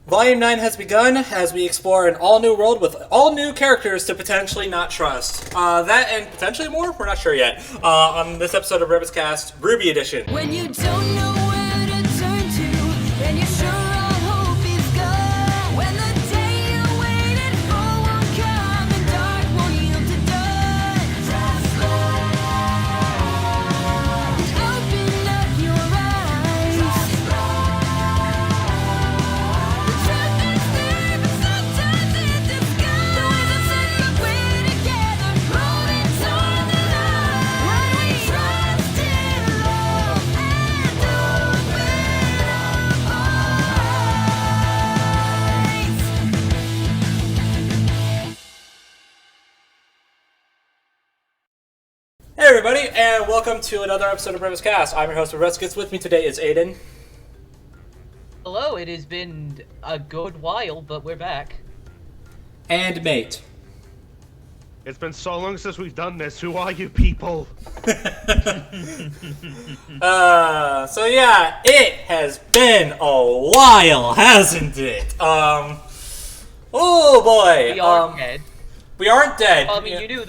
Volume 9 has begun as we explore an all-new world with all-new characters to potentially not trust. That and potentially more? We're not sure yet. On this episode of BrobusCast, RWBY Edition. When you don't know where to turn to, and you're sure all hope is gone. When the day you waited for won't come, and dark won't yield to dawn. Trust Lord. Open up your eyes. Trust Lord. The truth is there, but sometimes in disguise. The ways are set, but we're together, moving toward the light. When we trust in love and open our eyes. Hey everybody, and welcome to another episode of BrobusCast. I'm your host, Brobuscus. With me today is Aidan. Hello, it has been a good while, but we're back. And Mate. It's been so long since we've done this. Who are you people? So yeah, it has been a while, hasn't it? Oh boy. We aren't dead. We aren't dead. Well, I mean, you knew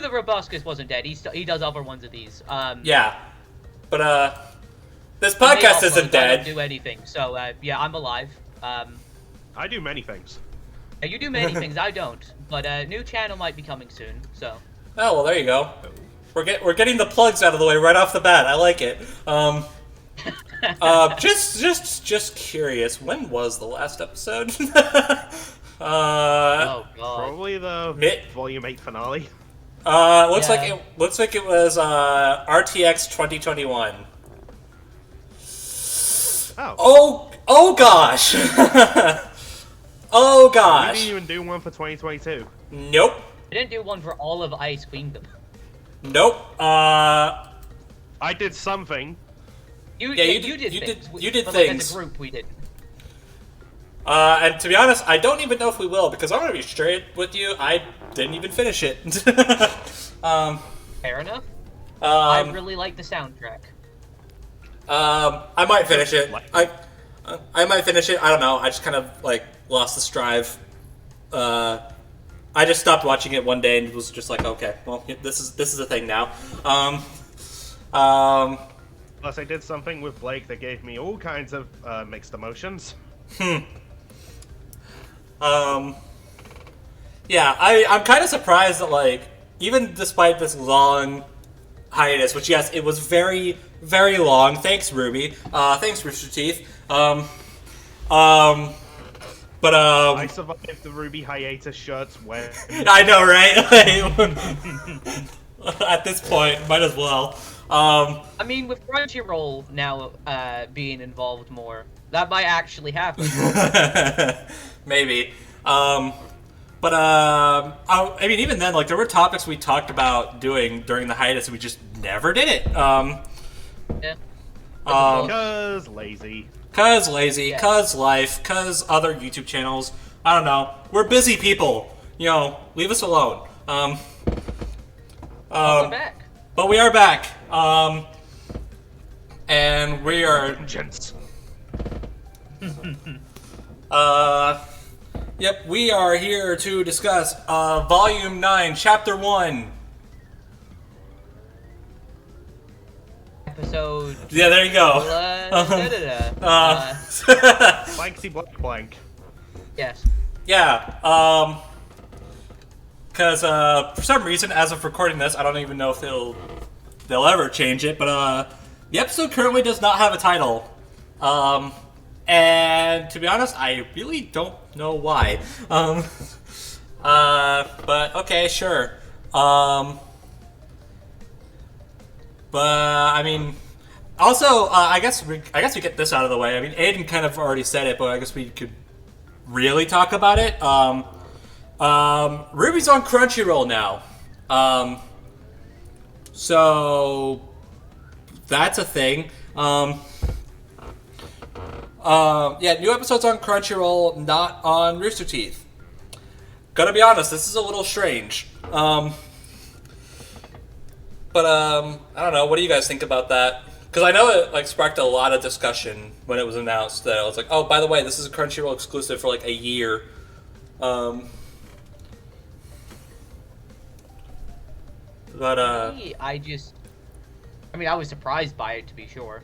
the Brobuscus wasn't dead. He does other ones of these. Yeah. But, this they podcast upload, isn't I dead. don't do anything, so yeah, I'm alive. I do many things. You do many things, I don't. But a new channel might be coming soon, so. Oh, well, there you go. We're getting the plugs out of the way right off the bat. I like it. Just curious. When was the last episode? Oh god. Probably the Volume 8 finale. Looks Yeah. like it was RTX 2021. Oh gosh. Oh We gosh. didn't even do one for 2022. Nope. I didn't do one for all of Ice Queendom. Nope. I did something. You did things. But, like, things. as a group, we didn't. And to be honest, I don't even know if we will, because I'm gonna be straight with you. I didn't even finish it. Fair enough. I really like the soundtrack. I might finish it. I might finish it. I don't know. I just kind of like lost the strive. I just stopped watching it one day and was just like, okay, well, this is a thing now. Plus, I did something with Blake that gave me all kinds of mixed emotions. Yeah, I'm kind of surprised that, like, even despite this long hiatus, which, yes, it was very, very long. Thanks, RWBY. Thanks, Rooster Teeth. I survived the RWBY hiatus shirts when... I know, right? At this point, might as well. I mean, with Crunchyroll now being involved more, that might actually happen. Maybe. I mean, even then, like, there were topics we talked about doing during the hiatus, and we just never did it. Yeah. Because lazy. Cause lazy, Yeah. cause life, cause other YouTube channels. I don't know. We're busy people. You know, leave us alone. We're back. But we are back. And we are. Vengeance. Yep, we are here to discuss Volume 9, Chapter 1. Episode. Yeah, there you go. Blanksy blank blank. Yes. Yeah, because for some reason, as of recording this, I don't even know if they'll ever change it, but the episode currently does not have a title. And to be honest, I really don't know why. But okay, sure. But I mean, also, I guess we get this out of the way. I mean, Aidan kind of already said it, but I guess we could really talk about it. RWBY's on Crunchyroll now. So that's a thing. Yeah, new episodes on Crunchyroll, not on Rooster Teeth. Gotta be honest, this is a little strange. But I don't know. What do you guys think about that? Because I know it like sparked a lot of discussion when it was announced that I was like, oh, by the way, this is a Crunchyroll exclusive for like a year. But Me, I was surprised by it, to be sure.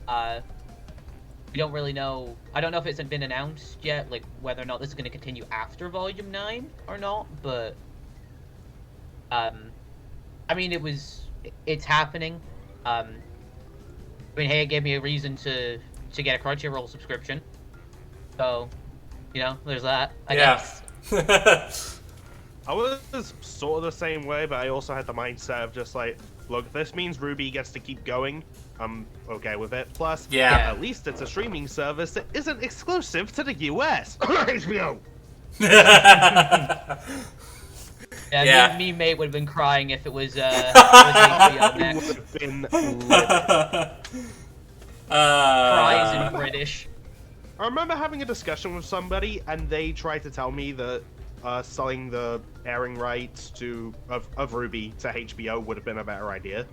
We don't really know. I don't know if it's been announced yet, like whether or not this is going to continue after Volume 9 or not. But I mean, it's happening. I mean, hey, it gave me a reason to get a Crunchyroll subscription. So, there's that. I guess. I was sort of the same way, but I also had the mindset of just like, look, this means RWBY gets to keep going. I'm okay with it. Plus, Yeah. at least it's a streaming service that isn't exclusive to the US. HBO. Yeah. Me and mate would have been crying if it was HBO It next. would have been livid. Cries in British. I remember having a discussion with somebody, and they tried to tell me that selling the airing rights of RWBY to HBO would have been a better idea.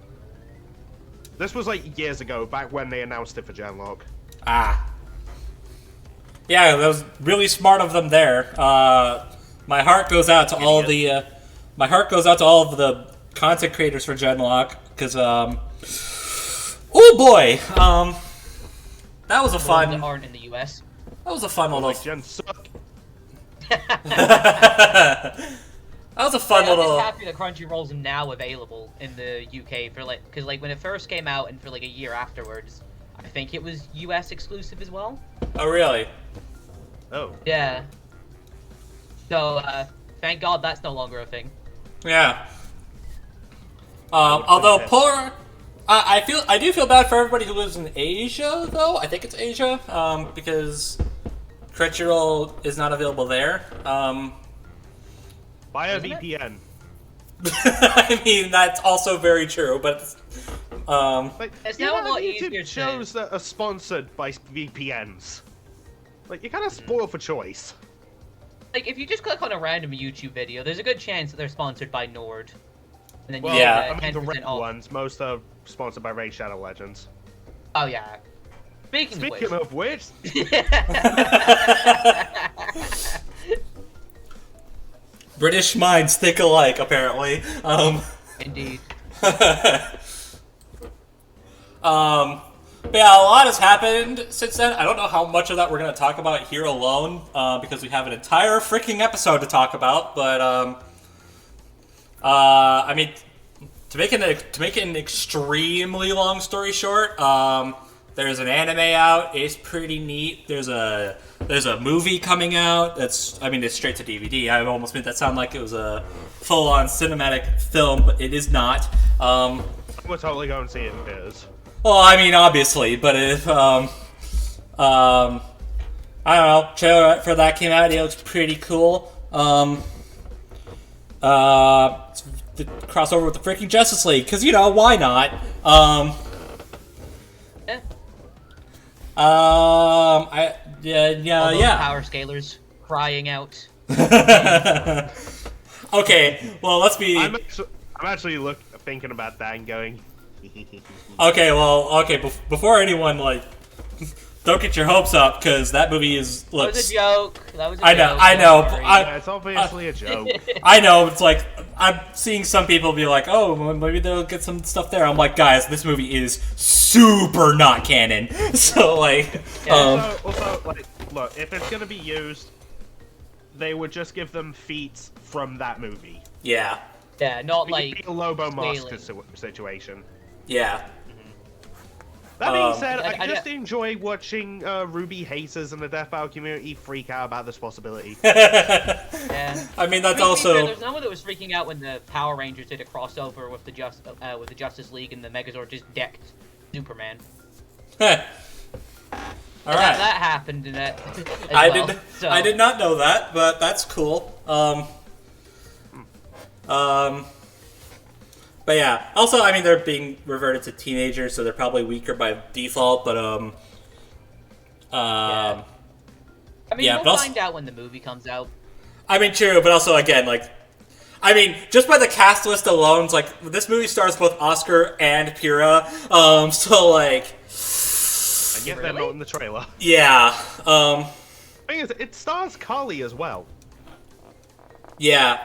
This was like years ago, back when they announced it for Genlock. Yeah, that was really smart of them there. My heart goes out to all of the content creators for Genlock, because oh boy, that was a fun. That aren't in the US. That was a fun little. Like Gen suck. That was a fun I'm little. just happy that Crunchyroll's now available in the UK for because when it first came out and for like a year afterwards, I think it was US exclusive as well. Oh really? Oh. Yeah. So thank God that's no longer a thing. Yeah. Although poor, I do feel bad for everybody who lives in Asia, though. I think it's Asia, because Crunchyroll is not available there. Buy a Isn't it? VPN. I mean, that's also very true, but Like, It's you now a know, lot YouTube easier to- shows that are sponsored by VPNs. Like, you're kind of spoiled for choice. Like if you just click on a random YouTube video, there's a good chance that they're sponsored by Nord. And then Well, you Yeah. get I mean, the 10% red off. ones, most are sponsored by Raid Shadow Legends. Oh yeah. Speaking Speaking which. of which, British minds think alike, apparently. Indeed. But yeah, a lot has happened since then. I don't know how much of that we're going to talk about here alone, because we have an entire freaking episode to talk about. But I mean, to make an extremely long story short, there's an anime out. It's pretty neat. There's a movie coming out. It's straight to DVD. I almost made that sound like it was a full-on cinematic film, but it is not. we're totally going to see it in theaters. Well, I mean, obviously, but if I don't know, trailer for that came out. It looks pretty cool. It's the crossover with the freaking Justice League, because why not? All those Yeah. power scalers crying out. Okay, well, let's be. I'm actually thinking about that and going. Okay. Before anyone don't get your hopes up, because that movie That was a joke. That was a I know, joke. I know. Sorry. Yeah, it's obviously a joke. I know, it's like, I'm seeing some people be like, oh, well, maybe they'll get some stuff there. I'm like, guys, this movie is super not canon. So, Also, look, if it's gonna be used, they would just give them feats from that movie. yeah. Yeah, not It like could be a Lobo scaling. Mask situation. Yeah. That being said, I I just enjoy watching RWBY haters in the Death Battle community freak out about this possibility. Yeah. I mean, that's To be also... fair, there's no one that was freaking out when the Power Rangers did a crossover with the Justice League and the Megazord just decked Superman. Alright. That happened in that. As well, I did not know that, but that's cool. But yeah, also, I mean, they're being reverted to teenagers, so they're probably weaker by default, but, I mean, yeah, we'll but also- find out when the movie comes out. I mean, true, but also, again, I mean, just by the cast list alone, it's like this movie stars both Oscar and Pyrrha. So like, And yet they're not in the trailer. yeah. Thing is, it stars Carly as well. Yeah.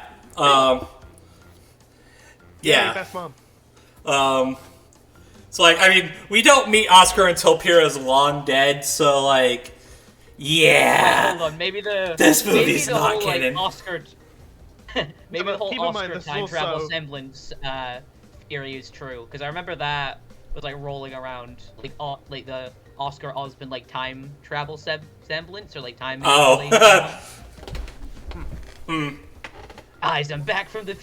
Yeah. Best mom. So like, I mean, we don't meet Oscar until Pyrrha's long dead. So like, yeah. Hold on, maybe This movie's maybe the not whole, like, canon. Oscar. Maybe the whole keep in mind, Oscar this is time travel also- semblance theory is true, because I remember that was like rolling around like the Oscar Osbourne like time travel semblance or like time. Oh. manipulation. I'm back from the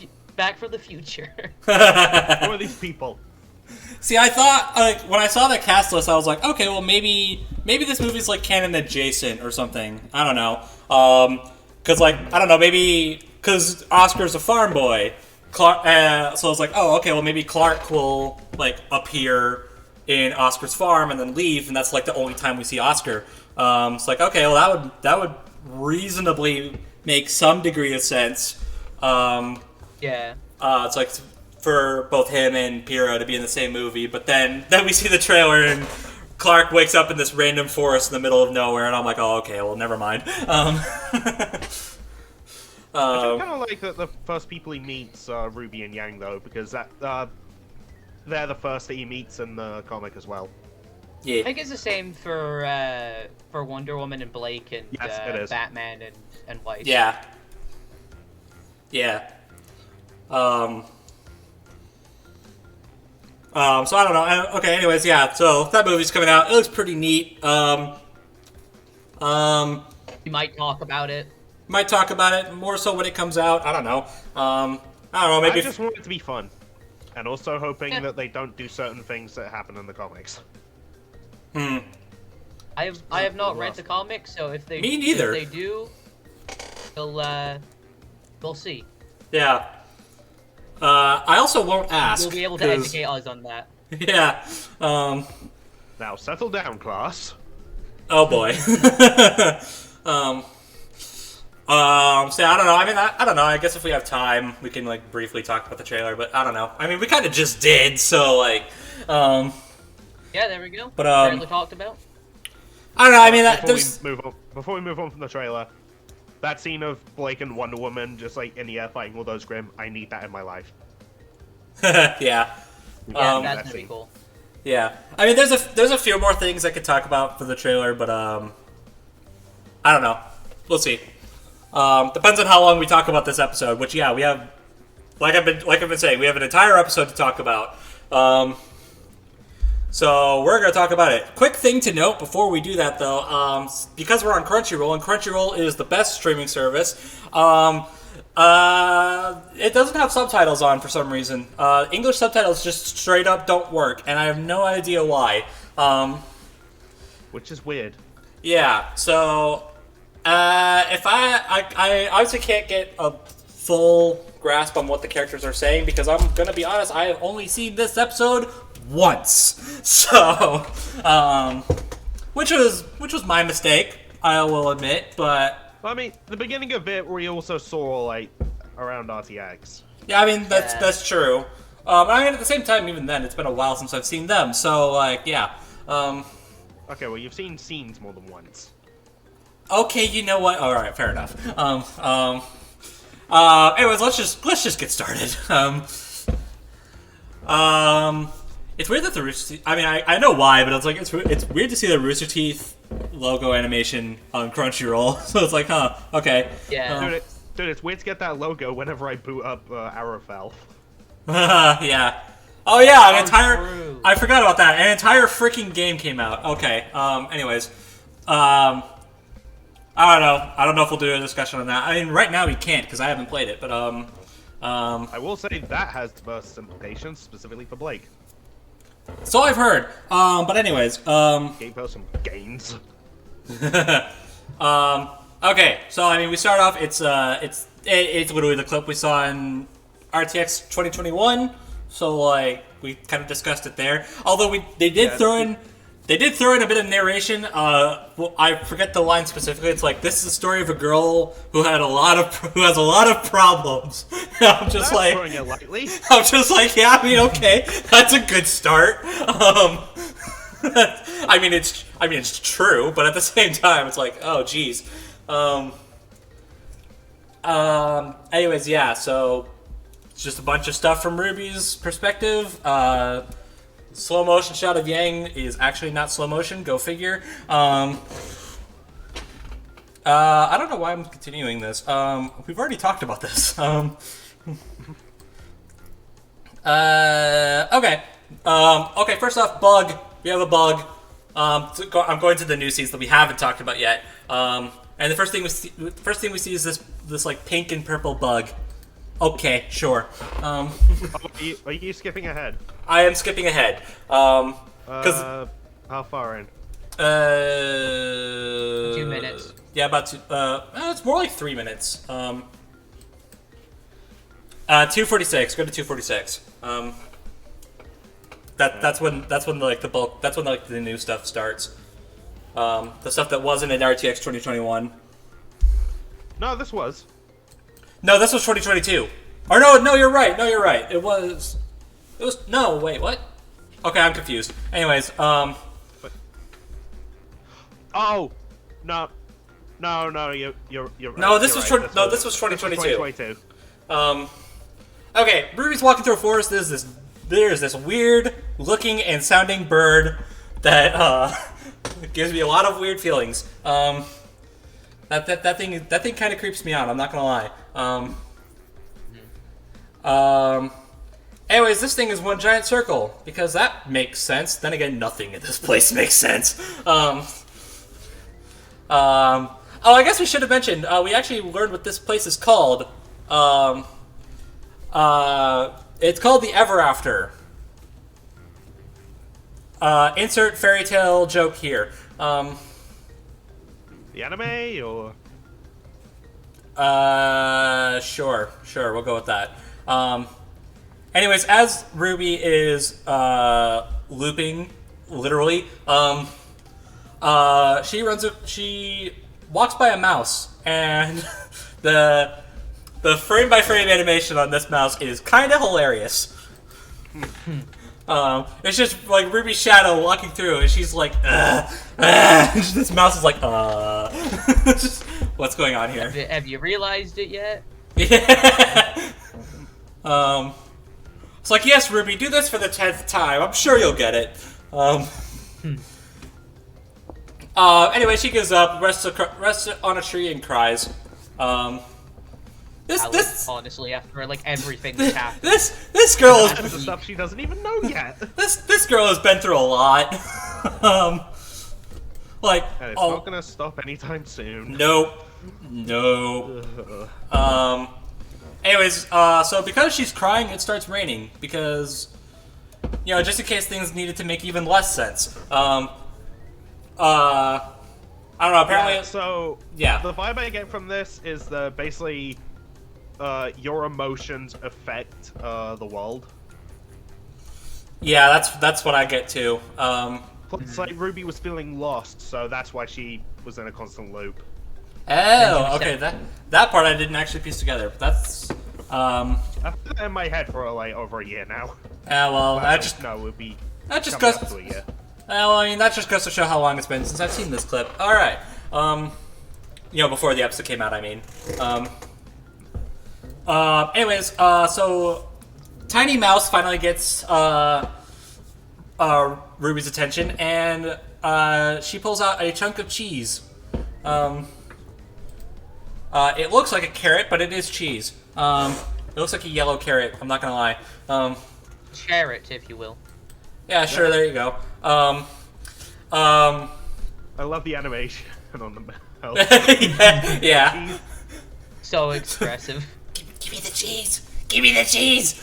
future. Who are these people? See, I thought like when I saw the cast list, I was like, okay, well maybe this movie's like canon adjacent or something. I don't know. Cause like I don't know, maybe because Oscar's a farm boy. Clark, so I was like, oh, okay, well maybe Clark will like appear in Oscar's farm and then leave, and that's like the only time we see Oscar. It's like, okay, well that would reasonably make some degree of sense. Yeah. It's like for both him and Pyrrha to be in the same movie, but then we see the trailer and Clark wakes up in this random forest in the middle of nowhere, and I'm like, oh, okay, well, never mind. I kind of like that the first people he meets are Ruby and Yang, though, because that they're the first that he meets in the comic as well. I Yeah. think it's the same for Wonder Woman and Blake and Yes, it is. Batman and White. Yeah. Yeah. So I don't know. Okay, anyways, yeah. So that movie's coming out. It looks pretty neat. We might talk about it. Might talk about it more so when it comes out. I don't know. I don't know. Maybe I just want it to be fun, and also hoping Yeah. that they don't do certain things that happen in the comics. I have not read the comics, so if they Me neither. If they do, we'll see. Yeah. I also won't ask. You'll be able to 'cause- educate us on that. Yeah. Now settle down, class. Oh boy. So I don't know. I mean, I don't know. I guess if we have time, we can like briefly talk about the trailer. But I don't know. I mean, we kind of just did. So like, Yeah, there we go. But, Trailer talked about. I don't know. I mean, Before we move on from the trailer, that scene of Blake and Wonder Woman just like in the air fighting all those Grimm, I need that in my life. yeah. Yeah, that's that gonna be scene. cool. Yeah. I mean, there's a few more things I could talk about for the trailer, but I don't know. We'll see. Depends on how long we talk about this episode. Which, yeah, we have, like I've been saying, we have an entire episode to talk about. So we're gonna talk about it. Quick thing to note before we do that, though, because we're on Crunchyroll, and Crunchyroll is the best streaming service. It doesn't have subtitles on for some reason. English subtitles just straight up don't work, and I have no idea why. Which is weird. Yeah, so if I obviously can't get a full grasp on what the characters are saying because I'm gonna be honest, I have only seen this episode once, so which was my mistake, I will admit, but I mean, the beginning of it, we also saw like around RTX. yeah, I mean Yeah. that's true. I mean at the same time, even then, it's been a while since I've seen them, so like yeah. Okay, well you've seen scenes more than once. Okay, you know what? All right, fair enough. Anyways, let's just get started. It's weird that the Rooster Teeth. I mean, I know why, but it's like it's weird to see the Rooster Teeth logo animation on Crunchyroll. So it's like, huh? Okay. Yeah. Dude, it's weird to get that logo whenever I boot up Arrowfell. Yeah. Oh yeah, an entire. true. I forgot about that. An entire freaking game came out. Okay. Anyways, I don't know. I don't know if we'll do a discussion on that. I mean, right now we can't because I haven't played it. But I will say that has diverse implications, specifically for Blake. so I've heard. But anyways, Gave her some gains. Okay, so I mean, we start off. It's literally the clip we saw in RTX 2021. So like we kind of discussed it there. Although they did They did throw in a bit of narration. Well, I forget the line specifically. It's like, this is the story of a girl who has a lot of problems. I'm just That's like, throwing it lightly. I'm just like, yeah, I mean, okay, that's a good start. I mean, it's true, but at the same time, it's like, oh, geez. Anyways, yeah. So it's just a bunch of stuff from RWBY's perspective. Slow motion shot of Yang is actually not slow motion. Go figure. I don't know why I'm continuing this. We've already talked about this. Okay. Okay. First off, bug. We have a bug. I'm going to the new scenes that we haven't talked about yet. And the first thing we see is this like pink and purple bug. Okay, sure. Are you skipping ahead? I am skipping ahead. Because how far in? 2 minutes. Yeah, about two. It's more like 3 minutes. 2:46. Go to 2:46. That's when like the bulk. That's when like the new stuff starts. The stuff that wasn't in RTX 2021. No, this was. No, this was 2022. Or no, you're right. No, you're right. It was. No, wait, what? Okay, I'm confused. Anyways, Oh, no, you're right. No, this you're was right. this was 2022. 2022. Okay, RWBY's walking through a forest. There's this weird looking and sounding bird that gives me a lot of weird feelings. That thing kind of creeps me out. I'm not gonna lie. Anyways, this thing is one giant circle because that makes sense. Then again, nothing in this place makes sense. Oh, I guess we should have mentioned. We actually learned what this place is called. It's called the Ever After. Insert fairy tale joke here. The anime or? Sure, we'll go with that. Anyways, as RWBY is looping, literally, she walks by a mouse, and the frame by frame animation on this mouse is kind of hilarious. It's just like RWBY's shadow walking through, and she's like, this mouse is like, just, what's going on here? Have you realized it yet? Yeah. It's like, yes, RWBY, do this for the 10th time. I'm sure you'll get it. Anyway, she gives up, rests on a tree, and cries. Honestly, after like everything that's happened. This girl That's the stuff she doesn't even know yet. this girl has been through a lot. Like, And it's not gonna stop anytime soon. Nope. Anyways, so because she's crying, it starts raining because, just in case things needed to make even less sense. I don't know. Apparently, Yeah, the vibe I get from this is basically your emotions affect the world. Yeah, that's what I get too. It's like RWBY was feeling lost, so that's why she was in a constant loop. Oh, okay. That part I didn't actually piece together. But that's I've had that in my head for like over a year now. well, That just goes. up to a year. Well, I mean, that just goes to show how long it's been since I've seen this clip. All right. Before the episode came out, I mean. Anyways, so Tiny Mouse finally gets RWBY's attention, and she pulls out a chunk of cheese. It looks like a carrot, but it is cheese. It looks like a yellow carrot. I'm not gonna lie. Carrot, if you will. Yeah, sure. There you go. I love the animation on the mouth. yeah. So expressive. Give me the cheese. Give me the cheese.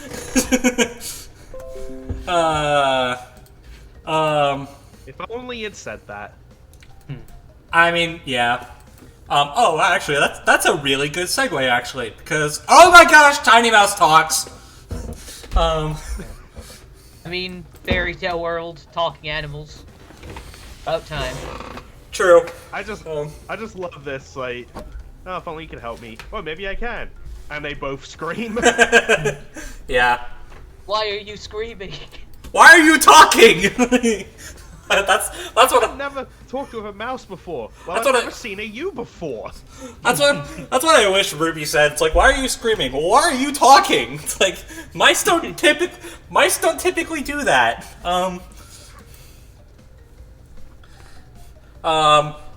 If only it said that. I mean, yeah. Actually, that's a really good segue, actually, because oh my gosh, Tiny Mouse talks. I mean, fairy tale world, talking animals. About time. True. I just love this. Like, oh, if only you could help me. Well, maybe I can. And they both scream. Yeah. Why are you screaming? Why are you talking? that's what I've never talked with a mouse before. Well, That's I've what never seen a you before. that's what I wish Ruby said. It's like, why are you screaming? Well, why are you talking? It's like mice don't typically do that.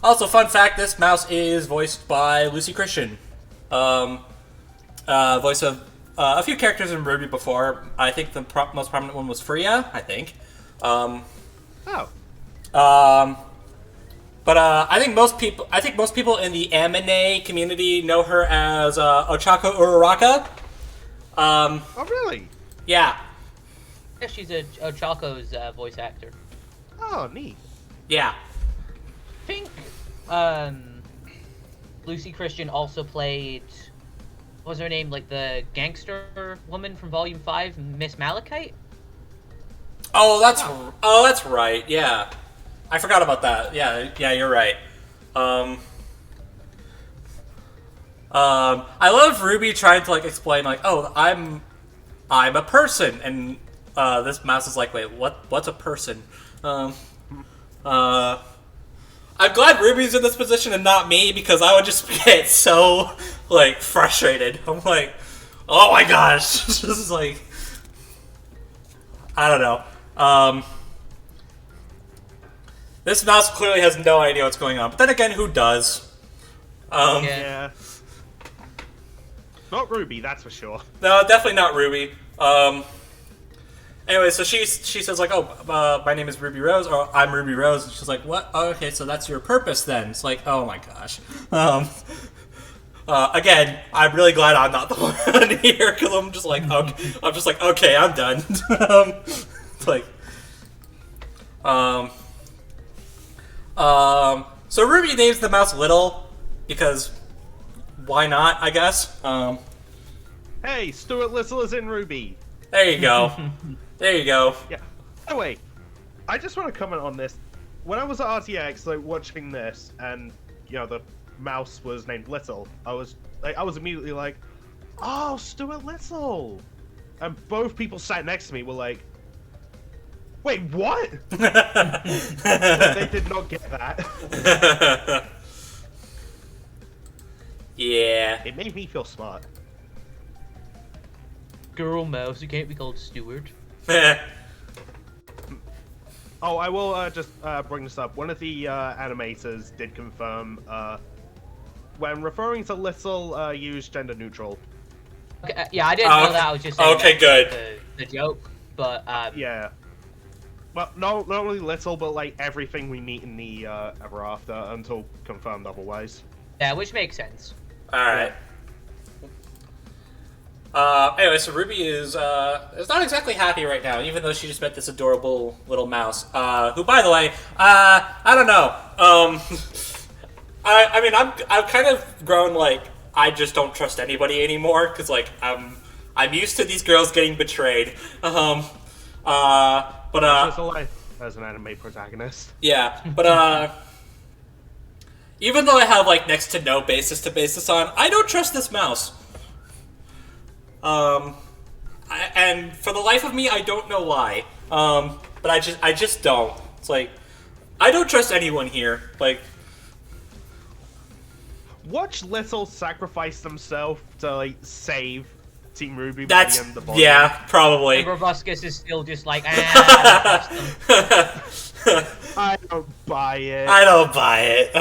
Also, fun fact: this mouse is voiced by Lucy Christian. Voice of a few characters in RWBY before. I think the most prominent one was Freya. I think. Oh. But I think most people in the anime community know her as Ochako Uraraka. Oh, really? Yeah, Yeah, she's a Chaco's voice actor. Oh, neat. yeah. I think Lucy Christian also played, what was her name, like the gangster woman from Volume 5, Miss Malachite? Oh, that's right. Yeah, I forgot about that. Yeah, you're right. I love Ruby trying to like explain like, oh, I'm a person, and this mouse is like, wait, what's a person? I'm glad Ruby's in this position and not me, because I would just get so like frustrated. I'm like, oh my gosh, this is like, I don't know. This mouse clearly has no idea what's going on, but then again, who does? Yeah. Yeah. Not Ruby, that's for sure. No, definitely not Ruby. Anyway, so she says like, oh, my name is Ruby Rose, or I'm Ruby Rose, and she's like, what? Oh, okay, so that's your purpose then. It's like, oh my gosh. Again, I'm really glad I'm not the one here, because I'm just like, okay, I'm done. It's like, so Ruby names the mouse Little, because why not, I guess. Hey, Stuart Little is in RWBY. There you go. There you go. Yeah. By the way, I just want to comment on this. When I was at RTX, like watching this, and you know the mouse was named Little, I was immediately like, "Oh, Stuart Little," and both people sat next to me were like, "Wait, what?" They did not get that. Yeah. It made me feel smart. Girl mouse, you can't be called Stewart. Oh, I will just bring this up. One of the animators did confirm when referring to Little, use gender neutral. Okay, yeah, I didn't know that. I was just saying okay, that good. The joke, but Yeah. Well, no, not only Little, but like everything we meet in the Ever After until confirmed otherwise. yeah, which makes sense. Alright. Anyway, so Ruby is not exactly happy right now, even though she just met this adorable little mouse. Who, by the way, I don't know. I mean, I've kind of grown like I just don't trust anybody anymore, because like I'm used to these girls getting betrayed. But That's a life as an anime protagonist. yeah, but even though I have like next to no basis to base this on, I don't trust this mouse. And for the life of me, I don't know why. But I just don't. It's like, I don't trust anyone here. Like, Watch Little sacrifice themselves to like save Team RWBY by that's the end of the volume. yeah, probably. And Brobuscus is still just like, I don't trust them. I don't buy it. I don't buy it.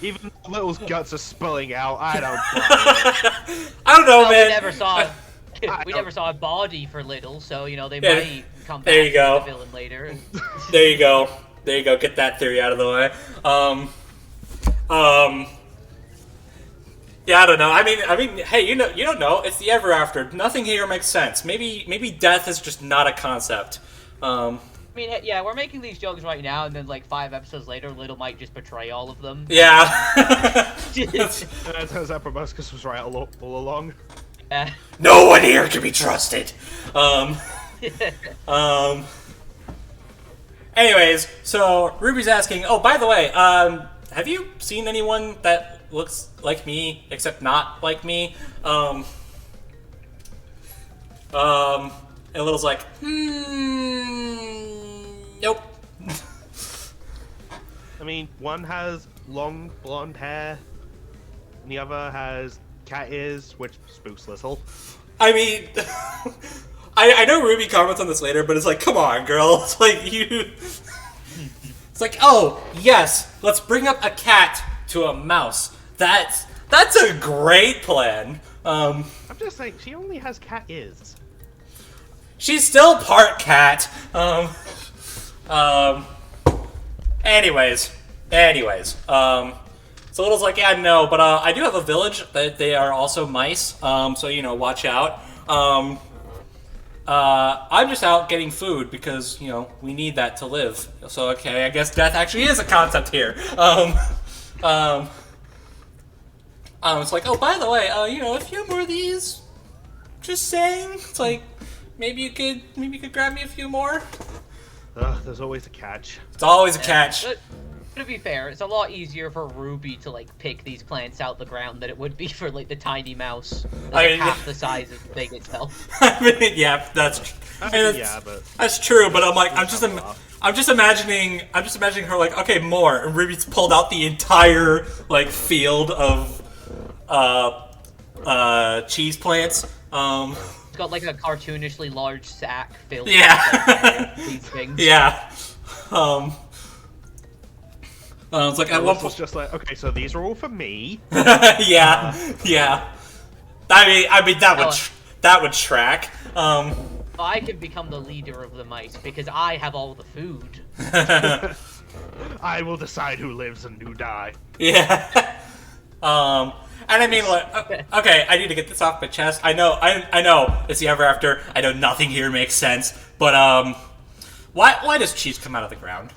Even though Little's guts are spilling out, I don't buy it. I don't know, Well, man. we never saw a body for Little, so you know they Yeah, might come back there you go. as the villain later. And... There you go. There you go. Get that theory out of the way. Yeah, I don't know. I mean, hey, you don't know. It's the Ever After. Nothing here makes sense. Maybe death is just not a concept. I mean, yeah, we're making these jokes right now, and then like 5 episodes later, Little might just betray all of them. Yeah. And it turns out Brobuscus was right all along. No one here can be trusted. Anyways, so Ruby's asking, oh, by the way, have you seen anyone that looks like me, except not like me? And Little's like, nope. I mean, one has long blonde hair, and the other has cat ears, which spooks Little. I mean, I know Ruby comments on this later, but it's like, come on, girl. It's like, you... It's like, oh, yes, let's bring up a cat to a mouse. That's a great plan. I'm just saying, she only has cat ears. She's still part cat. Anyways. So Little's like, yeah, no, but I do have a village that they are also mice. So you know, watch out. I'm just out getting food because, you know, we need that to live. So, okay, I guess death actually is a concept here. It's like, oh, by the way, you know, a few more of these. Just saying. It's like, maybe you could grab me a few more. There's always a catch. It's always a catch. But to be fair, it's a lot easier for Ruby to like pick these plants out the ground than it would be for like the tiny mouse. That's, like, half the size as big itself. I mean, yeah, that's true. But I'm like, I'm just imagining her like, okay, more. And Ruby's pulled out the entire like field of cheese plants. It's got like a cartoonishly large sack filled Yeah. with these things. Yeah. It's like at one It's point. just like, okay, so these are all for me. Yeah. I mean that would track. I can become the leader of the mice because I have all the food. I will decide who lives and who die. Yeah. And I mean, like, okay, I need to get this off my chest. I know, it's the ever after. I know nothing here makes sense, but why does cheese come out of the ground?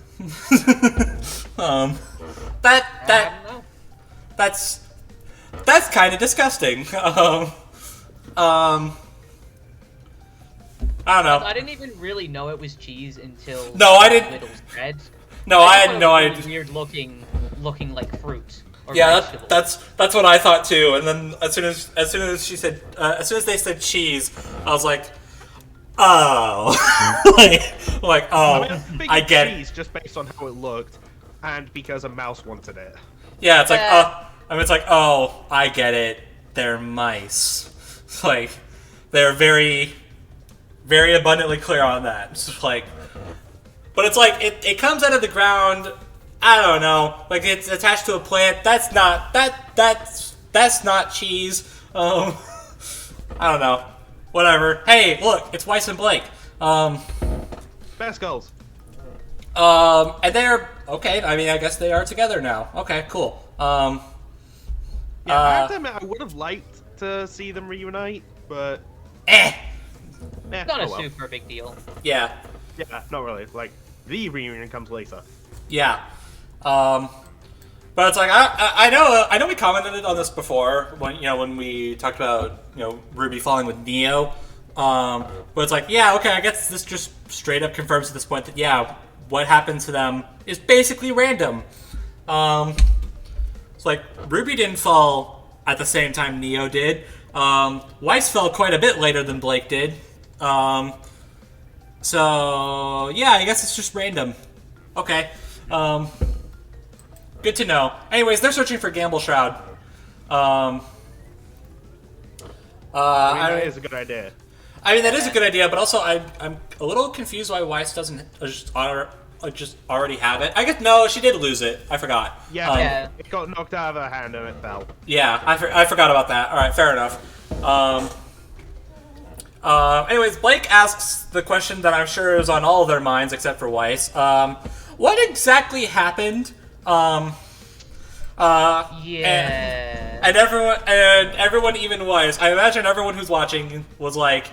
That's kind of disgusting. I don't know. I didn't even really know it was cheese until No, I didn't- Little's bread. No, I had no Really idea. weird looking like fruit. Or Yeah, vegetable. that's what I thought too. And then as soon as they said cheese, I was like, oh, like oh, Big I get cheese it. just based on how it looked, and because a mouse wanted it. Yeah, it's like Yeah. I mean, it's like, oh, I get it. They're mice. It's like they're very, very abundantly clear on that. It's just like, but it's like it comes out of the ground. I don't know. Like it's attached to a plant. That's not cheese. I don't know. Whatever. Hey, look, it's Weiss and Blake. Best goals. And they're okay. I mean, I guess they are together now. Okay, cool. Yeah, I have to admit, I would have liked to see them reunite, but It's not a well. super big deal. Yeah, Yeah, not really. Like the reunion comes later. yeah. But it's like I know we commented on this before when we talked about Ruby falling with Neo. But it's like, yeah, okay, I guess this just straight up confirms at this point that yeah, what happened to them is basically random. It's like Ruby didn't fall at the same time Neo did. Weiss fell quite a bit later than Blake did. So yeah, I guess it's just random. Okay. Good to know. Anyways, they're searching for Gamble Shroud. I mean, that is a good idea. I mean, that is a good idea, but also I'm a little confused why Weiss doesn't just already have it. I guess no, she did lose it. I forgot. Yeah, Yeah. it got knocked out of her hand and it fell. Yeah, I forgot about that. All right, fair enough. Anyways, Blake asks the question that I'm sure is on all of their minds except for Weiss. What exactly happened? Yeah. And everyone, even Weiss, I imagine everyone who's watching was like,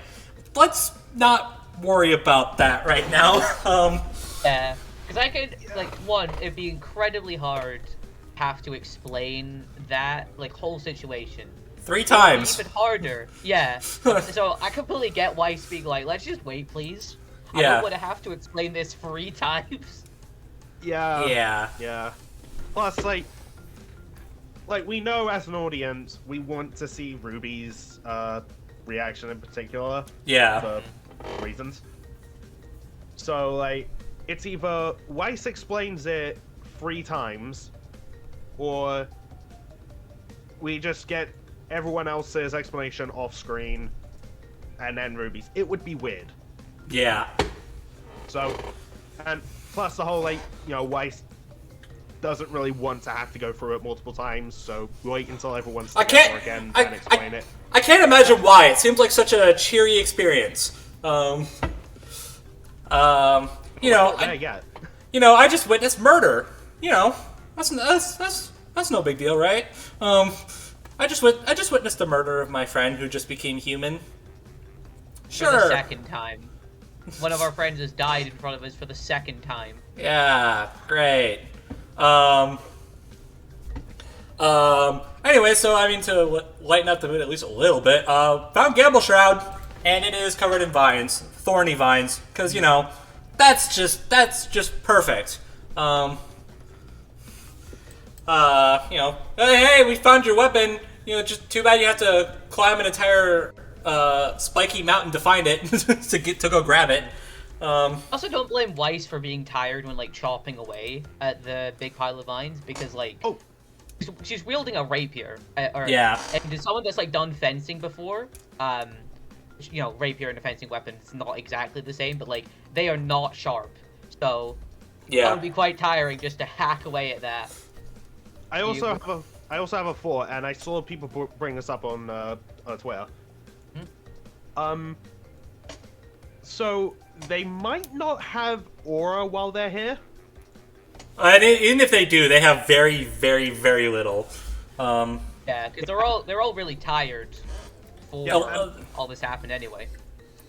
let's not worry about that right now. Yeah. Because I could, like, one, it'd be incredibly hard to have to explain that, like, whole situation. 3 times. Even harder. Yeah. So I completely get Weiss being like, let's just wait, please. I Yeah. don't want to have to explain this 3 times. Yeah. Yeah. Yeah. Plus, like we know as an audience, we want to see Ruby's reaction in particular Yeah. for reasons. So, like, it's either Weiss explains it 3 times, or we just get everyone else's explanation off screen, and then Ruby's. It would be weird. Yeah. So, and plus the whole, like, Weiss doesn't really want to have to go through it multiple times, so wait until everyone's I together can't. again I, and explain it. I can't imagine why. It seems like such a cheery experience. Yeah. I just witnessed murder. That's no big deal, right? I just witnessed the murder of my friend who just became human. For the Sure. second time. One of our friends has died in front of us for the second time. Yeah, great. Anyway, so I mean to lighten up the mood at least a little bit. Found Gamble Shroud, and it is covered in vines, thorny vines, because that's just perfect. Hey, we found your weapon. Just too bad you have to climb an entire spiky mountain to find it to go grab it. Also, don't blame Weiss for being tired when, like, chopping away at the big pile of vines, because, like, she's wielding a rapier. Yeah. And as someone that's, like, done fencing before, rapier and a fencing weapon is not exactly the same, but, like, they are not sharp. So, that Yeah. would be quite tiring just to hack away at that. I also have a thought, and I saw people bring this up on Twitter. So they might not have aura while they're here. And even if they do, they have very, very, very little. Yeah, because they're all really tired before all this happened anyway.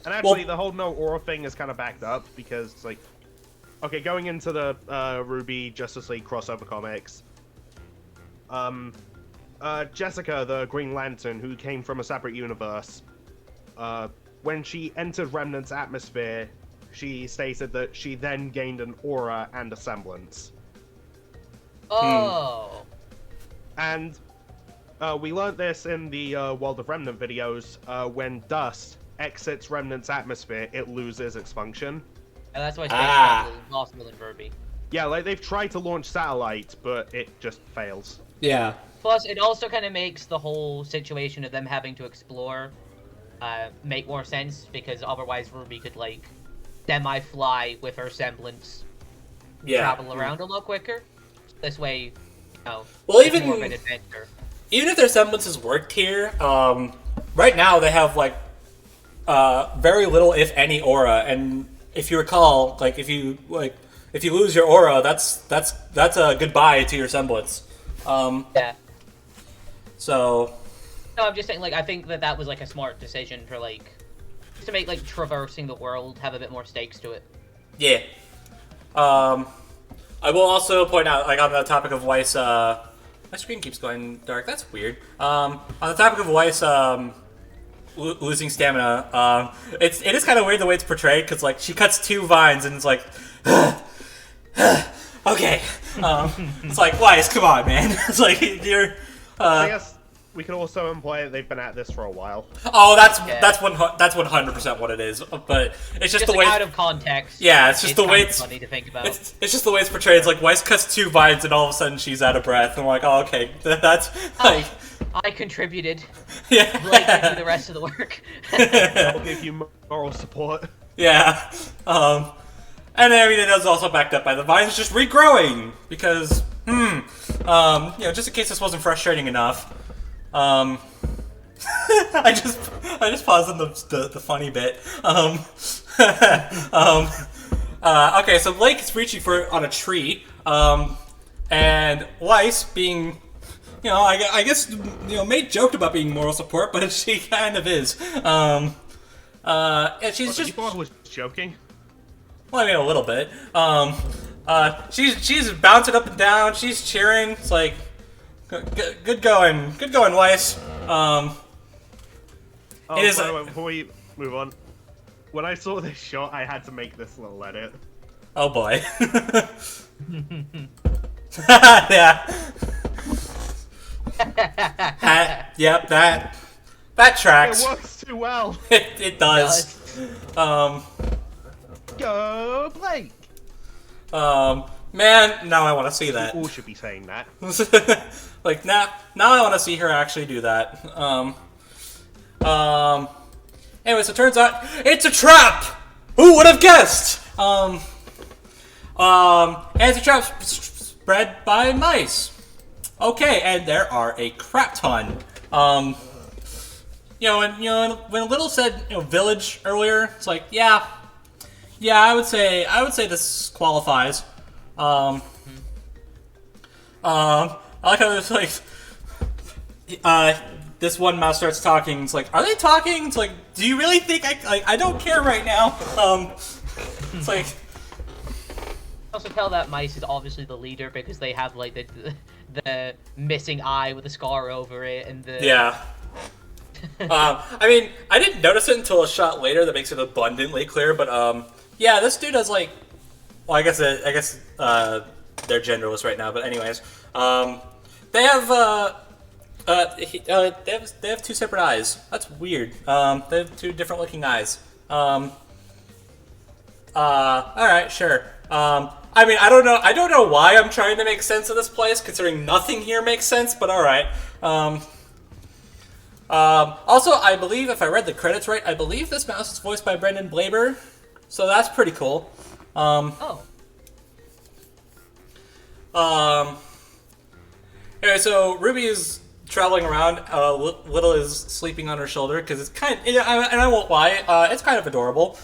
And actually, the whole no aura thing is kind of backed up because, it's like, okay, going into the RWBY Justice League crossover comics, Jessica, the Green Lantern, who came from a separate universe, when she entered Remnant's atmosphere, she stated that she then gained an aura and a semblance. Oh. And we learned this in the World of Remnant videos. When dust exits Remnant's atmosphere, it loses its function. And that's why space travel is impossible in RWBY. Yeah, like they've tried to launch satellites, but it just fails. Yeah. Plus, it also kind of makes the whole situation of them having to explore make more sense, because otherwise RWBY could, like, semi-fly with her semblance, travel around a lot quicker. This way, Well, it's more of an adventure. Even if their semblances worked here, right now they have like very little, if any, aura. And if you recall, like if you lose your aura, that's a goodbye to your semblance. Yeah. So. No, I'm just saying, like, I think that was like a smart decision for, like, just to make, like, traversing the world have a bit more stakes to it. Yeah. I will also point out, like, on the topic of Weiss, my screen keeps going dark. That's weird. On the topic of Weiss, losing stamina, it is kind of weird the way it's portrayed, because, like, she cuts 2 vines, and it's like, okay. It's like, Weiss, come on, man. It's like, you're, I guess we could also imply that they've been at this for a while. Oh, that's 100% what it is. But it's just the way, out of context. Yeah, it's just the way it's funny to think about. It's just the way it's portrayed. It's like Weiss cuts 2 vines, and all of a sudden she's out of breath. And I'm like, oh, okay, that's like. I contributed. Yeah. Blake can do the rest of the work. I'll give you moral support. Yeah. And I mean, it is also backed up by the vines just regrowing because, just in case this wasn't frustrating enough. I just paused on the funny bit. Okay, so Blake is reaching on a tree, and Weiss being, I guess, made joked about being moral support, but she kind of is. And she's just. You thought I was joking? Well, I mean, a little bit. She's bouncing up and down. She's cheering. It's like. Good going, Weiss. By the way, before we move on, When I saw this shot, I had to make this little edit. Oh boy. Yeah. Yep, that It tracks. works too well. It does. Go Blake. Man, now I want to see that. All should be saying that. Like now I want to see her actually do that. Anyway, so it turns out it's a trap. Who would have guessed? And it's a trap spread by mice. Okay, and there are a crap ton. When Little said village earlier, it's like yeah, I would say this qualifies. I like how it's like, this one mouse starts talking. It's like, are they talking? It's like, do you really think I don't care right now? It's like, Also tell that mice is obviously the leader because they have like the missing eye with the scar over it and the yeah. I mean, I didn't notice it until a shot later that makes it abundantly clear. But yeah, this dude has like, well, I guess they're genderless right now. But anyways, they have they have two separate eyes. That's weird. They have two different looking eyes. All right, sure. I mean, I don't know why I'm trying to make sense of this place, considering nothing here makes sense. But all right. Also, I believe if I read the credits right, I believe this mouse is voiced by Brendan Blaber, so that's pretty cool. Anyway, so Ruby is traveling around. Little is sleeping on her shoulder because it's kind of, and I won't lie, it's kind of adorable.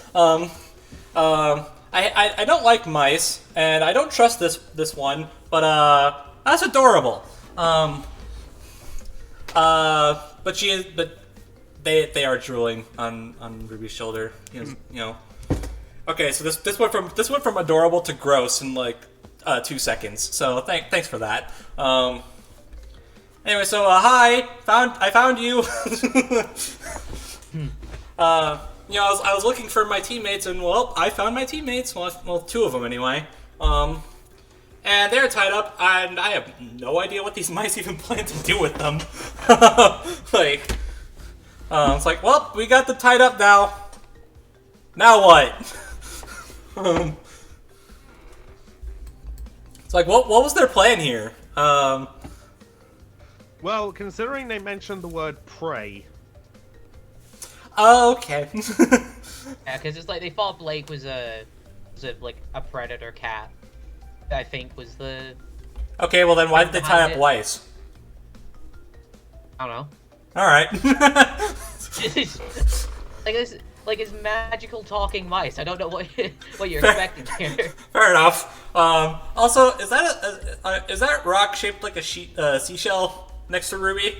I don't like mice, and I don't trust this one, but that's adorable. But they are drooling on Ruby's shoulder. You know. Okay, so this went from adorable to gross in like 2 seconds. So thanks for that. Anyway, so hi, I found you. I was looking for my teammates, and well, I found my teammates. Well, two of them anyway. And they're tied up, and I have no idea what these mice even plan to do with them. It's like, well, we got them tied up now. Now what? It's like, what was their plan here? Well, considering they mentioned the word prey. Oh, okay. Yeah, because it's like they thought Blake was a predator cat. I think was the. Okay, well then why did they tie up Weiss? I don't know. All right. like it's magical talking mice. I don't know what you're expecting here. Fair enough. Also, is that rock shaped like a seashell next to Ruby?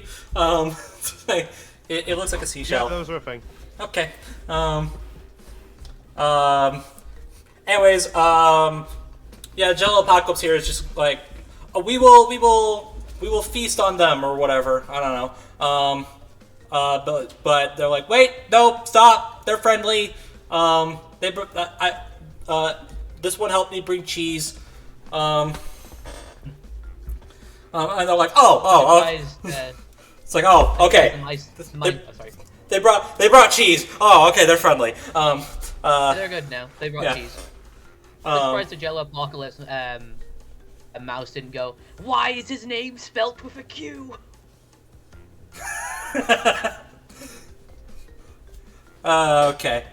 It looks like a seashell. Yeah, those are a thing. Okay. Anyways, yeah, Jello Apocalypse here is just like, we will feast on them or whatever. I don't know. But they're like, wait, no, stop. They're friendly. This one helped me bring cheese. And they're like, oh. It's like, oh, okay. Sorry. They brought cheese. Oh, okay, they're friendly. They're good now. They brought yeah. cheese. I'm surprised the Jello Apocalypse a mouse didn't go, why is his name spelt with a Q? Okay.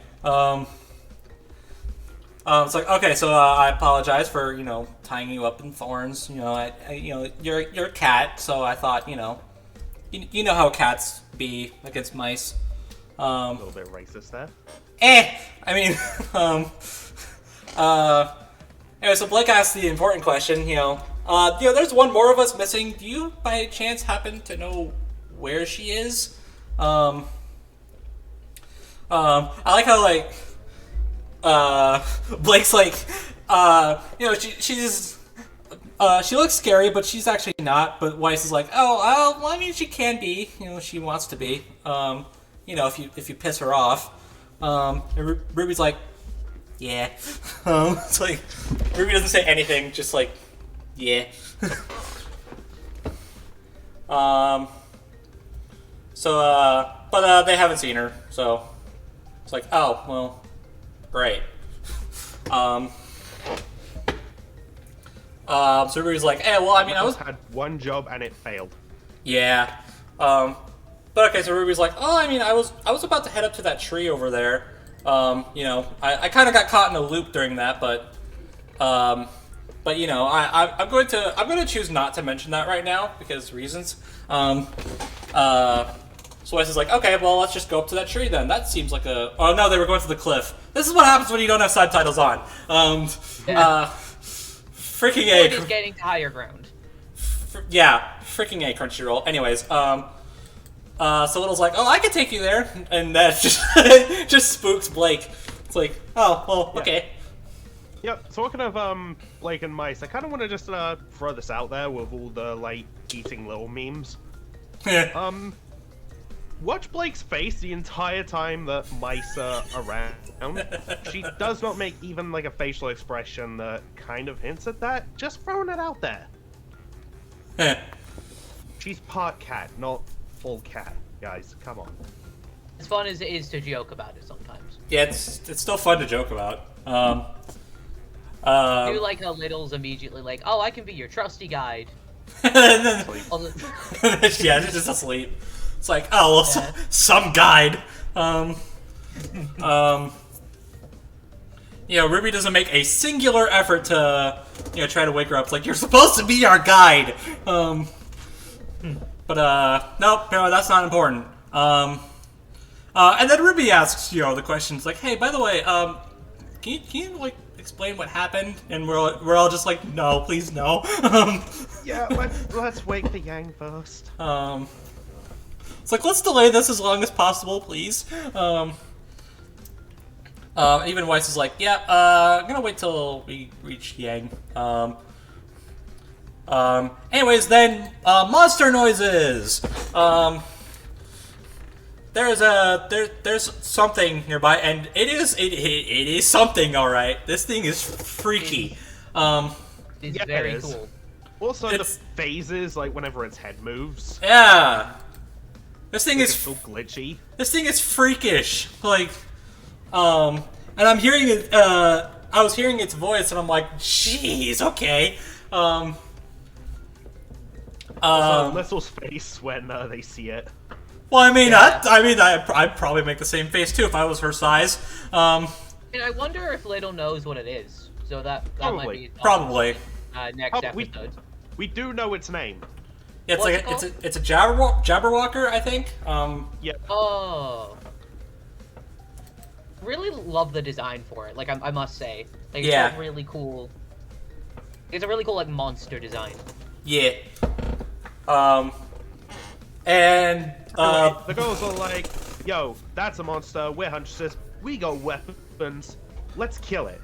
It's like, okay, so I apologize for tying you up in thorns. You're a cat, so I thought you know how cats be against mice. A little bit racist there. I mean, anyway, so Blake asked the important question. There's one more of us missing. Do you, by chance, happen to know where she is? I like how Blake's like, she looks scary, but she's actually not. But Weiss is like, well, I mean, she can be. She wants to be. If you piss her off. And Ruby's like, yeah. It's like, Ruby doesn't say anything, just like, yeah. But they haven't seen her, so it's like, oh, well, great. So Ruby's like, well, I mean, I was... had one job and it failed. Yeah. But okay, so Ruby's like, oh, I mean, I was about to head up to that tree over there. You know, I kind of got caught in a loop during that, but you know, I'm going to choose not to mention that right now because reasons. So Wes is like, okay, well, let's just go up to that tree then. That seems like a... Oh, no, they were going to the cliff. This is what happens when you don't have subtitles on. Freaking A. Is getting to higher ground. Yeah, freaking A, Crunchyroll. Anyways, so Little's like, oh, I can take you there. And that just spooks Blake. It's like, oh, well, okay. Yep, talking of Blake and mice, I kind of want to just throw this out there with all the, like, eating little memes. Watch Blake's face the entire time that mice are around. She does not make even, like, a facial expression that kind of hints at that. Just throwing it out there. She's part cat, not full cat, guys. Come on. As fun as it is to joke about it sometimes. Yeah, it's still fun to joke about. I do like how Little's immediately like, oh, I can be your trusty guide. And then, Yeah, yeah, it's just asleep. It's like, oh, well, Yeah. some guide. You know, Ruby doesn't make a singular effort to, you know, try to wake her up. It's like, you're supposed to be our guide. But, nope, no, that's not important. And then Ruby asks, you know, the questions like, hey, by the way, can you like, explain what happened? And we're all just like, no, please, no. Yeah, let's wake the Yang first. It's like, let's delay this as long as possible, please. Even Weiss is like, yeah, I'm gonna wait till we reach Yang. Anyways, then, monster noises! There's something nearby, and it is something, alright. This thing is freaky. it's Yeah, very it is. cool. Also, the It's- phases, like, whenever its head moves. Yeah! This thing It's is so glitchy. This thing is freakish. Like, and I'm hearing it, I was hearing its voice and I'm like, jeez, okay. Little's face when they see it. Well, I mean, Yeah. I'd probably make the same face too if I was her size. And I wonder if Little knows what it is. So that might Probably. be Probably. next Oh, we- episode. We do know its name. Yeah, it's What's like it it's a Jabberwocker, I think. Yep. Oh. Really love the design for it. Like I must say, like Yeah. it's a really cool. It's a really cool like monster design. Yeah. And The girls are like, yo, that's a monster, we're huntresses, we got weapons, let's kill it.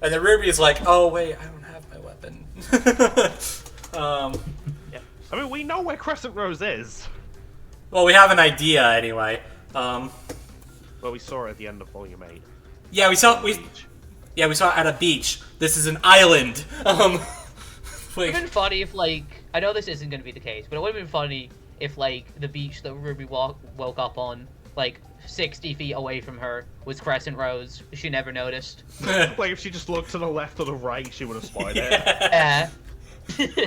and then Ruby is like, oh wait, I don't have my weapon. Yeah. I mean, we know where Crescent Rose is. Well, we have an idea anyway. Well, we saw it at the end of Volume 8. Yeah, we saw it at a beach. This is an island. It Wait. would have been funny if like I know this isn't going to be the case, but it would have been funny if like the beach that Ruby woke up on, like 60 feet away from her, was Crescent Rose. She never noticed. Like, if she just looked to the left or the right, she would have spotted it. Yeah.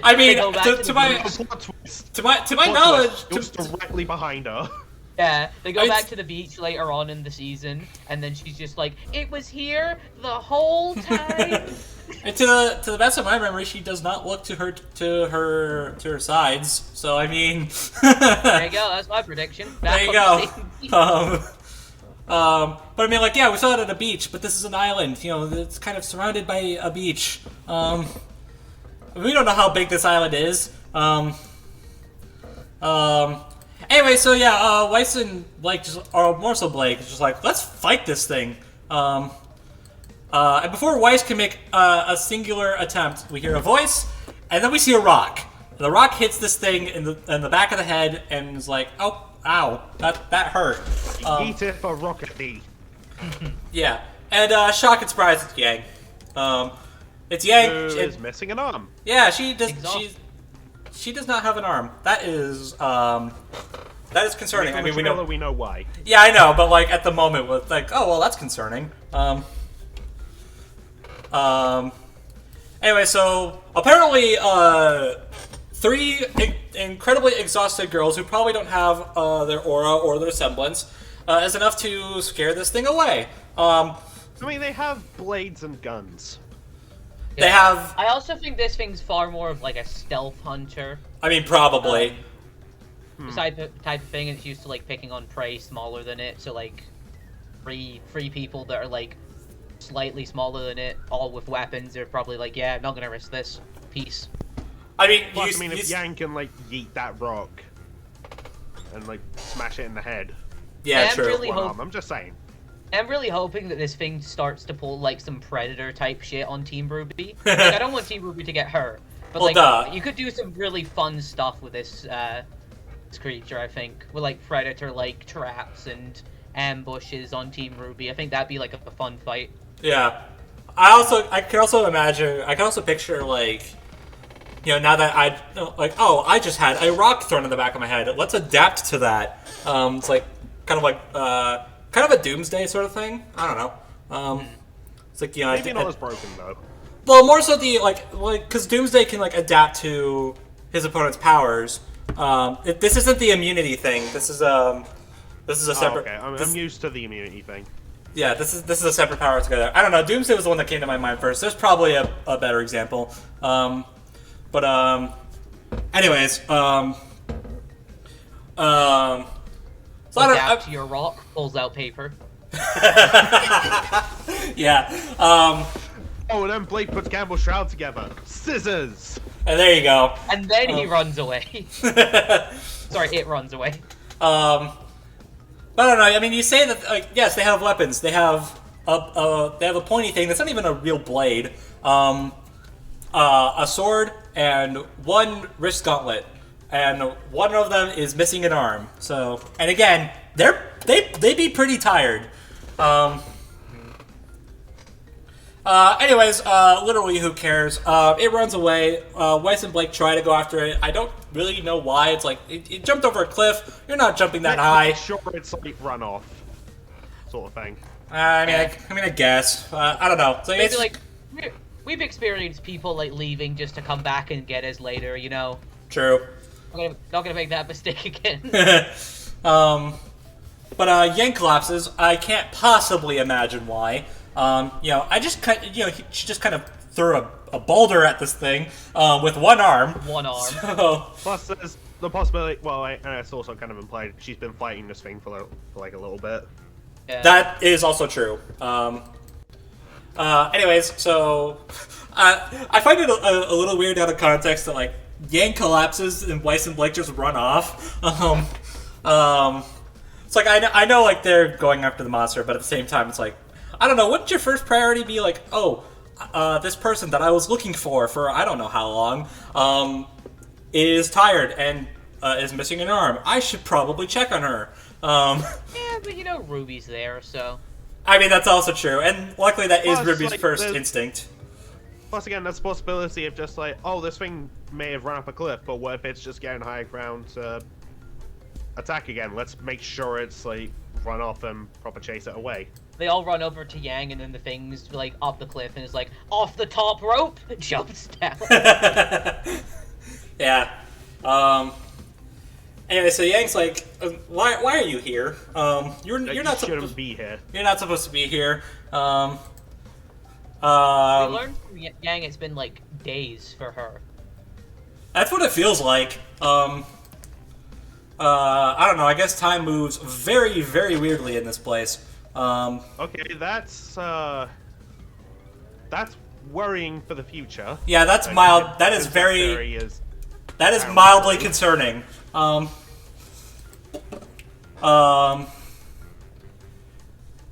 I mean, They go back to the my- beach. Plot twist. to my Plot knowledge, twist. It was directly behind her. Yeah, they go I- back to the beach later on in the season, and then she's just like, "It was here the whole time." and to the best of my memory, she does not look to her sides. So I mean, There you go. That's my prediction. there you Back go. on the same beach. But I mean, like, yeah, we saw it at a beach, but this is an island. You know, it's kind of surrounded by a beach. We don't know how big this island is. Anyway, so yeah, Weiss and Blake, or more so Blake, is just like, let's fight this thing. And before Weiss can make a singular attempt, we hear a voice, and then we see a rock. The rock hits this thing in the back of the head, and is like, oh, ow, that hurt. Eat it for Rocket D. Yeah, and shock and surprise, it's Yang. It's Yang. Who is missing an arm? Yeah, she does. Exhaust. She does not have an arm. That is concerning. I mean, we know why. Yeah, I know, but like at the moment, with like, oh well, that's concerning. Anyway, so apparently, three incredibly exhausted girls who probably don't have their aura or their semblance is enough to scare this thing away. I mean, they have blades and guns. They have. I also think this thing's far more of like a stealth hunter. I mean, probably. Type of thing, and it's used to like picking on prey smaller than it. So like, three people that are like slightly smaller than it, all with weapons, they're probably like, yeah, I'm not gonna risk this. Peace. I mean, Plus, if Yang can like yeet that rock and like smash it in the head, yeah, I'm true. really one arm, I'm just saying. I'm really hoping that this thing starts to pull like some Predator type shit on Team RWBY. Like, I don't want Team RWBY to get hurt, but Well, like duh. you could do some really fun stuff with this creature. I think with like Predator like traps and ambushes on Team RWBY. I think that'd be like a fun fight. Yeah, I can also picture like, you know, now that I just had a rock thrown in the back of my head. Let's adapt to that. It's like kind of a doomsday sort of thing. I don't know. It's like, you know, Maybe not as broken though. well, more so the like because doomsday can like adapt to his opponent's powers. This isn't the immunity thing. This is a separate. Oh, okay, I'm used to the immunity thing. Yeah, this is a separate power together. I don't know. Doomsday was the one that came to my mind first. There's probably a better example. Anyways, so Adapt to your rock, pulls out paper. yeah. Oh, and then Blake puts Campbell's shroud together. Scissors. And there you go. And then he runs away. Sorry, it runs away. But I don't know. I mean, you say that like, yes, they have weapons. They have a pointy thing that's not even a real blade. A sword and one wrist gauntlet, and one of them is missing an arm. So, and again, they be pretty tired. Anyways, literally, who cares? It runs away. Weiss and Blake try to go after it. I don't really know why. It's like it jumped over a cliff. You're not jumping that high. Sure, it's like run off, sort of thing. I guess. I don't know. So Maybe it's like we've experienced people like leaving just to come back and get us later. You know, true. I'm not gonna make that mistake again. But Yang collapses. I can't possibly imagine why. You know, she just kind of threw a boulder at this thing with one arm. One arm. So, Plus, there's the possibility. Well, and it's also kind of implied she's been fighting this thing for like a little bit. Yeah. that is also true. Anyways, so I find it a little weird out of context that like Yang collapses and Weiss and Blake just run off. It's like I know like they're going after the monster, but at the same time, it's like I don't know. Wouldn't your first priority be like, oh, this person that I was looking for I don't know how long is tired and is missing an arm. I should probably check on her. Yeah, but you know Ruby's there, so. I mean, that's also true, and luckily that is Plus, Ruby's like, first there's- instinct. Plus, again, there's a possibility of just like, oh, this thing may have run up a cliff, but what if it's just getting high ground to attack again? Let's make sure it's like run off and proper chase it away. They all run over to Yang, and then the thing's like up the cliff, and it's like off the top rope, jumps down. Yeah. Anyway, so Yang's like, why are you here? You're not shouldn't be here. You're not supposed to be here. We learned from Yang it's been like days for her. That's what it feels like. I don't know. I guess time moves very, very weirdly in this place. Okay, that's worrying for the future. Yeah, that's Like, mild. That is this very. theory is That is mildly concerning.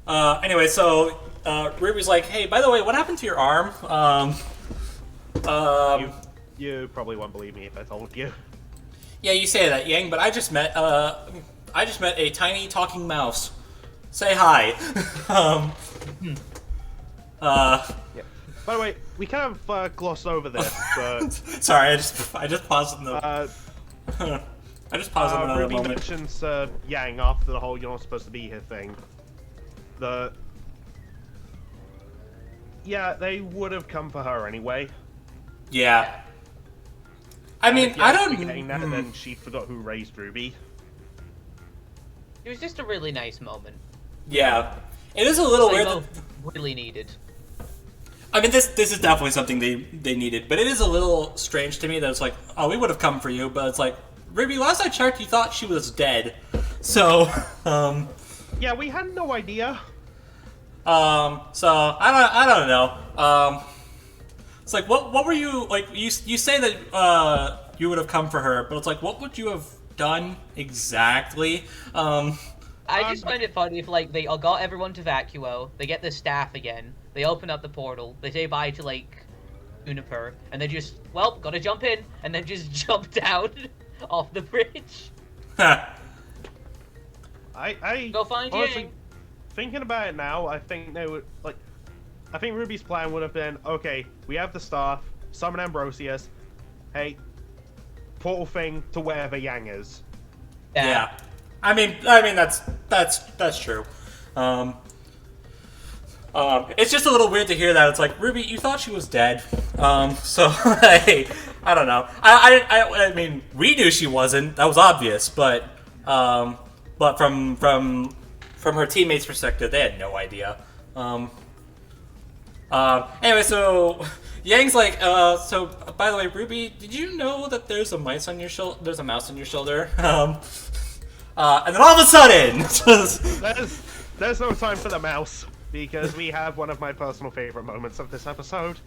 Anyway, so Ruby's like, hey, by the way, what happened to your arm? you probably won't believe me if I told you. Yeah, you say that, Yang, but I just met a tiny talking mouse. say hi. Yeah. By the way, we kind of glossed over this, but Sorry, I just paused in the. I just paused in another Ruby moment. mentions Yang after the whole "you're not supposed to be here" thing. Yeah, they would have come for her anyway. Yeah. I mean, If I Yang don't. forgetting that, then she forgot who raised Ruby. It was just a really nice moment. Yeah, it is a little They weird. both really needed. I mean, this is definitely something they needed, but it is a little strange to me that it's like, oh, we would have come for you, but it's like, Ruby, last I checked, you thought she was dead. So, Yeah, we had no idea. so I don't know. It's like, what were you like? You say that you would have come for her, but it's like, what would you have done exactly? I just find it funny if, like, they all got everyone to Vacuo, they get the staff again, they open up the portal, they say bye to, like, Juniper, and they just, well, gotta jump in, and then just jump down off the bridge. I Go find honestly, Yang. thinking about it now, I think they would like. I think Ruby's plan would have been, okay, we have the staff, summon Ambrosius, hey, portal thing to wherever Yang is. Yeah. I mean that's true. It's just a little weird to hear that. It's like, Ruby, you thought she was dead. So I don't know. I mean, we knew she wasn't. That was obvious, but from her teammates' perspective, they had no idea. Anyway, so Yang's like, so by the way, Ruby, did you know that there's a mouse on your shoulder? There's a mouse on your shoulder. And then all of a sudden, There's no time for the mouse, because we have one of my personal favorite moments of this episode.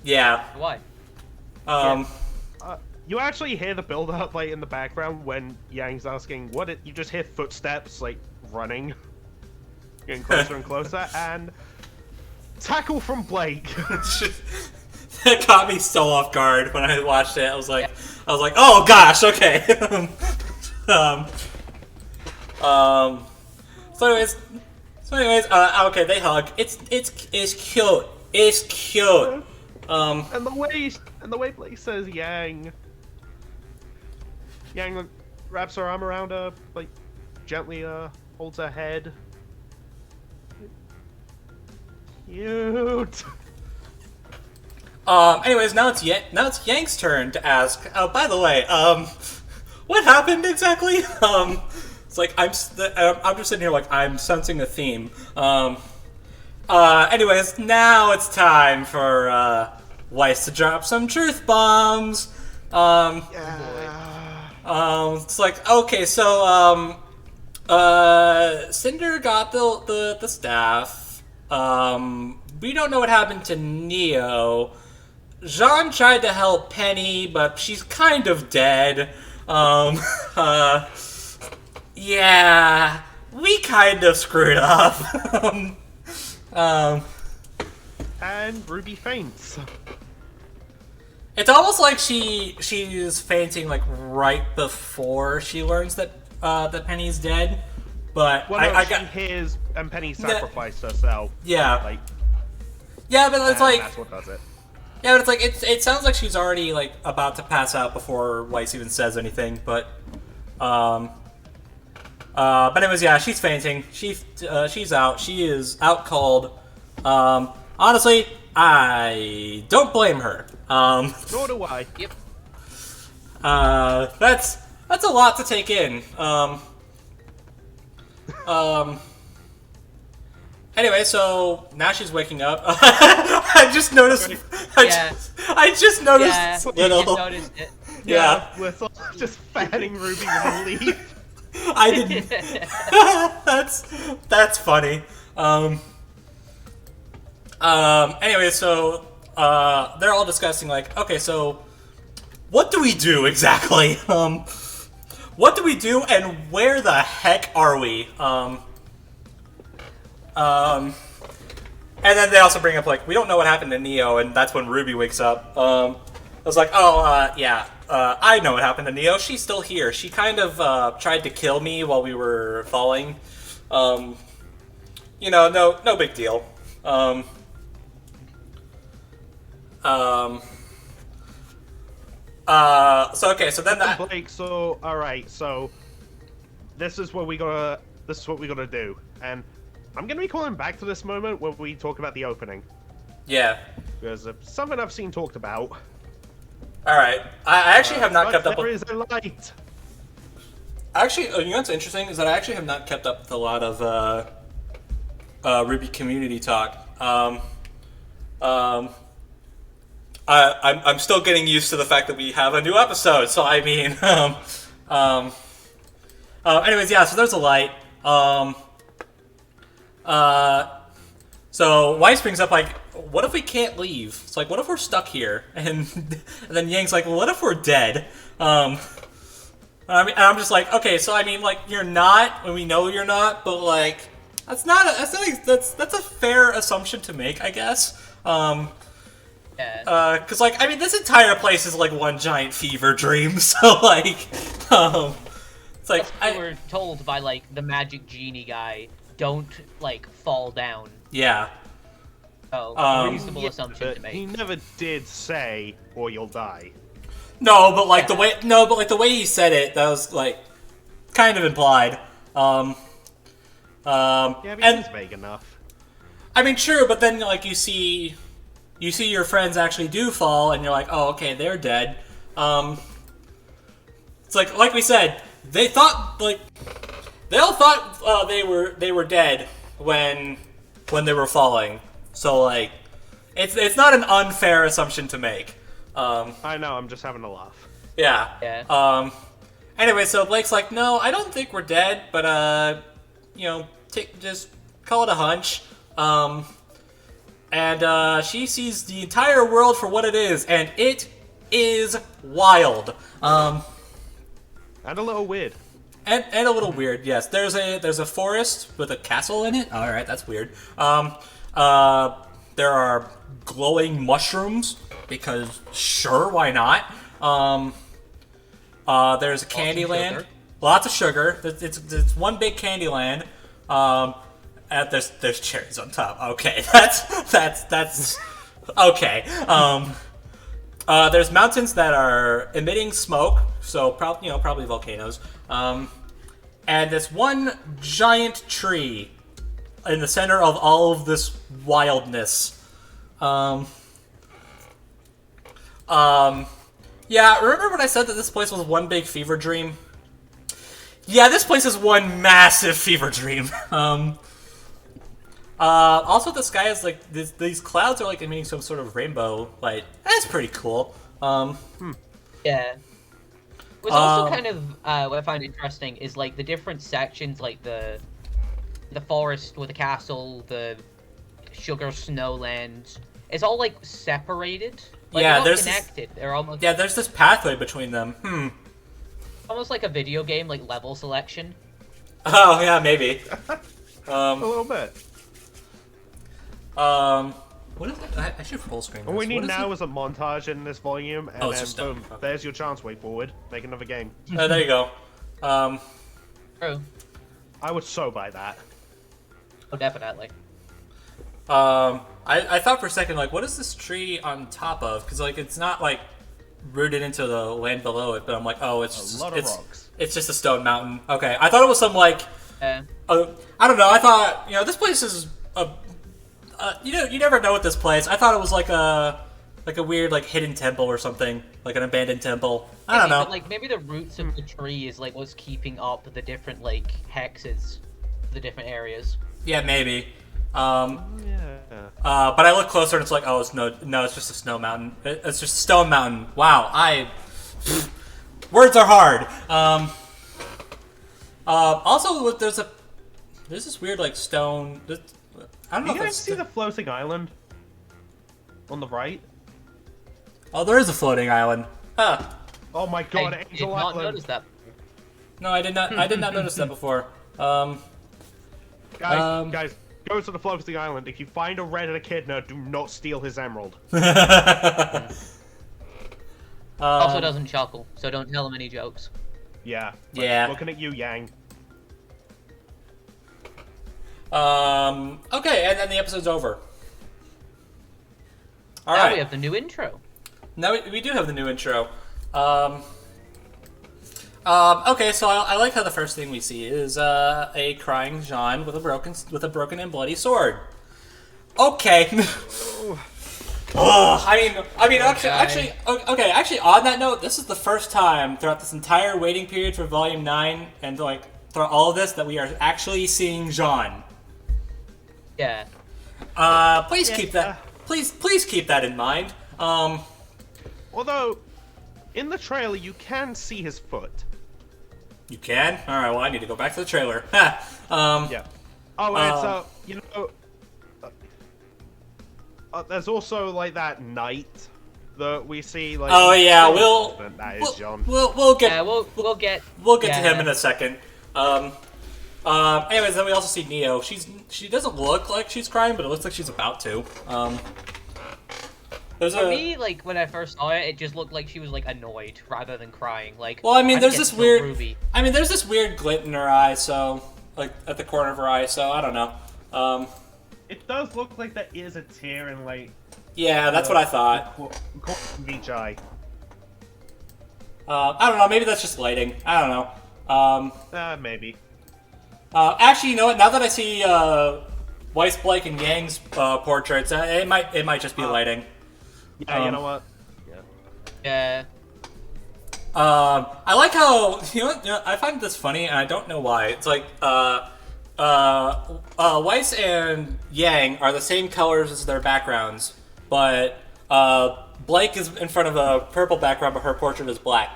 yeah. Why? You actually hear the build-up like in the background when Yang's asking, you just hear footsteps like running, getting closer and closer, and tackle from Blake. That caught me so off guard when I watched it. I was like, oh gosh, okay. So anyways, okay, they hug. It's cute. It's cute. And the way Blake says Yang like, wraps her arm around her, like gently holds her head. Cute. Anyways, now it's Yang's turn to ask. Oh, by the way, what happened exactly? It's like I'm just sitting here like I'm sensing a theme. Anyways, now it's time for Weiss to drop some truth bombs. It's like, okay, so Cinder got the staff. We don't know what happened to Neo. Jean tried to help Penny, but she's kind of dead. Yeah, we kind of screwed up. And Ruby faints. It's almost like she's fainting like right before she learns that that Penny's dead. But Well, no, she hears and Penny sacrificed herself. Yeah. Like, yeah, but it's like that's what does it. yeah, but it's like it sounds like she's already like about to pass out before Weiss even says anything. But anyways, yeah, she's fainting. She's out. She is out cold. Honestly, I don't blame her. Nor do I. Yep. That's a lot to take in. Anyway, so now she's waking up. I just noticed. I just noticed. Yeah, you Little. just noticed it. Yeah. We're just fanning Ruby with a leaf. I didn't. That's funny. Anyway, so they're all discussing like, okay, so what do we do exactly? What do we do, and where the heck are we? And then they also bring up like, we don't know what happened to Neo, and that's when Ruby wakes up. I was like, yeah. I know what happened to Neo. She's still here. She kind of tried to kill me while we were falling. no big deal. So okay, so then that. Blake, so all right, so this is what we gotta do, and I'm gonna be calling back to this moment when we talk about the opening, Yeah. because something I've seen talked about. All right. I actually have not kept up There with. is a light. Actually, you know what's interesting is that I actually have not kept up with a lot of RWBY community talk. I'm still getting used to the fact that we have a new episode. So I mean, anyways, yeah. So there's a light. So Weiss brings up like, what if we can't leave? It's like, what if we're stuck here? And then Yang's like, well, what if we're dead? I mean, and I'm just like, okay, so I mean, like, you're not, and we know you're not, but like, that's a fair assumption to make, I guess. Yeah. Cause like, I mean, this entire place is like one giant fever dream, so like, it's like, We were told by like the magic genie guy, don't like fall down. yeah. So reasonable assumption But to he make. never did say, or you'll die. No, but like the Yeah. way he said it, that was like, kind of implied. Yeah, but and it's vague enough. I mean, true, but then like you see your friends actually do fall, and you're like, oh, okay, they're dead. It's like we said, they all thought they were dead when they were falling. So like, it's not an unfair assumption to make. I know, I'm just having a laugh. Yeah. Yeah. Anyway, so Blake's like, no, I don't think we're dead, but just call it a hunch. And she sees the entire world for what it is, and it is wild. And a little weird. And a little weird, yes. There's a forest with a castle in it. All right, that's weird. There are glowing mushrooms because sure, why not? There's a candy land. sugar. Lots of sugar. It's one big candy land. And there's cherries on top. Okay, that's okay. There's mountains that are emitting smoke, so probably volcanoes. And there's one giant tree in the center of all of this wildness. Yeah, remember when I said that this place was one big fever dream? Yeah, this place is one massive fever dream. Also, the sky is like these clouds are like emitting some sort of rainbow light. That's pretty cool. Yeah. What's also kind of what I find interesting is like the different sections, like the forest with the castle, the sugar snowlands. It's all like separated. Like, Yeah, they're not there's connected. They're almost there's this pathway between them. almost like a video game, like level selection. Oh yeah, maybe. A little bit. What is it? I should full screen. All we this. need What is now it? is a montage in this volume, and Oh, it's then just done. boom, Okay. there's your chance. Way forward, make another game. There you go. True. I would so buy that. Oh, definitely. I thought for a second, like, what is this tree on top of? Because like it's not like rooted into the land below it, but I'm like, oh, it's just, lot of rocks. It's just a stone mountain. Okay, I thought it was some like, Yeah. I don't know. I thought this place is a, you never know with this place. I thought it was like a weird like hidden temple or something, like an abandoned temple. I don't Maybe, know. but, like maybe the roots of the tree is like what's keeping up the different like hexes, the different areas. Yeah, maybe. Yeah. But I look closer and it's like, oh, it's it's just a snow mountain. It's just a stone mountain. Wow, words are hard. Also, there's this weird like stone. I don't know You if guys it's. see the floating island on the right? Oh, there is a floating island. Huh. Oh my god, I did Angel not Island! notice that. No, I did not. I did not notice that before. Guys, go to the floating island. If you find a red echidna, do not steal his emerald. Also doesn't chuckle, so don't tell him any jokes. Yeah. Yeah. Looking at you, Yang. Okay, and then the episode's over. All Now right. we have the new intro. Now we do have the new intro. Okay, so I like how the first thing we see is a crying Jean with a broken and bloody sword. Okay. Ugh, I mean, actually, on that note, this is the first time throughout this entire waiting period for Volume 9 and, like, throughout all of this that we are actually seeing Jean. Yeah. Please keep that, please keep that in mind. Although, in the trailer, you can see his foot. You can? Alright, well, I need to go back to the trailer. Yeah. Oh, and you know, there's also like that knight that we see. Like, Oh yeah, that is John. we'll get Yeah, we'll get to him in a second. Anyways, then we also see Neo. She doesn't look like she's crying, but it looks like she's about to. For me, like when I first saw it, it just looked like she was like annoyed rather than crying. Like, well, I mean, there's get this to weird. Ruby. I mean, there's this weird glint in her eye, so like at the corner of her eye. So I don't know. It does look like there is a tear in like. Yeah, that's what I thought. Each eye. I don't know. Maybe that's just lighting. I don't know. Maybe. Actually, you know what? Now that I see Weiss, Blake, and Yang's portraits, it might just be lighting. Yeah, you know what? Yeah. I like how you know what, I find this funny, and I don't know why. It's like Weiss and Yang are the same colors as their backgrounds, but Blake is in front of a purple background, but her portrait is black.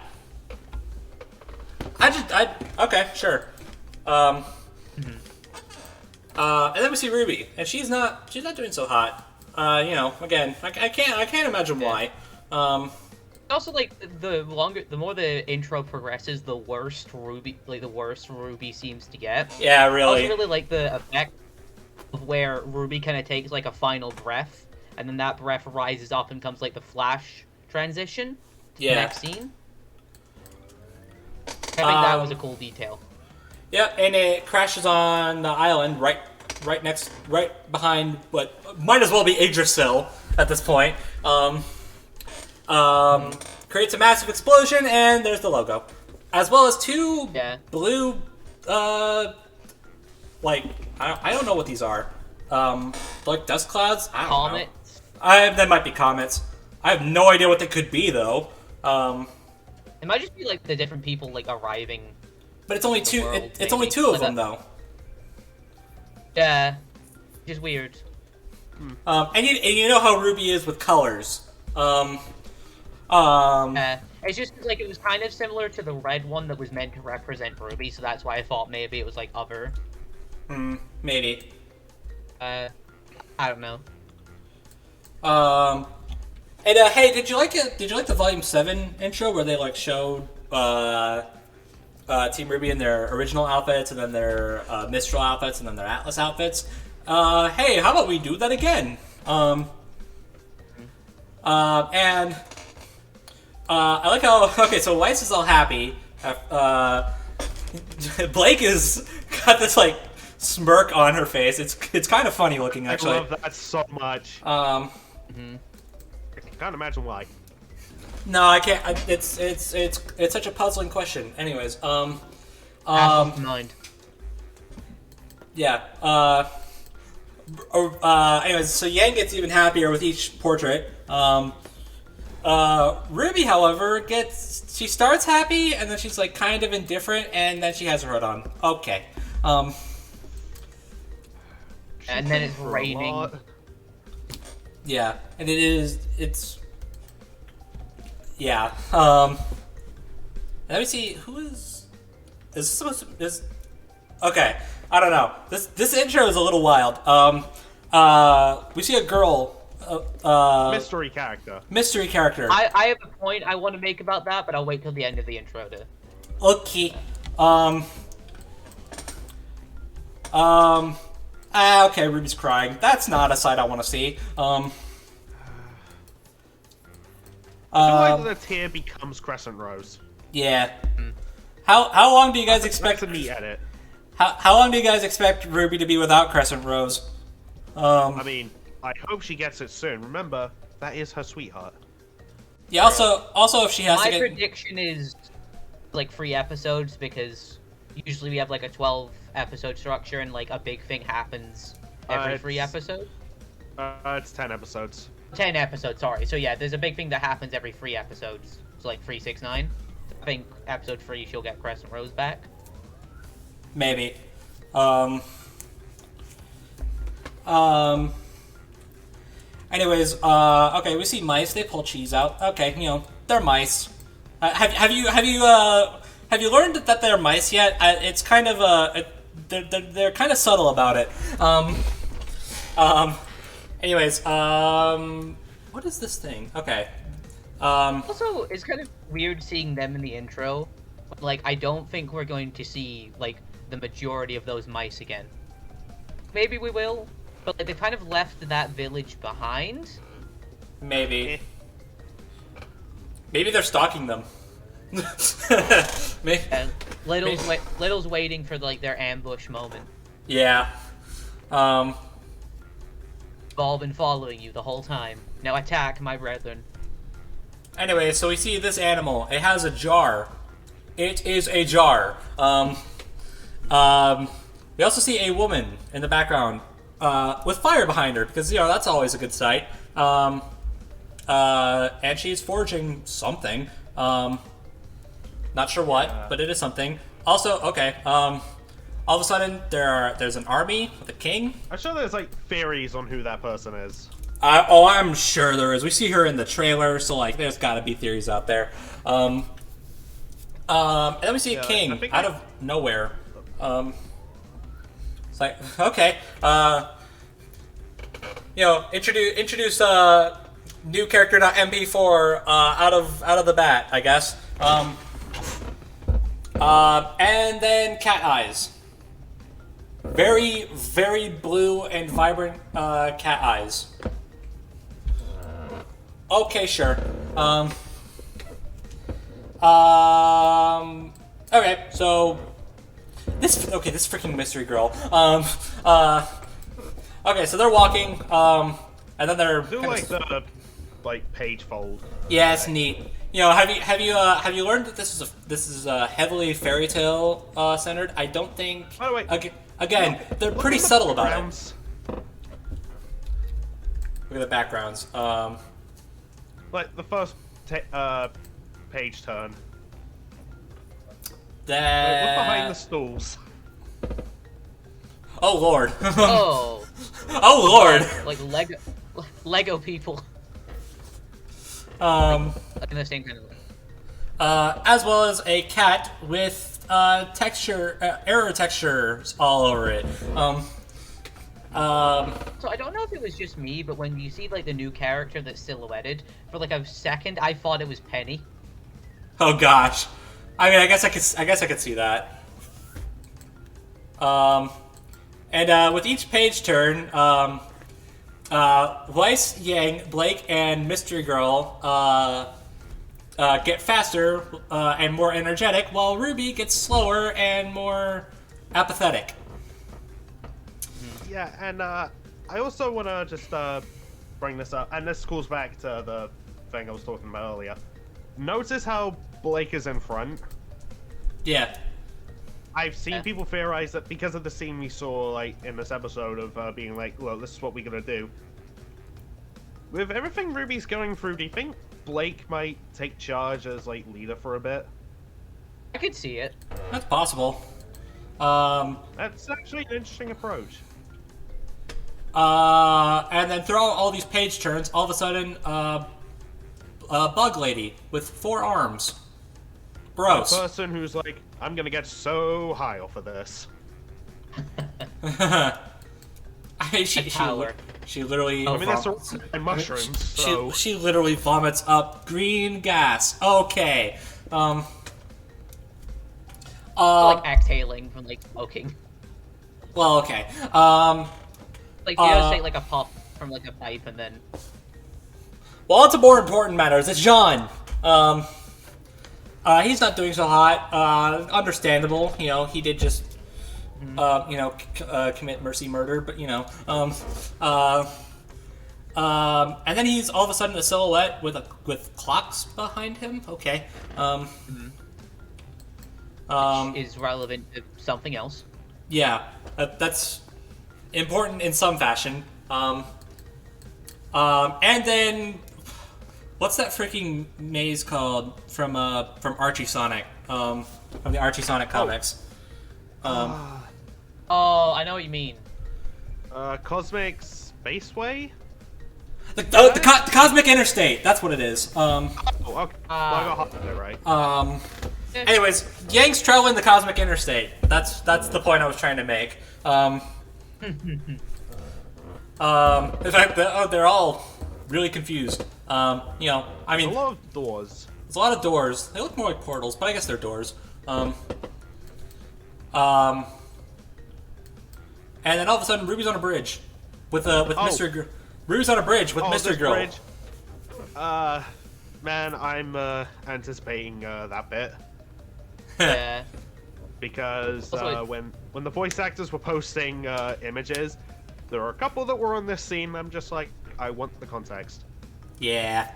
Okay, sure. And then we see Ruby, and she's not doing so hot. You know, again, I can't imagine why. Also, like the more the intro progresses, the worse Ruby seems to get. Yeah, I really. also really like the effect of where Ruby kind of takes like a final breath, and then that breath rises up and comes like the flash transition to the next scene. I think that was a cool detail. Yeah, and it crashes on the island right behind what might as well be Yggdrasil at this point. Creates a massive explosion, and there's the logo, as well as two blue, like I don't know what these are, like dust clouds. I don't Comets. know. That might be comets. I have no idea what they could be though. It might just be like the different people like arriving. But it's only two. world, It's only maybe. two of Like them a- though. Yeah, just weird. And you know how Ruby is with colors. It's just like it was kind of similar to the red one that was meant to represent Ruby, so that's why I thought maybe it was like other. Maybe. I don't know. And hey, did you like it? Did you like the Volume 7 intro where they like showed Team Ruby in their original outfits, and then their Mistral outfits, and then their Atlas outfits? Hey, how about we do that again? And I like how okay, so Weiss is all happy. Blake is got this like smirk on her face. It's kind of funny looking actually. I love that so much. I can't imagine why. No, I can't. It's such a puzzling question. Anyways, Half of mind. yeah. Anyways, so Yang gets even happier with each portrait. Ruby, however, she starts happy, and then she's like kind of indifferent, and then she has her hood on. Okay. And then it's raining. Yeah, and it's. Yeah. Let me see. Who is this supposed to? Okay. I don't know. This intro is a little wild. We see a girl. Mystery character. Mystery character. I have a point I want to make about that, but I'll wait till the end of the intro to. Okay. Okay, Ruby's crying. That's not a sight I want to see. I feel like the tear becomes Crescent Rose. Yeah. How long do you guys expect? That's a neat edit. How long do you guys expect Ruby to be without Crescent Rose? I mean, I hope she gets it soon. Remember, that is her sweetheart. Yeah. Also, if she has My to get, prediction is like 3 episodes because usually we have like a 12 episode structure and like a big thing happens every 3 it's- episodes. It's 10 episodes. 10 episodes, sorry. So yeah, there's a big thing that happens every 3 episodes. So like 3, 6, 9. I think episode 3 she'll get Crescent Rose back. maybe. Anyways, okay, we see mice. They pull cheese out. Okay, they're mice. Have you learned that they're mice yet? It's kind of they're kind of subtle about it. Anyways, what is this thing? Okay. Also, it's kind of weird seeing them in the intro. But, like, I don't think we're going to see like the majority of those mice again. Maybe we will, but like they kind of left that village behind. Maybe. Maybe they're stalking them. Maybe. And Little's waiting for like their ambush moment. Yeah. I've all been following you the whole time. Now attack, my brethren. Anyway, so we see this animal. It has a jar. It is a jar. We also see a woman in the background with fire behind her because that's always a good sight. And she's forging something. Not sure what, but it is something. Also, okay. All of a sudden, there's an army with a king. I'm sure there's like theories on who that person is. I'm sure there is. We see her in the trailer, so like, there's got to be theories out there. And then we see a king out of nowhere. It's like, okay, introduce new character MP4 out of the bat, I guess. And then cat eyes. Very, very blue and vibrant cat eyes. Okay, sure. Okay, so this freaking mystery girl. Okay, so they're walking, and then they're Do like the page fold. yeah, it's neat. Have you learned that this is a heavily fairy tale centered? I don't think. By the way, Again, they're look pretty at the subtle about it. backgrounds. Look at the backgrounds. Like the first page turn. Look behind the stools. Oh lord. Oh, Oh lord. like Lego people. Like in the same kind of way. As well as a cat with error textures all over it. So I don't know if it was just me, but when you see like the new character that's silhouetted, for like a second I thought it was Penny. Oh gosh. I mean, I guess I could see that. And with each page turn, Weiss, Yang, Blake, and Mystery Girl get faster and more energetic, while Ruby gets slower and more apathetic. Yeah, and I also want to just bring this up, and this calls back to the thing I was talking about earlier. Notice how Blake is in front. Yeah. I've seen people theorize that because of the scene we saw, like, in this episode of being like, look, this is what we're gonna do. With everything Ruby's going through, do you think Blake might take charge as, like, leader for a bit? I could see it. That's possible. That's actually an interesting approach. And then throughout all these page turns, all of a sudden, Bug Lady with 4 arms. A Gross. person who's like, I'm gonna get so high off of this. She literally. Oh, I mean, that's and mushrooms, so... She literally vomits up green gas. Okay. Like exhaling from like smoking. Well, okay. Like you gotta say like a puff from like a pipe and then. Well, it's a more important matters. It's Jean. He's not doing so hot. Understandable. He did just commit mercy murder, but and then he's all of a sudden a silhouette with clocks behind him. Okay. Is relevant to something else. Yeah, that's important in some fashion. And then what's that freaking maze called from Archie Sonic? From the Archie Sonic comics. Oh, I know what you mean. Cosmic Spaceway? The Cosmic Interstate. That's what it is. Oh, okay. I got half of it right. Anyways, Yang's traveling the Cosmic Interstate. That's the point I was trying to make. In fact, they're all really confused. I mean, A lot of doors. there's a lot of doors. They look more like portals, but I guess they're doors. And then all of a sudden, Ruby's on a bridge with Mr. Ruby's on a bridge with Mr. This Girl. bridge. Man, I'm anticipating that bit. Yeah. Because Also, when the voice actors were posting images, there were a couple that were on this scene. I'm just like, I want the context. Yeah.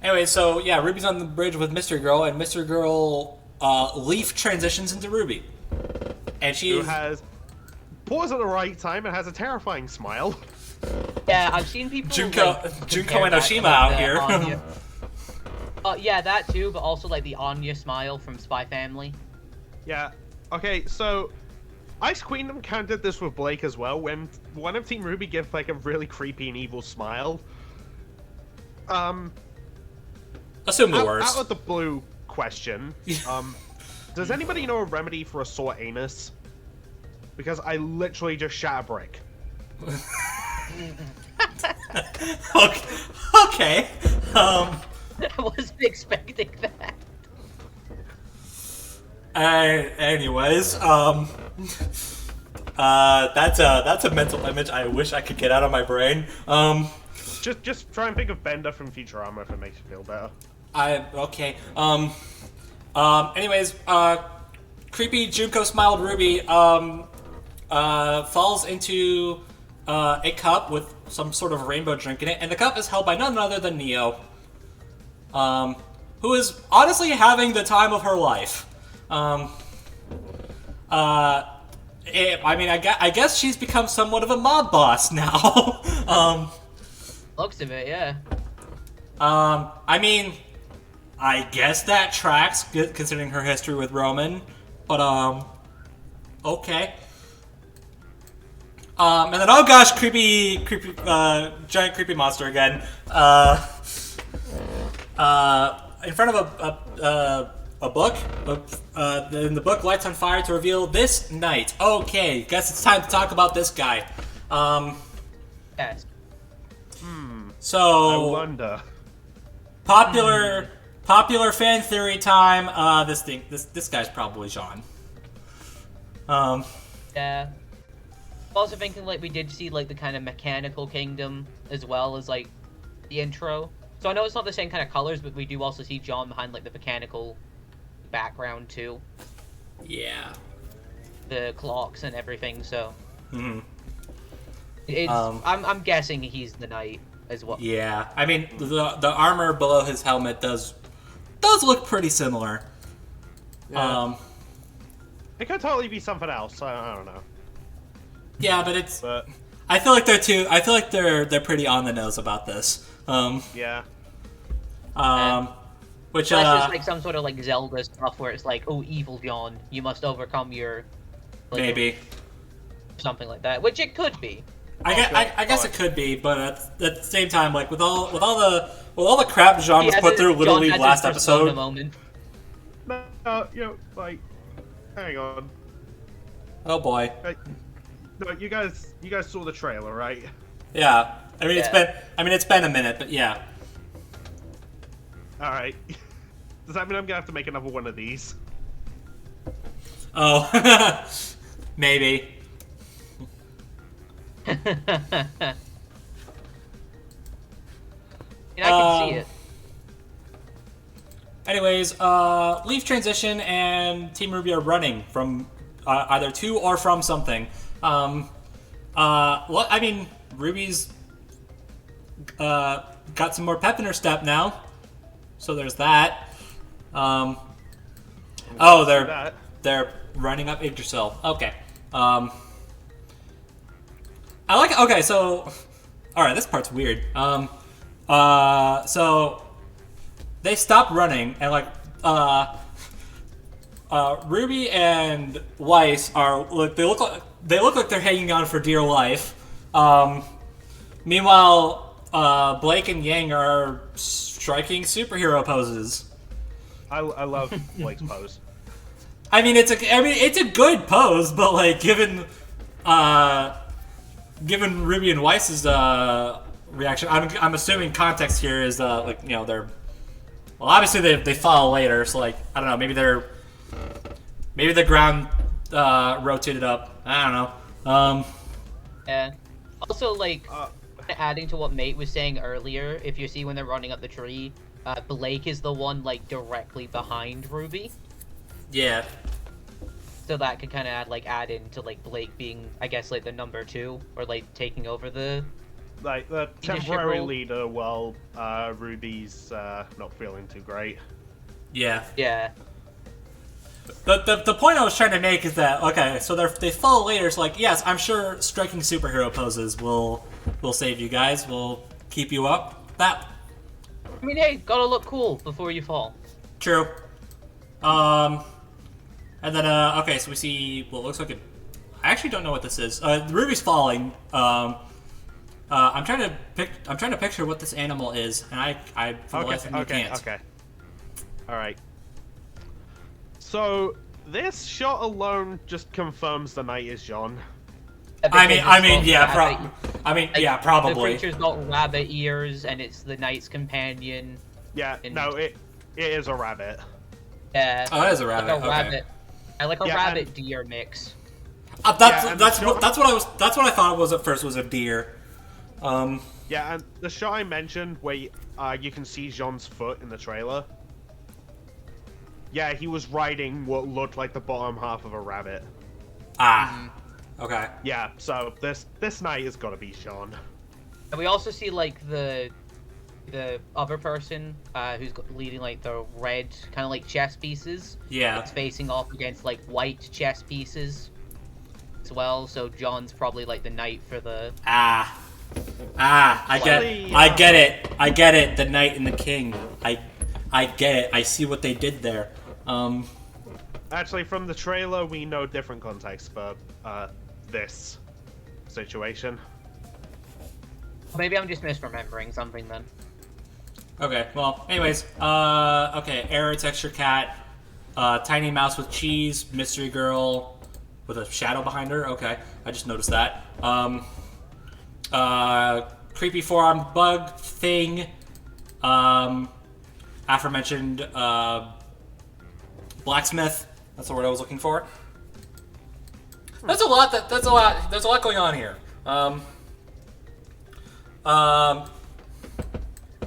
Anyway, so yeah, Ruby's on the bridge with Mr. Girl, and Mr. Girl Leaf transitions into Ruby, and Who she's has paused at the right time and has a terrifying smile. Yeah, I've seen people. Junko compare and that Oshima to, out the here. Anya. Yeah, that too, but also like the Anya smile from Spy Family. Yeah. Okay, so Ice Queen encountered this with Blake as well when one of Team Ruby gives like a really creepy and evil smile. assume the Out worst. of the blue question. Does anybody know a remedy for a sore anus? Because I literally just shat a brick. Okay. I wasn't expecting that. Anyways, that's a mental image I wish I could get out of my brain. Just try and think of Bender from Futurama if it makes you feel better. Okay. Anyways, creepy Junko smiled Ruby falls into a cup with some sort of rainbow drink in it, and the cup is held by none other than Neo, who is honestly having the time of her life. I guess she's become somewhat of a mob boss now. Looks of it, yeah. I mean, I guess that tracks, considering her history with Roman, but, okay. And then, oh gosh, creepy, giant creepy monster again. In front of a book, and the book lights on fire to reveal this night. Okay, guess it's time to talk about this guy. Yes. So, I wonder. popular fan theory time. This guy's probably Jean. Yeah. I'm also thinking like we did see like the kind of mechanical kingdom as well as like the intro. So I know it's not the same kind of colors, but we do also see John behind like the mechanical background too. Yeah. The clocks and everything. So it's Um, I'm guessing he's the knight as well. Yeah. I mean, the armor below his helmet does look pretty similar. Yeah. It could totally be something else. I don't know. Yeah, but it's. But I feel like they're pretty on the nose about this. yeah. Which So that's just like some sort of like Zelda stuff where it's like, oh, evil John, you must overcome your like, maybe. something like that, which it could be. I guess it could be, but at the same time, like with all the crap Jean was put through literally John has last his persona episode. moment. No, like, hang on. Oh boy. No, you guys saw the trailer, right? Yeah. I mean, Yeah. it's been a minute, but yeah. All right. Does that mean I'm gonna have to make another one of these? Oh, maybe. I can see it. Anyways, Leaf transition and Team RWBY are running from either to or from something. Well, I mean, Ruby's got some more pep in her step now, so there's that. Oh, they're running up Yggdrasil. Okay. I like. Okay, so all right, this part's weird. So they stop running and like Ruby and Weiss are they look like they're hanging on for dear life. Meanwhile, Blake and Yang are striking superhero poses. I love Blake's pose. I mean, it's a good pose, but like given Ruby and Weiss's reaction, I'm assuming context here is like, you know, they're, well, obviously they follow later, so like I don't know, maybe the ground rotated up. I don't know. Yeah. Also, like, adding to what Mate was saying earlier, if you see when they're running up the tree, Blake is the one like directly behind Ruby. Yeah. So that could kind of add into like Blake being, I guess, like the number 2 or like taking over the Like the leadership temporary role. leader while Ruby's not feeling too great. Yeah. Yeah. The point I was trying to make is that, okay, so they follow later, so like, yes, I'm sure striking superhero poses will save you guys, will keep you up. That I mean, hey, gotta look cool before you fall. true. And then okay, so we see what looks like a. I actually don't know what this is. Ruby's falling. I'm trying to picture what this animal is, and I for the life of me can't. Okay. All right. So this shot alone just confirms the night is John. I mean, yeah, The probably. creature's got rabbit ears, and it's the knight's companion. Yeah, And- no, it is a rabbit. Yeah. Oh, that is a rabbit. Like a Okay. rabbit. I like a Yeah, rabbit deer mix. That's Yeah, and that's the what that's what I thought it was at first, was a deer. Yeah, and the shot I mentioned where you can see Jean's foot in the trailer. Yeah, he was riding what looked like the bottom half of a rabbit. Okay. Yeah, so this night has got to be Jean. And we also see like the other person who's leading like the red kind of like chess pieces. Yeah. It's facing off against like white chess pieces as well. So John's probably like the knight for the. I Slightly, get it. The knight and the king. I get it. I see what they did there. Actually, from the trailer, we know different context for this situation. Maybe I'm just misremembering something then. Okay. Well, anyways, okay. Error texture cat, tiny mouse with cheese, mystery girl with a shadow behind her. Okay, I just noticed that. Creepy four-armed bug thing. Aforementioned blacksmith. That's the word I was looking for. There's a lot. There's a lot going on here.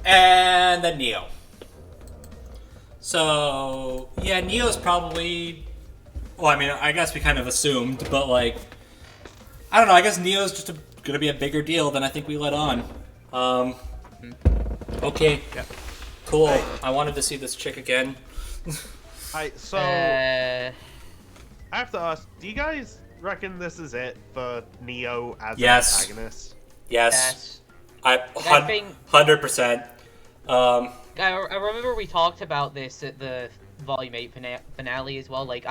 And then Neo. So yeah, Neo's probably. Well, I mean, I guess we kind of assumed, but like, I don't know. I guess Neo's just gonna be a bigger deal than I think we let on. Okay. Yeah. Cool. Hey. I wanted to see this chick again. So I have to ask, do you guys reckon this is it for Neo as Yes. an antagonist? Yes. Yes. I think- 100%. I remember we talked about this at the Volume 8 finale as well. Like,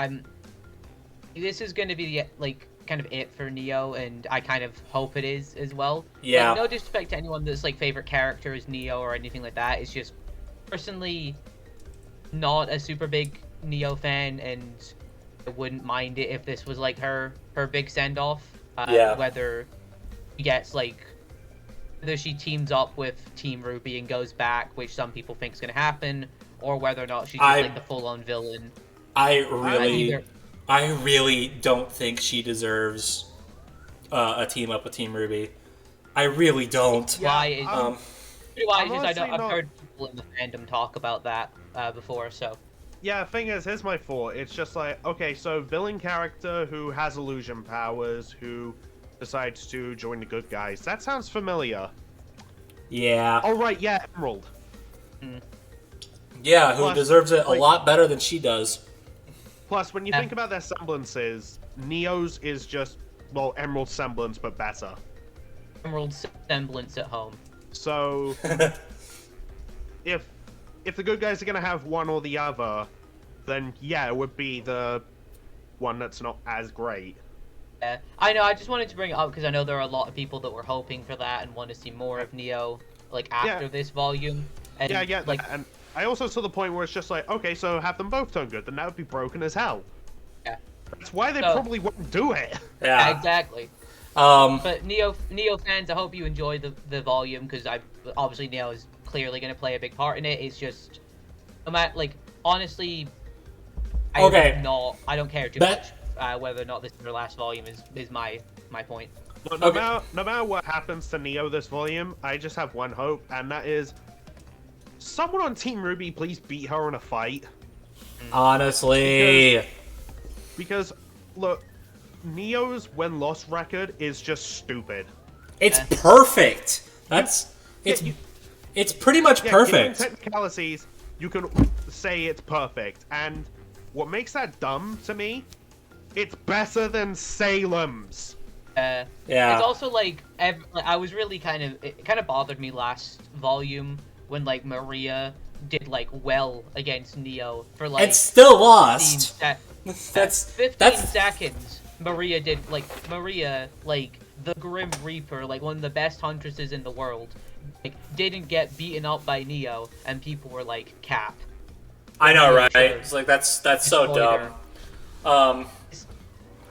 this is going to be like kind of it for Neo, and I kind of hope it is as well. Yeah. Like, no disrespect to anyone that's like favorite character is Neo or anything like that. It's just personally not a super big Neo fan, and I wouldn't mind it if this was like her big send off. Yeah. Whether she gets like. Whether she teams up with Team RWBY and goes back, which some people think is going to happen, or whether or not she's just like the full-on villain. I Either- really don't think she deserves a team up with Team RWBY. I really don't. Why is Um, why I'm is just I know honestly I've not- heard people in the fandom talk about that before, so. Yeah, thing is, here's my thought. It's just like, okay, so villain character who has illusion powers, who decides to join the good guys. That sounds familiar. Yeah. Oh, right, yeah, Emerald. Yeah, who Plus, deserves it a like- lot better than she does. Plus, when you think about their semblances, Neo's is just, well, Emerald's semblance, but better. Emerald semblance at home. So, if the good guys are gonna have one or the other, then yeah, it would be the one that's not as great. Yeah, I know. I just wanted to bring it up because I know there are a lot of people that were hoping for that and want to see more of Neo, like after Yeah. this volume. And, Yeah, I get like, that. And I also saw the point where it's just like, okay, so have them both turn good, then that would be broken as hell. Yeah. That's why they So- probably wouldn't do it. Yeah. Exactly. Um, But Neo fans, I hope you enjoy the volume because obviously Neo is clearly going to play a big part in it. It's just, like honestly, I don't care too That- much whether or not this is their last volume is my point. But Okay. no matter what happens to Neo this volume, I just have one hope, and that is someone on Team RWBY please beat her in a fight. honestly. Because look, Neo's win-loss record is just stupid. It's perfect. It's pretty much Yeah, perfect. given technicalities, you can say it's perfect, and what makes that dumb to me, it's better than Salem's. Yeah. It's also like I was really it kind of bothered me last volume when like Maria did like well against Neo for like And still 15 lost. That's 15 seconds. Maria like the Grim Reaper, like one of the best huntresses in the world, like didn't get beaten up by Neo, and people were like, "Cap." I know, right? Sure. It's like that's so Destroyed dumb. her.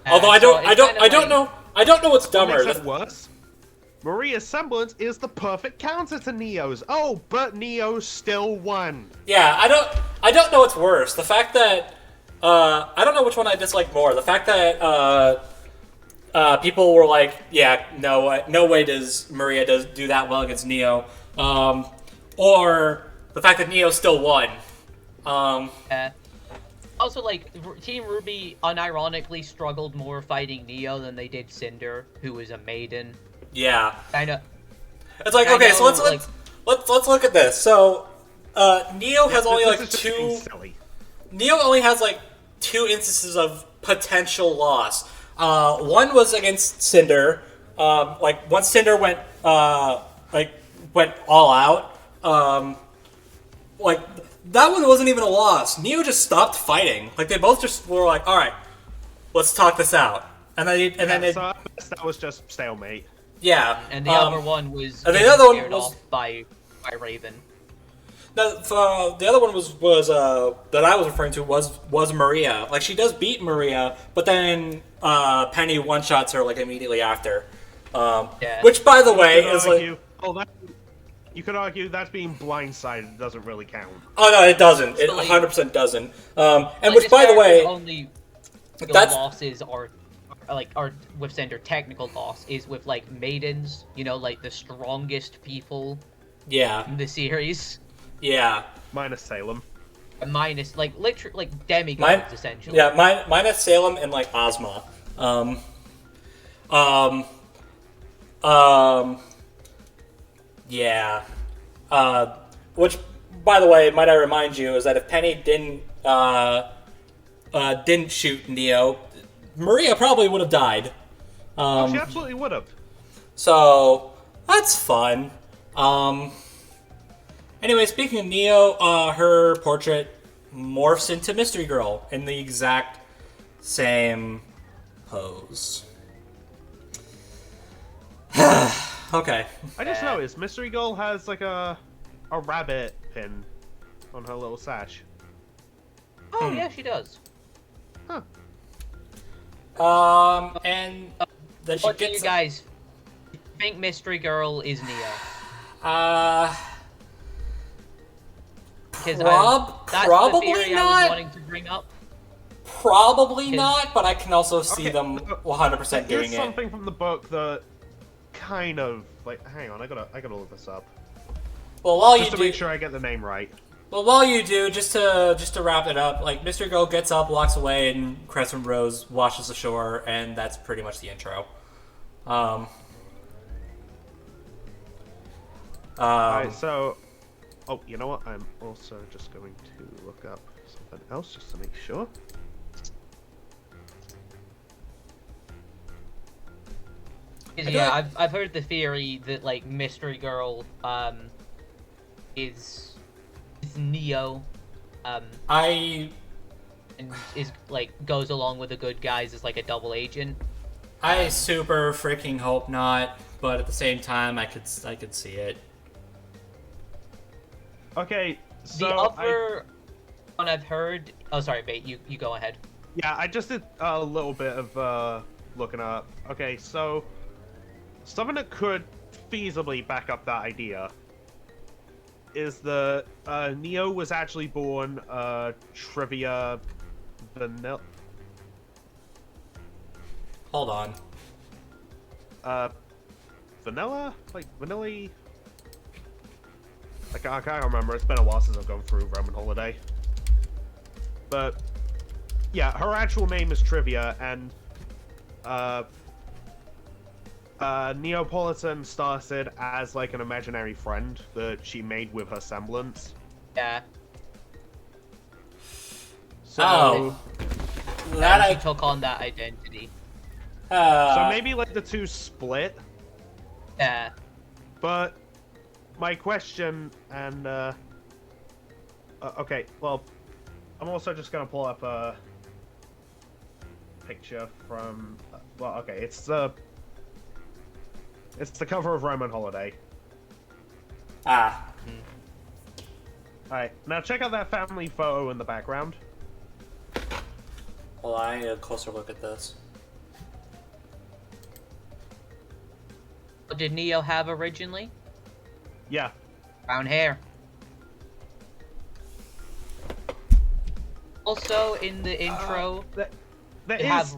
Although I So don't it's kind of know. I don't know what's What dumber. makes it worse? Maria's semblance is the perfect counter to Neo's. Oh, but Neo still won. Yeah, I don't know what's worse. The fact that I don't know which one I dislike more. The fact that people were like, yeah, no way does Maria do that well against Neo, or the fact that Neo still won. Also, like, Team RWBY unironically struggled more fighting Neo than they did Cinder, who was a maiden. Yeah, Kind of. it's like I okay, know, so let's look at this. So Neo has only This like is just being two. silly. Neo only has like 2 instances of potential loss. One was against Cinder. Like once Cinder went went all out. Like that one wasn't even a loss. Neo just stopped fighting. Like they both just were like, all right, let's talk this out. And then So at best, that was just stalemate. yeah. And the other one was and the getting other one scared was- off by Raven. The other one was that I was referring to was Maria. Like she does beat Maria, but then Penny one shots her like immediately after. Yeah. Which, by the way, You could is like argue, you could argue that's being blindsided doesn't really count. oh no, it doesn't. It So, like- 100% doesn't. And Like, which, this by the character's way, only that's- losses are with Cinder technical loss is with like maidens, like the strongest people yeah, in the series. yeah, Minus Salem. Minus like literally like demigods essentially. yeah. Minus Salem and like Ozma. Yeah. Which, by the way, might I remind you, is that if Penny didn't shoot Neo, Maria probably would have died. She absolutely would have. So that's fun. Anyway, speaking of Neo, her portrait morphs into Mystery Girl in the exact same pose. Okay. I just noticed Mystery Girl has like a rabbit pin on her little sash. Oh yeah, she does. Huh. And then she What do gets you guys think Mystery Girl is Neo? Because that's probably the theory I not. was wanting to bring up. Probably not, but I can also see Okay, them so 100% Here's doing it. something from the book that kind of like. Hang on, I gotta look this up. Well, while Just you to do, make sure I get the name right. well, while you do, just to wrap it up, like Mystery Girl gets up, walks away, and Crescent Rose washes ashore, and that's pretty much the intro. Alright, so... Oh, you know what? I'm also just going to look up something else just to make sure. Yeah, I've heard the theory that like Mystery Girl is Neo I and is like goes along with the good guys as like a double agent. super freaking hope not, but at the same time, I could see it. Okay, so... The other one I've heard. Oh, sorry, Bait. You go ahead. Yeah, I just did a little bit of looking up. Okay, so something that could feasibly back up that idea is the Neo was actually born Trivia Vanilla. Hold on. Vanilla? Like vanilla? I can't remember. It's been a while since I've gone through Roman Holiday. But yeah, her actual name is Trivia, and Neapolitan started as like an imaginary friend that she made with her semblance. Yeah. So, Oh. And That she took on that identity. so maybe like the two split. Yeah. But my question, and okay, well, I'm also just gonna pull up a picture from. Well, okay, it's the cover of Roman Holiday. Ah. All right, now check out that family photo in the background. Well, I need a closer look at this. What did Neo have originally? Yeah. Brown hair. Also, in the intro, There they is have.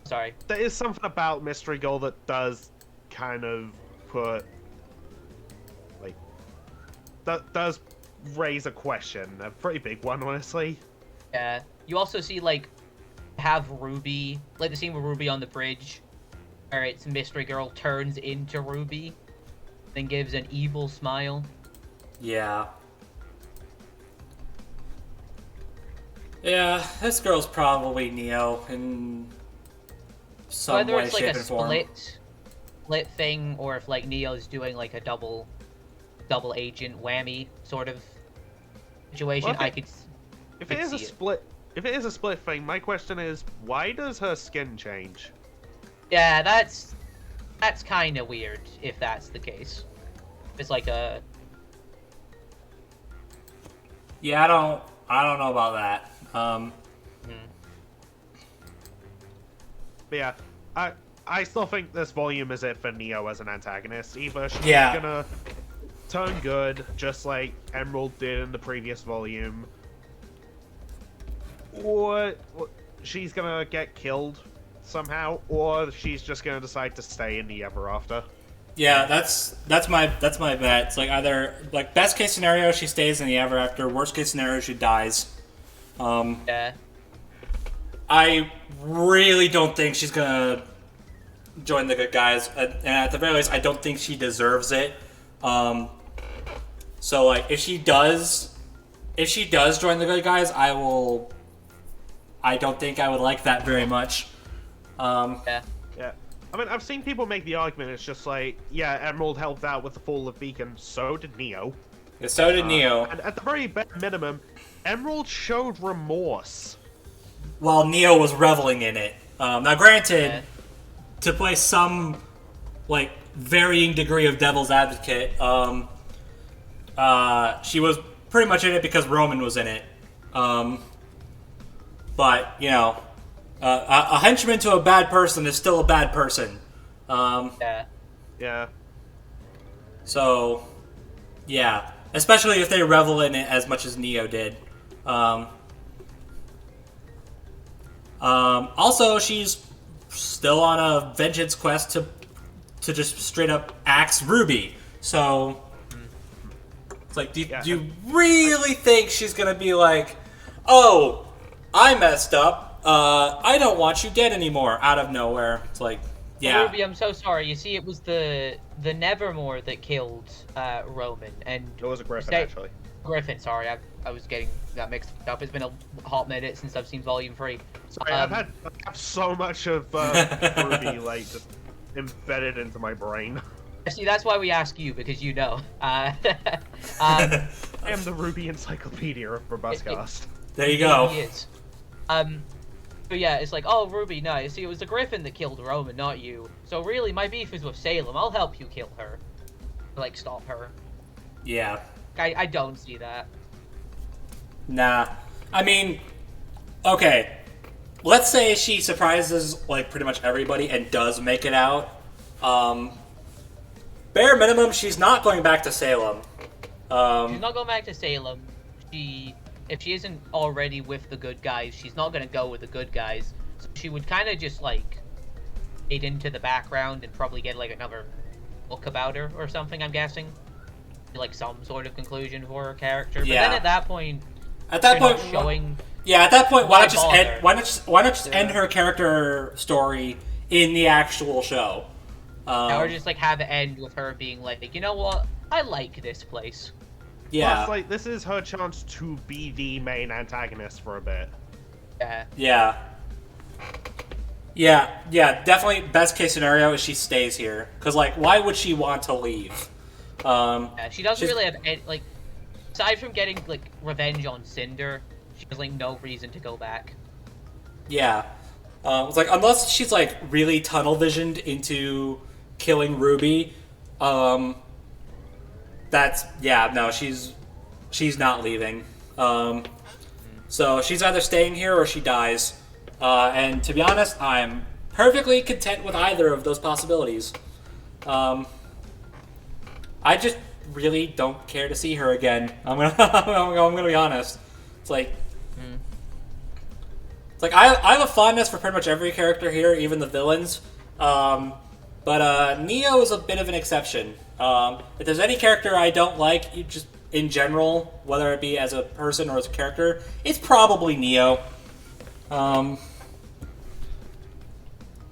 Sorry. there is something about Mystery Girl that does kind of put like that does raise a question, a pretty big one, honestly. Yeah. You also see like have Ruby, like the scene with Ruby on the bridge, where it's Mystery Girl turns into Ruby, then gives an evil smile. Yeah. Yeah, this girl's probably Neo in some Whether way, it's like shape, a and form. split thing, or if like Neo's doing like a double agent whammy sort of situation, Well, I could. If it is a split, if it is a split thing, my question is, why does her skin change? Yeah, that's kind of weird if that's the case. It's like a. Yeah, I don't know about that. But yeah, I still think this volume is it for Neo as an antagonist. Either she's Yeah. gonna turn good, just like Emerald did in the previous volume, or she's gonna get killed somehow, or she's just gonna decide to stay in the Ever After. Yeah, that's my bet. It's like either like best case scenario she stays in the Ever After, worst case scenario she dies. Yeah. I really don't think she's gonna join the good guys, and at the very least, I don't think she deserves it. So like if she does join the good guys, I don't think I would like that very much. Yeah. Yeah. I mean, I've seen people make the argument, it's just like, yeah, Emerald helped out with the fall of Beacon, so did Neo. Yeah, so did Neo. And at the very minimum, Emerald showed remorse. While Neo was reveling in it. Now, granted, Yeah. to play some like varying degree of devil's advocate, she was pretty much in it because Roman was in it. But you know, a henchman to a bad person is still a bad person. Yeah. Yeah. So, yeah, especially if they revel in it as much as Neo did. Also, she's still on a vengeance quest to just straight up axe RWBY. So, It's like, do Yeah. you really think she's gonna be like, oh, I messed up. I don't want you dead anymore. Out of nowhere. It's like, yeah. Ruby, I'm so sorry. You see, it was the Nevermore that killed Roman, and It was a Griffin, Say- actually. Griffin. Sorry, I was getting that mixed up. It's been a hot minute since I've seen Volume 3. Sorry, I have so much of Ruby, like, just embedded into my brain. See, that's why we ask you, because you know. I am the Ruby encyclopedia of BrobusCast. There you go. He is. But yeah, it's like, oh, Ruby, no, you see, it was the Griffin that killed Roman, not you. So really, my beef is with Salem. I'll help you kill her. Like, stop her. Yeah. I don't see that. Nah. I mean, okay. Let's say she surprises, like, pretty much everybody and does make it out. Bare minimum, she's not going back to Salem. She's not going back to Salem. If she isn't already with the good guys, she's not gonna go with the good guys. So she would kind of just, like, fade into the background and probably get, like, another book about her or something, I'm guessing. Like, some sort of conclusion for her character. But Yeah. then at that point, At that you're point, not showing... yeah. At that point, Why why not just bother? why not just end her character story in the actual show? or just, like, have it end with her being like, you know what? I like this place. Yeah. Plus, like, this is her chance to be the main antagonist for a bit. Yeah. Yeah. Yeah, definitely best case scenario is she stays here. Because, like, why would she want to leave? Yeah, she doesn't She's- really have any, like, aside from getting, like, revenge on Cinder, she has, like, no reason to go back. Yeah. It's like, unless she's, like, really tunnel visioned into killing Ruby, that's, yeah, no, she's not leaving. So she's either staying here or she dies. And to be honest, I'm perfectly content with either of those possibilities. I just really don't care to see her again. I'm gonna be honest. It's like, I have a fondness for pretty much every character here, even the villains. But Neo is a bit of an exception. If there's any character I don't like, just in general, whether it be as a person or as a character, it's probably Neo.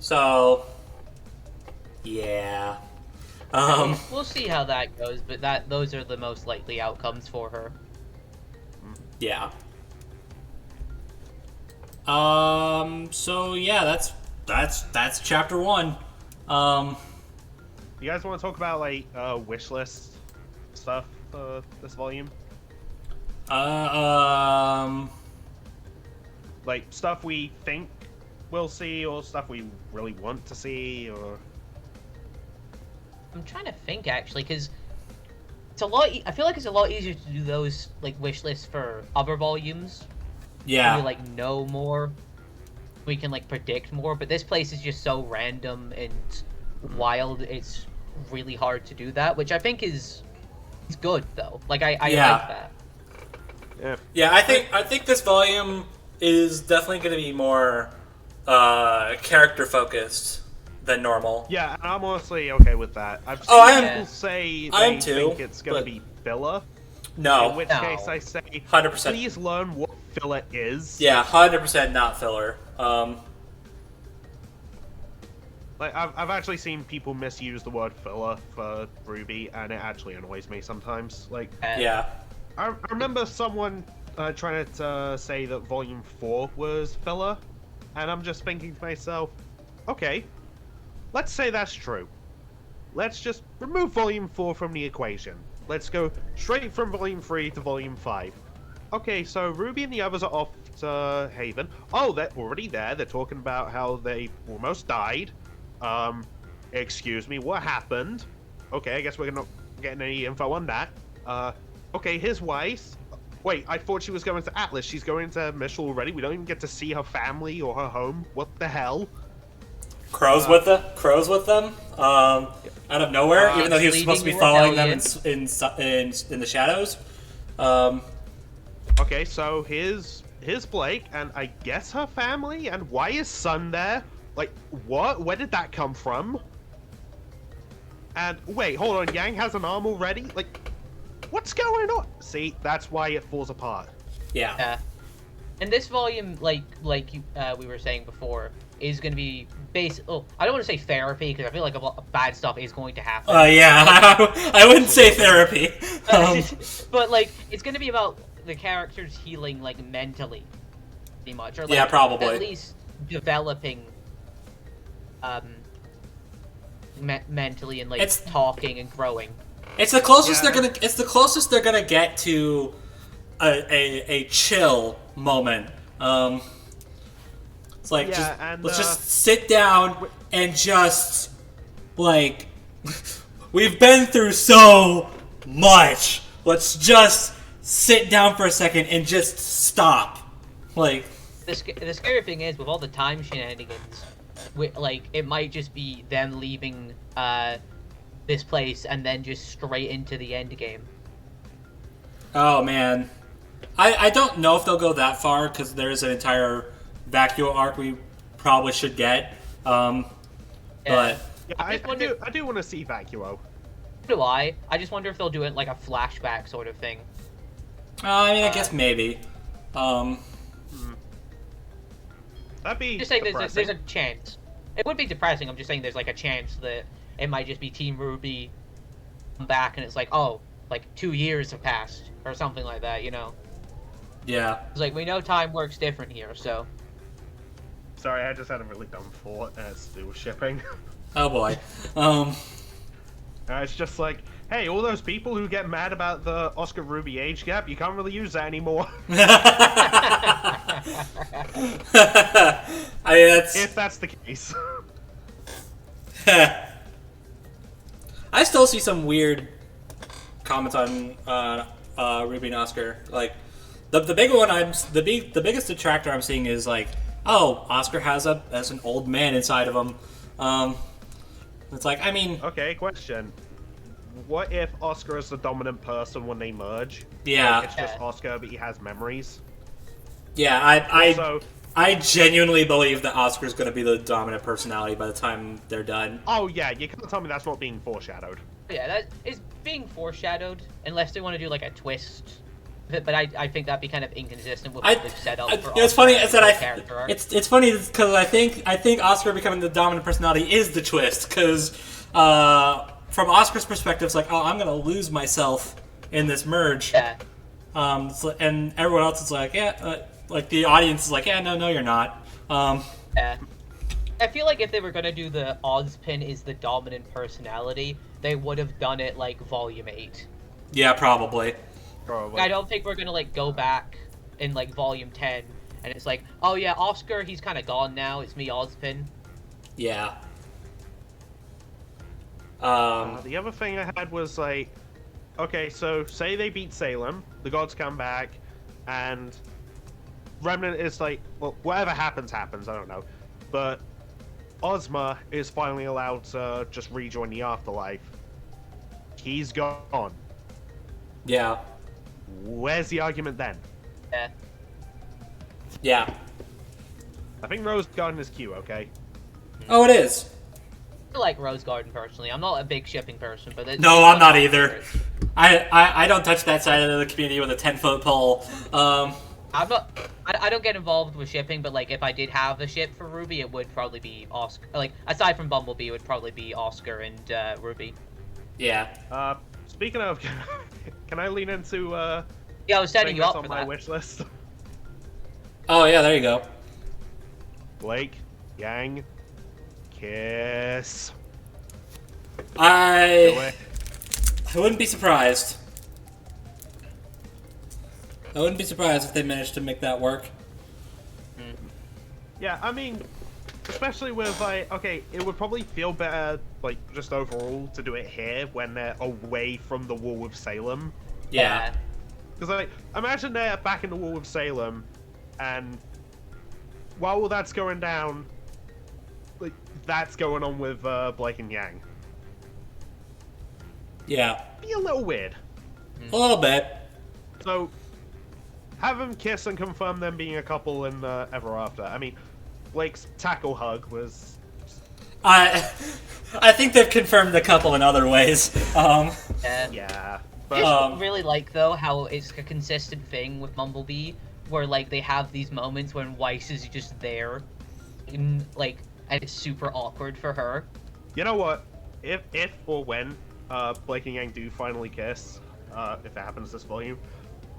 So, yeah. We'll see how that goes, but those are the most likely outcomes for her. Yeah. So yeah, that's chapter 1. You guys want to talk about, like, wish list stuff this volume? Like, stuff we think we'll see, or stuff we really want to see, or... I'm trying to think, actually, because it's a lot. I feel like it's a lot easier to do those, like, wish lists for other volumes. Yeah. We, like, know more. We can, like, predict more, but this place is just so random and wild, it's really hard to do that, which I think is good, though. Like, I Yeah. like that. Yeah. Yeah, I think this volume is definitely going to be more character focused than normal. Yeah, and I'm honestly okay with that. I've seen Oh, I am- people say I am they too, think it's going to but- be filler. No. In which No. case I say, 100%. please learn what filler is. Yeah, 100% not filler. Like, I've actually seen people misuse the word filler for RWBY, and it actually annoys me sometimes. Like, Yeah. I remember someone trying to say that Volume 4 was filler, and I'm just thinking to myself, okay, let's say that's true. Let's just remove Volume 4 from the equation. Let's go straight from Volume 3 to Volume 5. Okay, so Ruby and the others are off to Haven. Oh, they're already there. They're talking about how they almost died. Excuse me, what happened? Okay, I guess we're not getting any info on that. Okay, his wife. Wait, I thought she was going to Atlas. She's going to Mishal already. We don't even get to see her family or her home. What the hell? Crows with them. Out of nowhere, even though he was supposed to be leading following them rebellion. in the shadows. Okay, so here's Blake, and I guess her family, and why is Sun there? Like, what? Where did that come from? And wait, hold on, Yang has an arm already? Like, What's going on? See, that's why it falls apart. Yeah. Yeah. And this volume, like we were saying before, is going to be Oh, I don't want to say therapy because I feel like a lot of bad stuff is going to happen. Yeah. I wouldn't say therapy. But like, it's going to be about the characters healing like mentally, pretty much, or like Yeah, probably. at least developing, mentally and like talking and growing. It's the closest Yeah. they're gonna. It's the closest they're gonna get to a chill moment. It's like Yeah, and, let's just sit down and just like we've been through so much. Let's just sit down for a second and just stop. Like The scary thing is with all the time shenanigans, like it might just be them leaving this place and then just straight into the end game. oh man, I don't know if they'll go that far because there's an entire vacuum arc we probably should get. But Yeah, I I just wonder- do want to see Vacuo. Do I just wonder if they'll do it like a flashback sort of thing. I mean, I guess maybe. That'd be Just saying there's depressing. a chance. It would be depressing. I'm just saying there's like a chance that it might just be Team RWBY come back and it's like, oh, like 2 years have passed or something like that, you know? Yeah. It's like we know time works different here, so Sorry, I just had a really dumb thought as to do with shipping. Oh boy. It's just like, hey, all those people who get mad about the Oscar Ruby age gap, you can't really use that anymore. I mean, that's. If that's the case. I still see some weird comments on Ruby and Oscar. Like the big one, the biggest detractor I'm seeing is like, oh, Oscar has an old man inside of him. It's like, I mean, Okay, question. What if Oscar is the dominant person when they merge? yeah, Like, it's just Oscar, but he has memories. yeah. So, I genuinely believe that Oscar's going to be the dominant personality by the time they're done. oh yeah, you can't tell me that's not being foreshadowed. yeah, that is being foreshadowed unless they want to do like a twist. But I think that'd be kind of inconsistent with what they've set up for it's funny Oscar is that as a character arc. it's funny because I think Oscar becoming the dominant personality is the twist because from Oscar's perspective it's like, oh, I'm gonna lose myself in this merge. Yeah. And everyone else is like, yeah, like the audience is like, yeah, no, you're not. Yeah. I feel like if they were gonna do the Ozpin is the dominant personality, they would have done it like Volume 8. Yeah, probably. Probably. I don't think we're gonna like go back in like Volume 10 and it's like, oh yeah, Oscar, he's kind of gone now. It's me, Ozpin. Yeah. The other thing I had was like, okay, so say they beat Salem, the gods come back, and Remnant is like, well, whatever happens, I don't know. But Ozma is finally allowed to just rejoin the afterlife. He's gone. Yeah. Where's the argument then? Yeah. Yeah. I think Rose Garden is Q, okay? Oh, it is. I like Rose Garden personally. I'm not a big shipping person, but No, I'm not either. I don't touch that side of the community with a 10-foot pole. I'm not. I don't get involved with shipping, but like if I did have a ship for Ruby, it would probably be Oscar. Like aside from Bumblebee, it would probably be Oscar and Ruby. Yeah. Speaking of, can I lean into Yeah, I was setting you things up on for my that. wish list? Oh, yeah, there you go. Blake, Yang, kiss. Do I it. wouldn't be surprised. I wouldn't be surprised if they managed to make that work. Yeah, I mean, especially with like, okay, it would probably feel better, like just overall, to do it here when they're away from the Wall of Salem. Yeah. Because like, imagine they're back in the Wall of Salem, and while that's going down, like that's going on with Blake and Yang. Yeah. Be a little weird. A little bit. So, have them kiss and confirm them being a couple in Ever After. I mean, Blake's tackle hug was. I think they've confirmed the couple in other ways. Yeah. Yeah. I Um, just really like though how it's a consistent thing with Bumblebee, where like they have these moments when Weiss is just there, and it's super awkward for her. You know what? If or when Blake and Yang do finally kiss, if it happens this volume,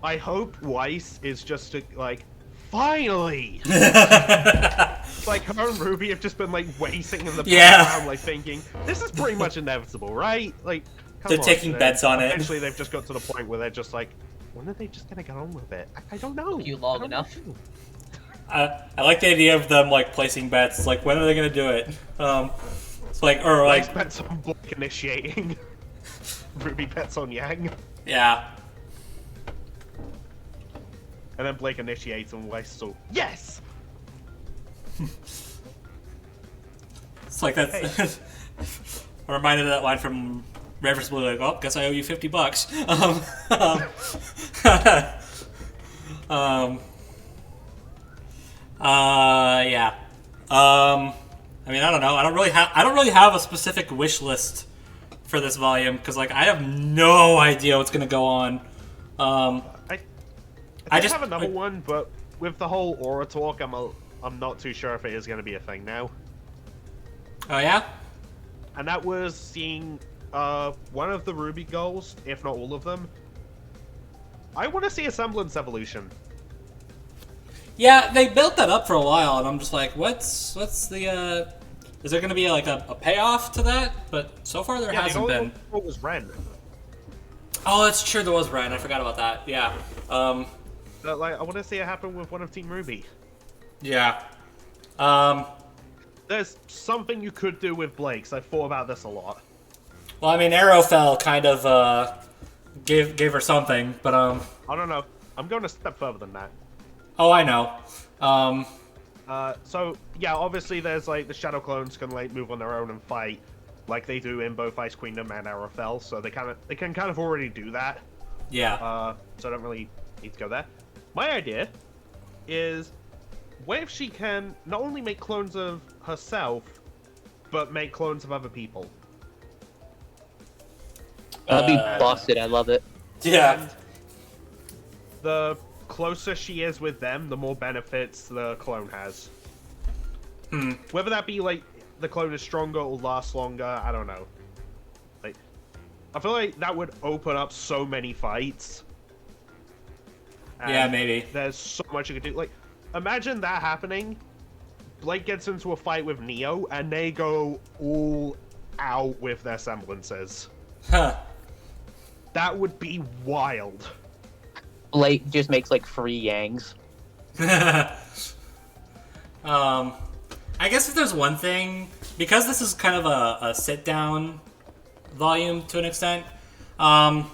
I hope Weiss is just like, finally! Like, her and Ruby have just been like waiting in the Yeah. background, like thinking, this is pretty much inevitable, right? Like, come They're on, taking you know? bets on it. Eventually, they've just got to the point where they're just like, when are they just gonna get on with it? I don't know. You long I don't enough. know. I like the idea of them like placing bets. It's like, when are they gonna do it? It's like, or Weiss like, bets on Blake initiating. Ruby bets on Yang. yeah. And then Blake initiates and Weiss so, yes! It's like that's. I'm reminded of that line from Irreversibly, like, oh, guess I owe you $50. Yeah. I mean, I don't know. I don't really have a specific wish list for this volume because, like, I have no idea what's gonna go on. I just have another one, but with the whole aura talk, I'm not too sure if it is going to be a thing now. Oh yeah. And that was seeing one of the RWBY goals, if not all of them. I want to see a semblance evolution. Yeah, they built that up for a while, and I'm just like, what's the is there gonna be like a payoff to that? But so far there hasn't the been. only one was Ren. Oh, that's true. There was Ren. I forgot about that. Yeah. But, like, I want to see it happen with one of Team RWBY. Yeah. There's something you could do with Blake's. I've thought about this a lot. Well, I mean, Arrowfell kind of gave her something, but I don't know. I'm going a step further than that. Oh, I know. So yeah, obviously there's like the Shadow Clones can like move on their own and fight, like they do in both Ice Queendom and Arrowfell. So they can kind of already do that. Yeah. So I don't really need to go there. My idea is, what if she can not only make clones of herself, but make clones of other people? That'd be busted. I love it. Yeah. The closer she is with them, the more benefits the clone has. Whether that be like the clone is stronger or lasts longer, I don't know. Like, I feel like that would open up so many fights. Yeah, And maybe. There's so much you could do. Like, imagine that happening. Blake gets into a fight with Neo, and they go all out with their semblances. Huh. That would be wild. Blake just makes like 3 Yangs. I guess if there's one thing, because this is kind of a sit-down volume to an extent. I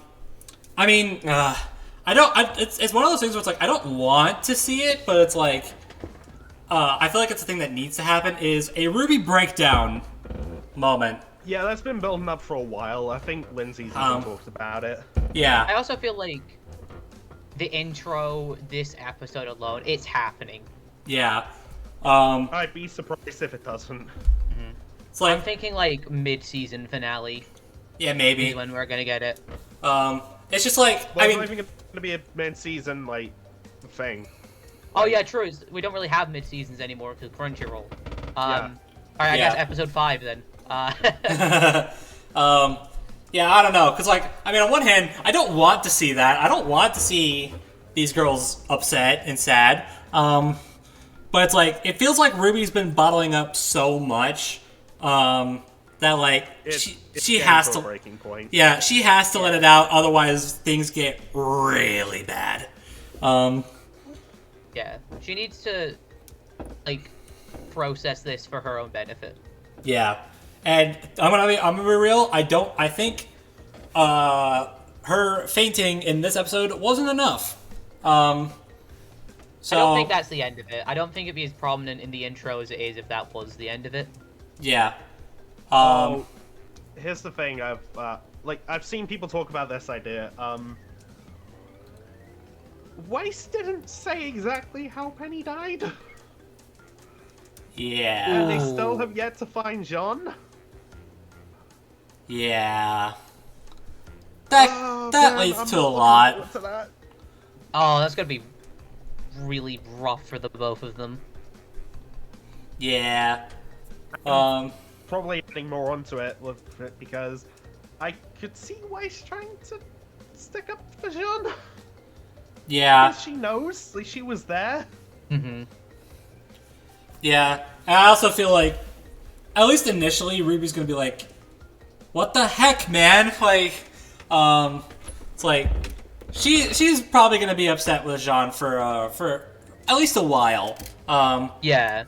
mean, it's one of those things where it's like I don't want to see it, but it's like I feel like it's a thing that needs to happen. Is a RWBY breakdown moment. Yeah, that's been building up for a while. I think Lindsay's even talked about it. Yeah. I also feel like the intro, this episode alone, it's happening. Yeah. I'd be surprised if it doesn't. It's like I'm thinking like mid-season finale yeah, is maybe. when we're gonna get it. It's just like Well, I it's mean, not even gonna be a mid-season like thing. Oh yeah, true. We don't really have mid-seasons anymore because Crunchyroll. Alright, I Yeah. guess episode 5 then. yeah, I don't know, cause like I mean, on one hand, I don't want to see that. I don't want to see these girls upset and sad. But it's like it feels like Ruby's been bottling up so much that like It's she getting has to a to. breaking point. Yeah, she has to let it out, otherwise things get really bad. Yeah, she needs to like process this for her own benefit. Yeah, and I'm gonna be real. I think her fainting in this episode wasn't enough. So I don't think that's the end of it. I don't think it'd be as prominent in the intro as it is if that was the end of it. yeah. Here's the thing. I've seen people talk about this idea. Weiss didn't say exactly how Penny died. Yeah. They still have yet to find Jean. Yeah. that Oh, that man, leads I'm to a not looking lot. forward to that. Oh, that's gonna be really rough for the both of them. Yeah. Probably adding more onto it with it because I could see why he's trying to stick up for Jean. Yeah. Because she knows, like, she was there. Mm-hmm. Yeah. And I also feel like, at least initially, Ruby's gonna be like, "What the heck, man?" Like, it's like she's probably gonna be upset with Jean for at least a while. Yeah.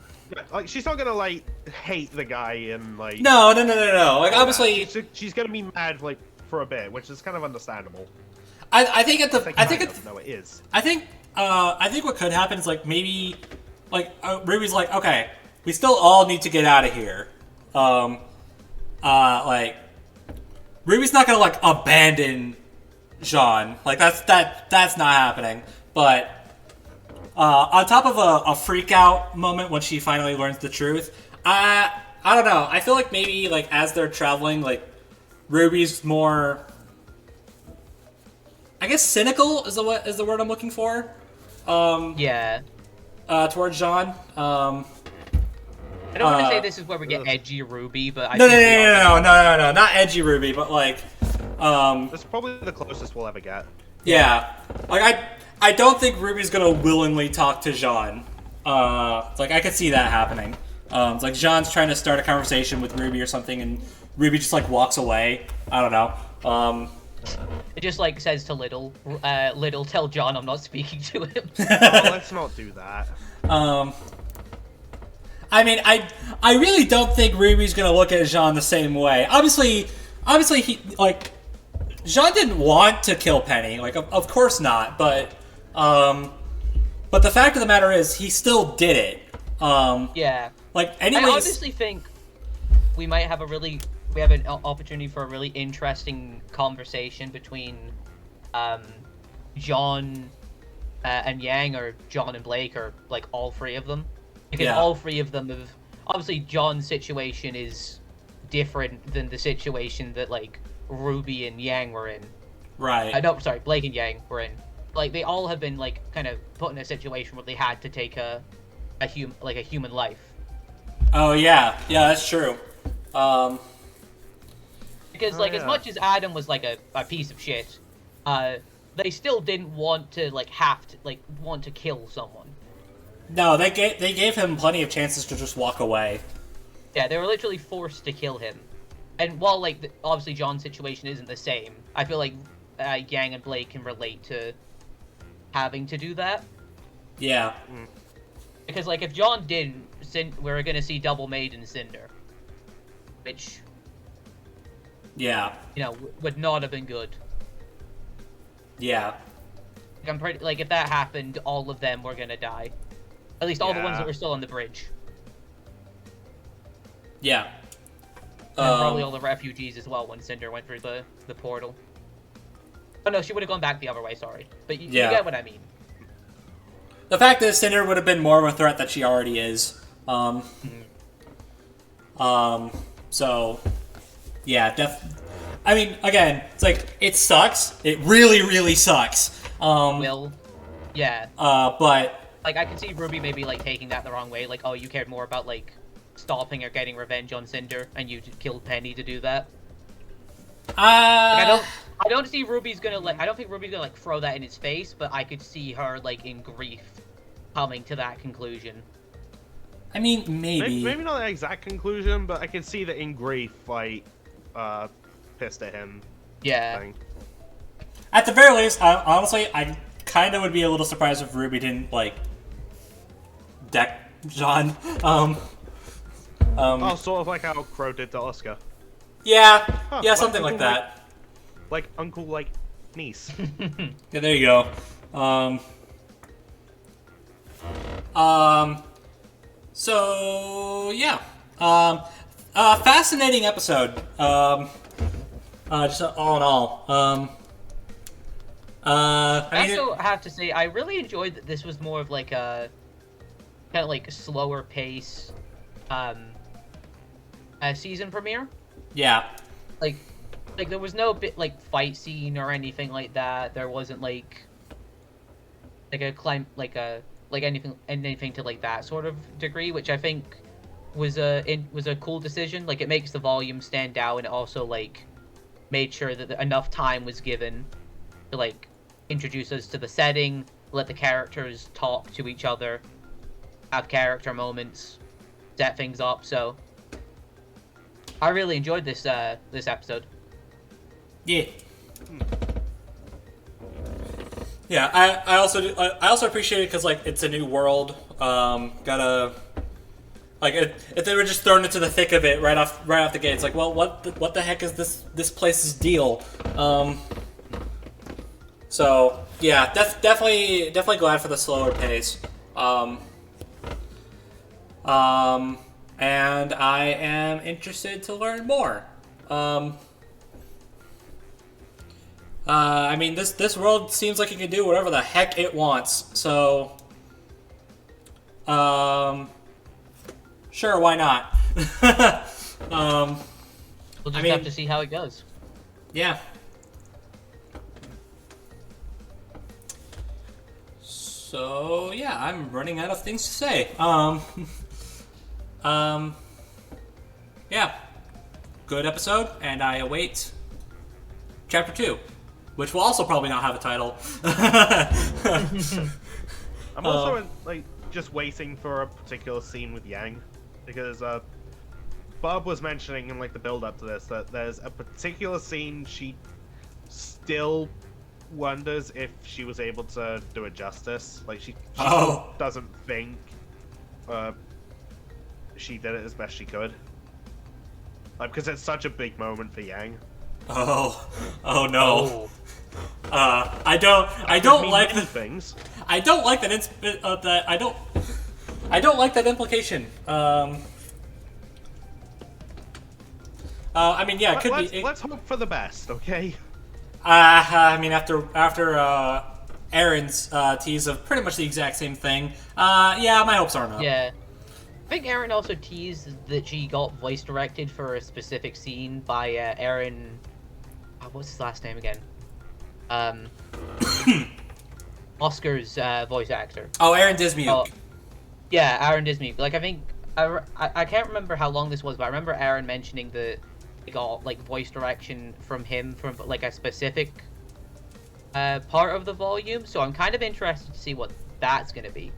Like, she's not gonna, like, hate the guy and, like... No. Like, all obviously, that. She's gonna be mad, like, for a bit, which is kind of understandable. I think at the Like, I think kind at of, no, it is. I think what could happen is like maybe like Ruby's like, okay, we still all need to get out of here. Like Ruby's not gonna like abandon Jean. Like that's not happening. But on top of a freak out moment when she finally learns the truth, I don't know. I feel like maybe like as they're traveling, like Ruby's more, I guess, cynical is the word I'm looking for. Yeah. Towards Jean. I don't want to say this is where we get edgy RWBY, but I No, think we are no, not edgy RWBY, but like, That's probably the closest we'll ever get. yeah, like I don't think Ruby's gonna willingly talk to Jean. Like I could see that happening. It's like Jean's trying to start a conversation with Ruby or something, and Ruby just like walks away. I don't know. It just like says to Little, tell John I'm not speaking to him. Oh, let's not do that. I mean, I really don't think Ruby's gonna look at Jean the same way. Obviously, he like Jean didn't want to kill Penny, like of course not. But the fact of the matter is, he still did it. Yeah. Like, I anyways, honestly think we might have we have an opportunity for a really interesting conversation between John and Yang, or John and Blake, or like all three of them. Because Yeah. all three of them have... Obviously, John's situation is different than the situation that, like, Ruby and Yang were in. right? No, sorry, Blake and Yang were in. Like, they all have been, like, kind of put in a situation where they had to take a human life. Oh yeah, that's true. Because, like, as yeah. much as Adam was, like, a piece of shit, they still didn't want to, like, want to kill someone. No, they gave him plenty of chances to just walk away. Yeah, they were literally forced to kill him. And while, like, obviously John's situation isn't the same, I feel like Yang and Blake can relate to having to do that. Yeah. Because, like, if John didn't, we're gonna see Double Maiden Cinder. Which, Yeah. you know, would not have been good. Yeah. Like, I'm pretty, like, if that happened, all of them were gonna die. At least all the ones Yeah. that were still on the bridge. Yeah. And probably all the refugees as well when Cinder went through the portal. Oh no, she would have gone back the other way, sorry. But you Yeah. get what I mean. The fact is, Cinder would have been more of a threat than she already is. So, yeah, I mean, again, it's like, it sucks. It really, really sucks. Yeah. But, Like, I can see Ruby maybe, like, taking that the wrong way. Like, oh, you cared more about, like, stopping or getting revenge on Cinder, and you killed Penny to do that. Like, I don't see Ruby's gonna, like, I don't think Ruby's gonna, like, throw that in his face, but I could see her, like, in grief coming to that conclusion. I mean, maybe. Maybe not the exact conclusion, but I can see that in grief, like, pissed at him. Yeah. Thing. At the very least, honestly, I kind of would be a little surprised if Ruby didn't, like, deck John. Oh, sort of like how Crow did to Oscar. Yeah, Huh, yeah, something like Uncle, that. Like uncle, like niece. Yeah, there you go. So yeah. Fascinating episode. Just all in all. I I mean, also have to say, I really enjoyed that this was more of like a kind of like slower pace a season premiere. yeah, Like, Like, there was no bit like fight scene or anything like that. There wasn't like a climb, like anything to like that sort of degree, which I think was a cool decision. Like, it makes the volume stand out, and it also like made sure that enough time was given to like introduce us to the setting, let the characters talk to each other, have character moments, set things up. So I really enjoyed this episode. Yeah. Yeah, I also appreciate it because like it's a new world. Gotta like if they were just thrown into the thick of it right off the gate, it's like, well, what the heck is this place's deal? So yeah, definitely glad for the slower pace. And I am interested to learn more. I mean, this world seems like it can do whatever the heck it wants. So, sure, why not? We'll just have to see how it goes. Yeah. So yeah, I'm running out of things to say. Yeah, good episode, and I await chapter 2, which will also probably not have a title. I'm also like just waiting for a particular scene with Yang, because Bob was mentioning in like the build up to this that there's a particular scene she still wonders if she was able to do it justice. Like she still doesn't think she did it as best she could. Like, because it's such a big moment for Yang. Oh no. I don't like the things. I don't like that. I don't like that implication. I mean, yeah, it could be. Let's hope for the best, okay? I mean, after Aaron's tease of pretty much the exact same thing. Yeah, my hopes aren't up. Yeah. I think Aaron also teased that she got voice directed for a specific scene by Aaron. What's his last name again? Oscar's voice actor. Oh, Aaron Dismuke. Yeah, Aaron Dismuke. Like, I think I can't remember how long this was, but I remember Aaron mentioning that they got like voice direction from him from like a specific part of the volume. So I'm kind of interested to see what that's gonna be.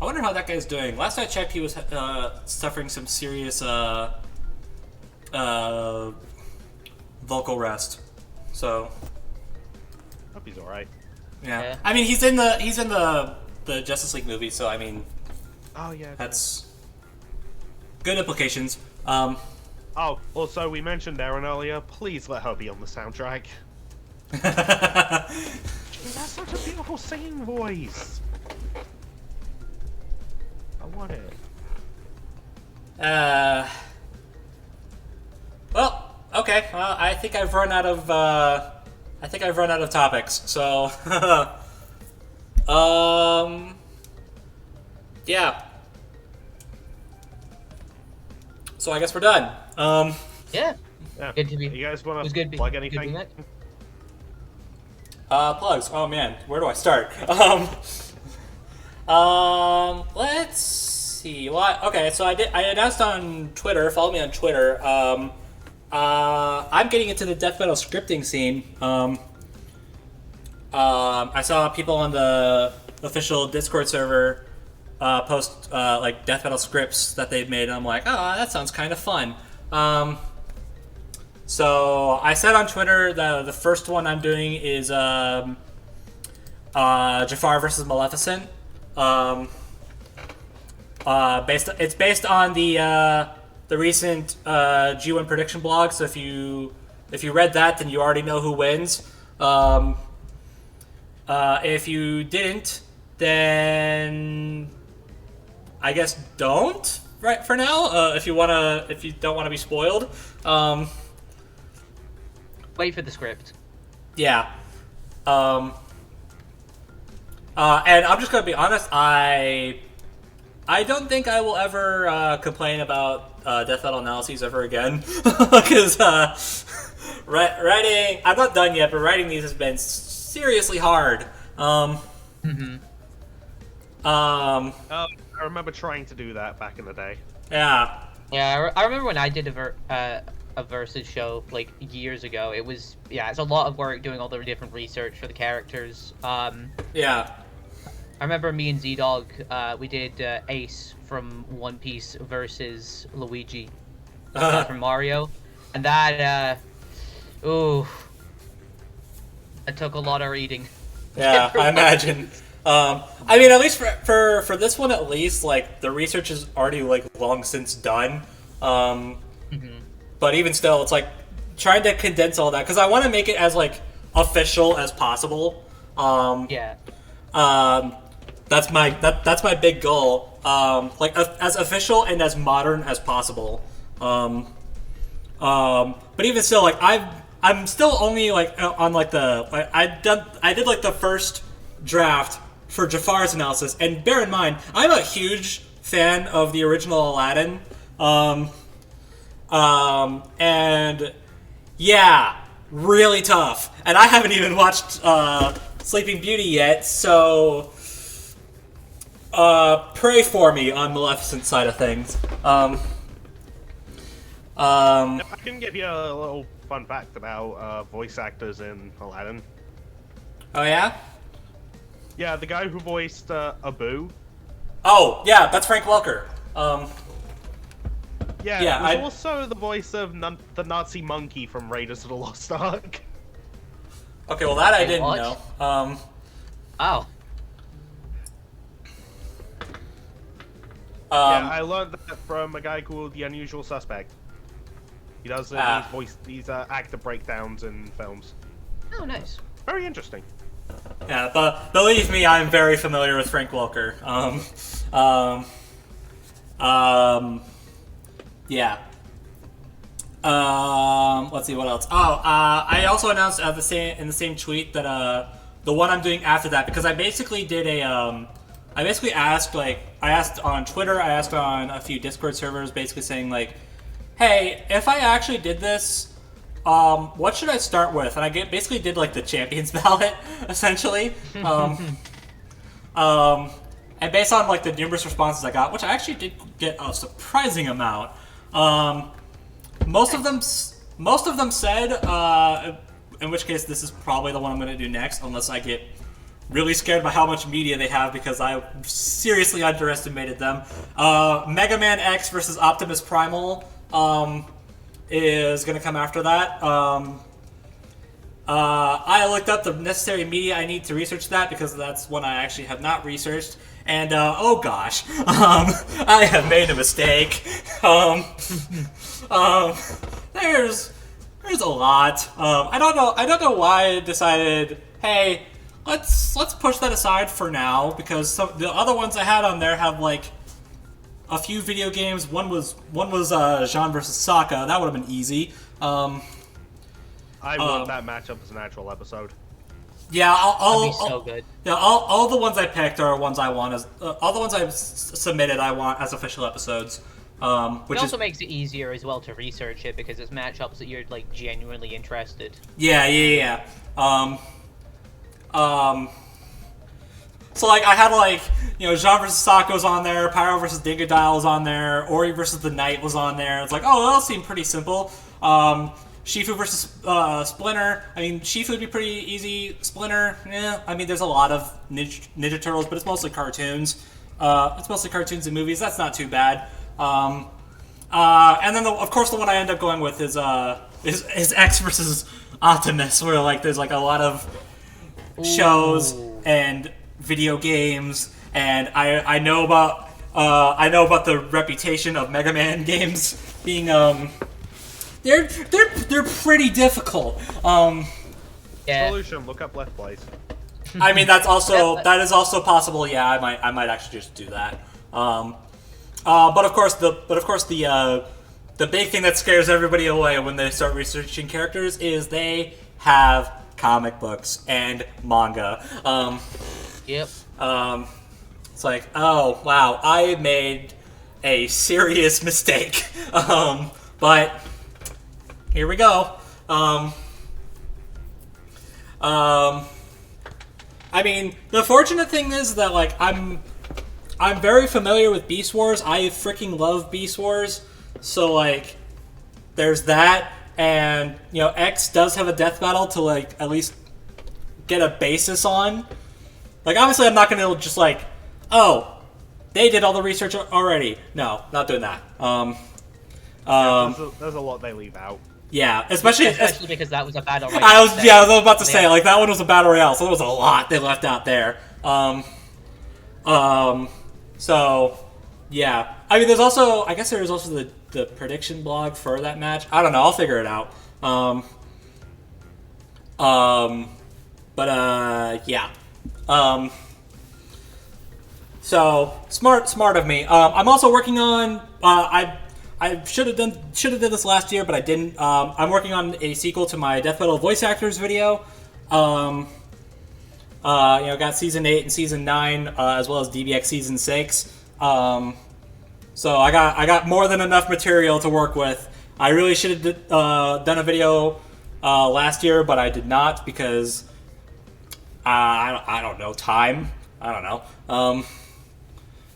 I wonder how that guy's doing. Last I checked, he was suffering some serious vocal rest. So Hope he's alright. yeah. I mean, he's in the Justice League movie, so I mean, Oh yeah. that's good implications. Oh, also we mentioned Aaron earlier. Please let her be on the soundtrack. Gee, that's such a beautiful singing voice. I want it. Well, okay. Well, I think I've run out of topics. So, yeah. So I guess we're done. Yeah. Yeah. Good to be. You guys want It was to good plug good anything? being back. Plugs. Oh man, where do I start? Let's see. Well, okay, so I announced on Twitter. Follow me on Twitter. I'm getting into the death metal scripting scene. I saw people on the official Discord server post like death metal scripts that they've made, and I'm like, oh, that sounds kind of fun. So I said on Twitter that the first one I'm doing is Jafar versus Maleficent. It's based on the recent G1 prediction blog. So if you read that, then you already know who wins. If you didn't, then I guess don't. Right for now. If you don't want to be spoiled. Wait for the script. Yeah. And I'm just gonna be honest. I I don't think I will ever complain about Death Metal analyses ever again, because writing. I'm not done yet, but writing these has been seriously hard. Oh, I remember trying to do that back in the day. Yeah. Yeah, I remember when I did a Versus show like years ago. It was it's a lot of work doing all the different research for the characters. Yeah. I remember me and Z-Dog, we did Ace from One Piece versus Luigi from Mario, and that it took a lot of reading. Yeah, I imagine. I mean, at least for this one, at least, like, the research is already, like, long since done. But even still, it's, like, trying to condense all that, because I want to make it as, like, official as possible. Yeah. That's my big goal. Like, as official and as modern as possible. But even still, like, I'm still only, like, on, like, I did, like, the first draft for Jafar's analysis, and bear in mind, I'm a huge fan of the original Aladdin, and yeah, really tough. And I haven't even watched Sleeping Beauty yet, so pray for me on Maleficent side of things. I can give you a little fun fact about voice actors in Aladdin. Oh yeah? Yeah, the guy who voiced Abu. Oh yeah, that's Frank Welker. Yeah, he was also the voice of the Nazi monkey from Raiders of the Lost Ark. Okay, well that I didn't what? know. Oh. Yeah, I learned that from a guy called The Unusual Suspect. He does these actor breakdowns in films. Oh, nice. Very interesting. Yeah, but believe me, I'm very familiar with Frank Welker. Yeah. Let's see what else. Oh, I also announced in the same tweet that the one I'm doing after that, because I basically did I basically asked, like, I asked on Twitter, I asked on a few Discord servers, basically saying, like, hey, if I actually did this, what should I start with? And I basically did, like, the champions ballot, essentially. And based on, like, the numerous responses I got, which I actually did get a surprising amount, most of them said, in which case this is probably the one I'm going to do next, unless I get really scared by how much media they have, because I seriously underestimated them. Mega Man X versus Optimus Primal is going to come after that. I looked up the necessary media I need to research that, because that's one I actually have not researched. And oh gosh, I have made a mistake. There's a lot. I don't know why I decided, hey, let's push that aside for now, because the other ones I had on there have, like, a few video games. One was Jean versus Sokka. That would have been easy. I want that matchup as an actual episode. Yeah, That'd be so good. Yeah, all the ones I picked are ones I want as all the ones I've submitted I want as official episodes. Which It also makes it easier as well to research it, because it's matchups that you're, like, genuinely interested. Yeah. So, like, I had, like, you know, Jean versus Sokka was on there, Pyro versus Dingodile was on there, Ori versus the Knight was on there. It's like, oh, that'll seem pretty simple. Shifu versus Splinter. I mean, Shifu would be pretty easy. Splinter, yeah. I mean, there's a lot of Ninja Turtles, but it's mostly cartoons. It's mostly cartoons and movies. That's not too bad. And then, of course, the one I end up going with is X versus Optimus, where, like, there's, like, a lot of shows and video games, and I know about the reputation of Mega Man games being they're pretty difficult. Yeah. Solution: look up Let's Plays. I mean, that is also possible. Yeah, I might actually just do that. But of course the big thing that scares everybody away when they start researching characters is they have comic books and manga. Yep. It's like, oh wow, I made a serious mistake. But here we go. I mean, the fortunate thing is that like I'm very familiar with Beast Wars. I freaking love Beast Wars. So like, there's that, and you know, X does have a death battle to like at least get a basis on. Like, obviously, I'm not gonna just like, oh, they did all the research already. No, not doing that. There's a lot they leave out. Yeah, especially because that was a battle royale. I was about to say, like, that one was a battle royale, so there was a lot they left out there. So yeah, I mean, there's also, I guess there's also the prediction blog for that match. I don't know, I'll figure it out. Yeah. So smart of me. I'm also working on. I should have done this last year, but I didn't. I'm working on a sequel to my Death Metal voice actors video. Got season 8 and season 9, as well as DBX season 6. So I got more than enough material to work with. I really should have done a video last year, but I did not because I don't know, time. I don't know.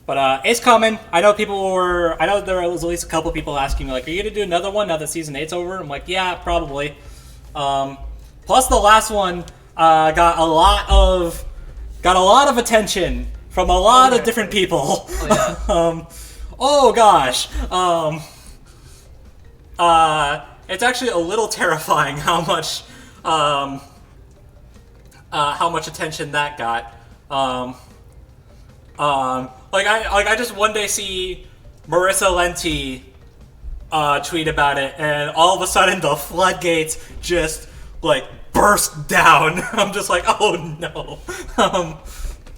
But it's coming. I know there was at least a couple people asking me, like, are you gonna do another one now that season 8's over? I'm like, yeah, probably. Plus the last one got a lot of attention from a lot of different people. Oh gosh. It's actually a little terrifying how much attention that got. I just one day see Marissa Lenti tweet about it, and all of a sudden the floodgates just like burst down. I'm just like, oh no.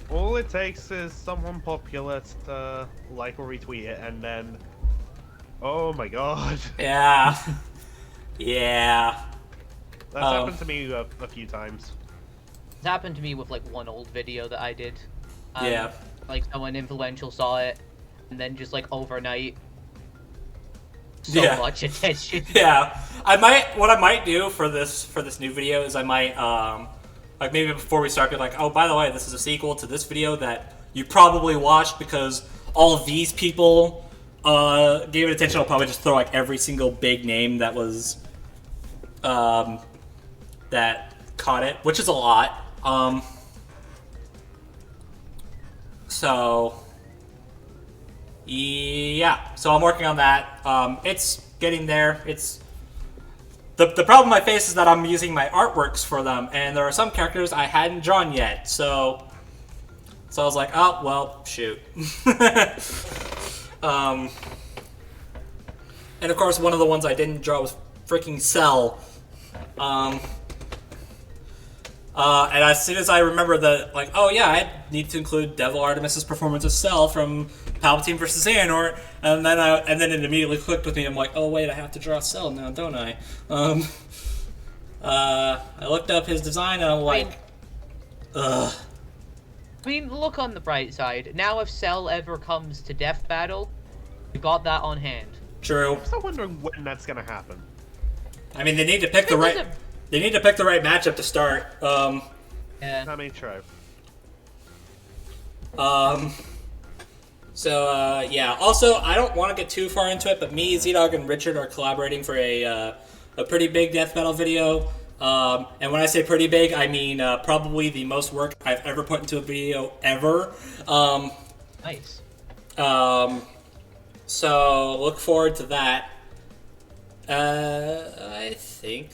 All it takes is someone popular to like or retweet it, and then, oh my god. Yeah. Yeah. That's happened to me a few times. It's happened to me with like one old video that I did. Yeah. Like someone influential saw it, and then just like overnight, so Yeah. much attention. Yeah. What I might do for this new video is I might like maybe before we start be like, oh, by the way, this is a sequel to this video that you probably watched because all of these people gave it attention. I'll probably just throw like every single big name that was that caught it, which is a lot. So yeah, so I'm working on that. It's getting there. It's the problem I face is that I'm using my artworks for them, and there are some characters I hadn't drawn yet. So I was like, oh well, shoot. And of course, one of the ones I didn't draw was freaking Cell. And as soon as I remember that, like, oh yeah, I need to include Devil Artemis's performance of Cell from Palpatine vs. Xehanort, and then it immediately clicked with me. I'm like, oh wait, I have to draw Cell now, don't I? I looked up his design and I'm like, ugh. I mean, look on the bright side. Now, if Cell ever comes to Death Battle, we got that on hand. True. I'm still wondering when that's gonna happen. I mean, they need to pick the right. They need to pick the right matchup to start. Yeah. I mean, true. Yeah. Also, I don't want to get too far into it, but me, Z-Dog, and Richard are collaborating for a pretty big death battle video. And when I say pretty big, I mean probably the most work I've ever put into a video ever. Nice. So look forward to that. I think.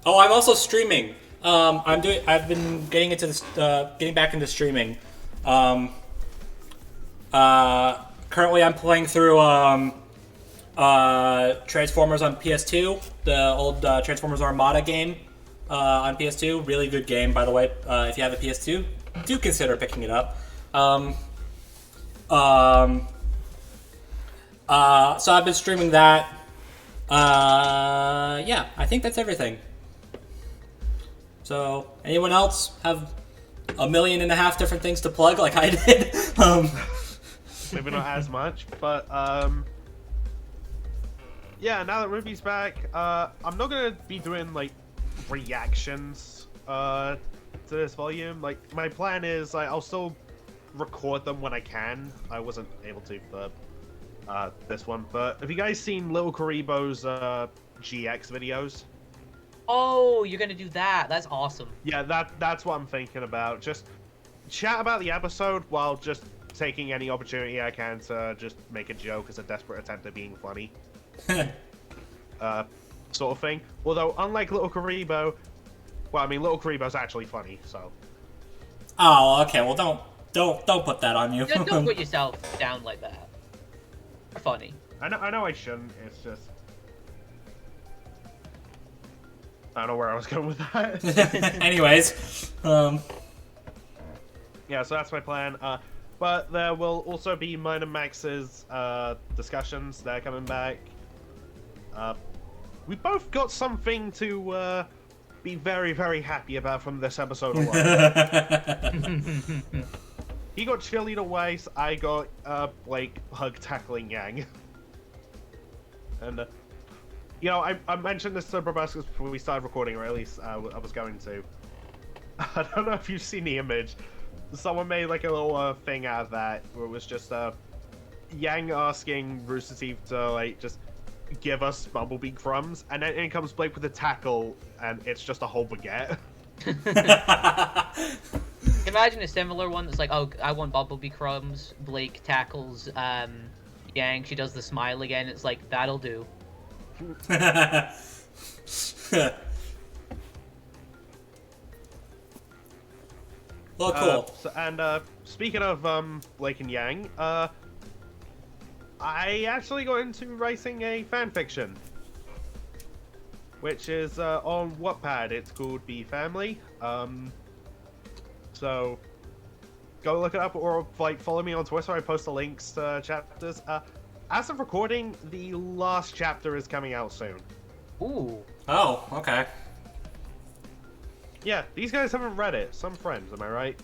Oh, I'm also streaming. I've been getting into this, getting back into streaming. Currently, I'm playing through Transformers on PS2, the old Transformers Armada game on PS2. Really good game, by the way. If you have a PS2, do consider picking it up. So I've been streaming that. Yeah, I think that's everything. So, anyone else have 1.5 million different things to plug like I did? maybe not as much, but yeah. Now that Ruby's back, I'm not gonna be doing like reactions to this volume. Like my plan is, I'll still record them when I can. I wasn't able to for this one, but have you guys seen Little Karibo's GX videos? Oh, you're gonna do that. That's awesome. Yeah, that's what I'm thinking about. Just chat about the episode while just taking any opportunity I can to just make a joke as a desperate attempt at being funny. Sort of thing. Although, unlike Little Karibo, well, I mean, Little Karibo's actually funny, so. Oh, okay. Well, don't put that on you. Don't put yourself down like that. You're funny. I know I shouldn't. It's just. I don't know where I was going with that. Anyways, Yeah, so that's my plan. But there will also be mine and Max's discussions. They're coming back. We both got something to be very, very happy about from this episode alone. He got cheerleader Weiss, I got Blake hug tackling Yang. And you know, I mentioned this to Brobuscus before we started recording, or at least I was going to. I don't know if you've seen the image. Someone made like a little thing out of that, where it was just Yang asking Rooster Teeth to like just give us Bumblebee crumbs, and then in comes Blake with a tackle, and it's just a whole baguette. Imagine a similar one that's like, oh, I want Bumblebee crumbs. Blake tackles Yang. She does the smile again. It's like, that'll do. Well, cool. And speaking of Blake and Yang, I actually got into writing a fanfiction, which is on Wattpad. It's called Be Family. So go look it up, or like follow me on Twitter. I post the links to chapters. As of recording, the last chapter is coming out soon. Ooh. Oh, okay. Yeah, these guys haven't read it. Some friends, am I right?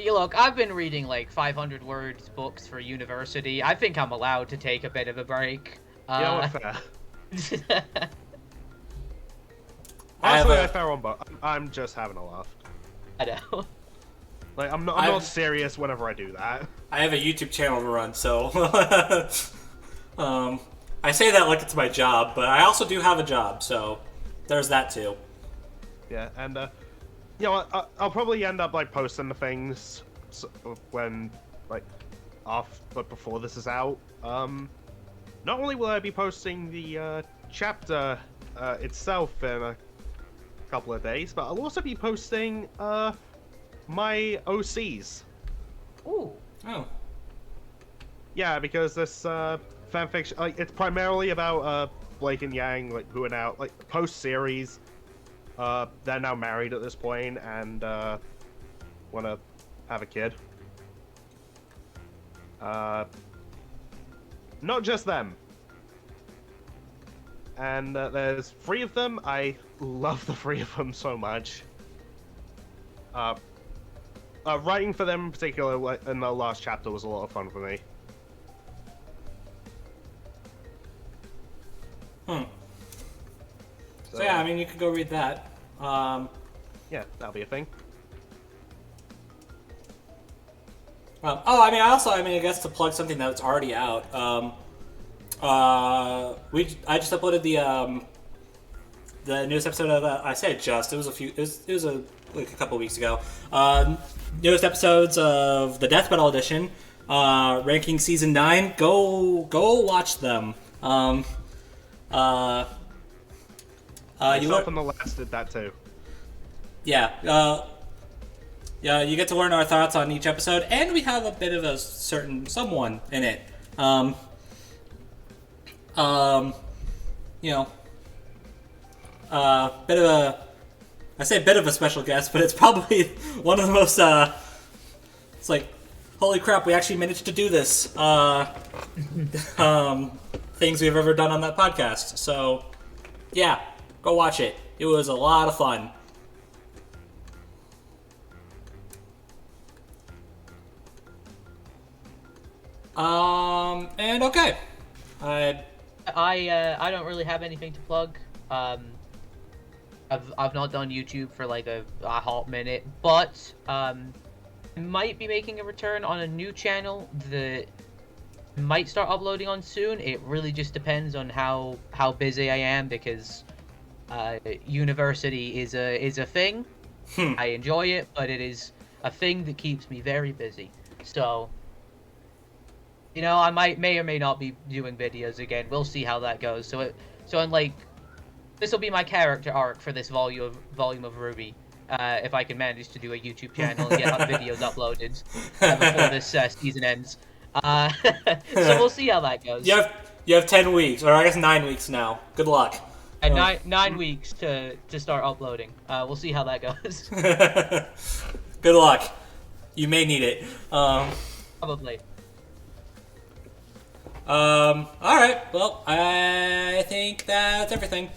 You look, I've been reading like 500 words books for university. I think I'm allowed to take a bit of a break. You know what, fair. I have Honestly, a- I fair on, but I'm just having a laugh. I know. Like, I'm not serious whenever I do that. I have a YouTube channel to run, so I say that like it's my job, but I also do have a job, so there's that too. Yeah, and you know, I'll probably end up like posting the things when like but before this is out. Not only will I be posting the chapter itself in a couple of days, but I'll also be posting my OCs. Ooh. Oh. Yeah, because this fanfiction, like, it's primarily about Blake and Yang, like, who are now, like, post-series. They're now married at this point and want to have a kid. Not just them. And there's 3 of them. I love the 3 of them so much. Writing for them in particular, like, in the last chapter, was a lot of fun for me. So yeah, I mean, you could go read that. Yeah, that'll be a thing. I guess to plug something that's already out. I just uploaded the newest episode of it was like a couple weeks ago. Newest episodes of the Death Metal Edition, ranking season 9. Go watch them. Myself and the last did that too. Yeah, you get to learn our thoughts on each episode, and we have a bit of a certain someone in it. Bit of a, I say bit of a special guest, but it's probably one of the most, it's like, holy crap, we actually managed to do this, things we've ever done on that podcast. So, yeah, go watch it. It was a lot of fun. . 'Cause, And okay. I don't really have anything to plug. I've not done YouTube for like a hot minute, but I might be making a return on a new channel that might start uploading on soon. It really just depends on how busy I am, because university is a thing. I enjoy it, but it is a thing that keeps me very busy. So, you know, I may or may not be doing videos again. We'll see how that goes. So in like, this will be my character arc for this volume of RWBY. If I can manage to do a YouTube channel and get videos uploaded before this season ends. So we'll see how that goes. You have 10 weeks, or I guess 9 weeks now. Good luck. And nine weeks to start uploading. We'll see how that goes. Good luck. You may need it. Probably. Alright, well, I think that's everything.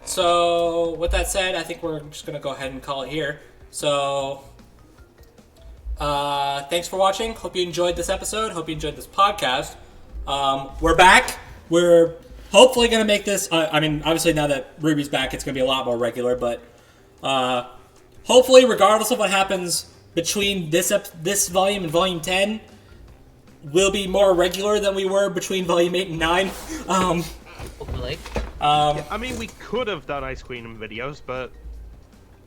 So, with that said, I think we're just gonna go ahead and call it here. So, thanks for watching. Hope you enjoyed this episode. Hope you enjoyed this podcast. We're back. We're hopefully gonna make this, I mean, obviously now that Ruby's back, it's gonna be a lot more regular, but, hopefully, regardless of what happens between this volume and volume 10, we'll be more regular than we were between volume 8 and 9. Hopefully. I mean, we could have done Ice Queen videos, but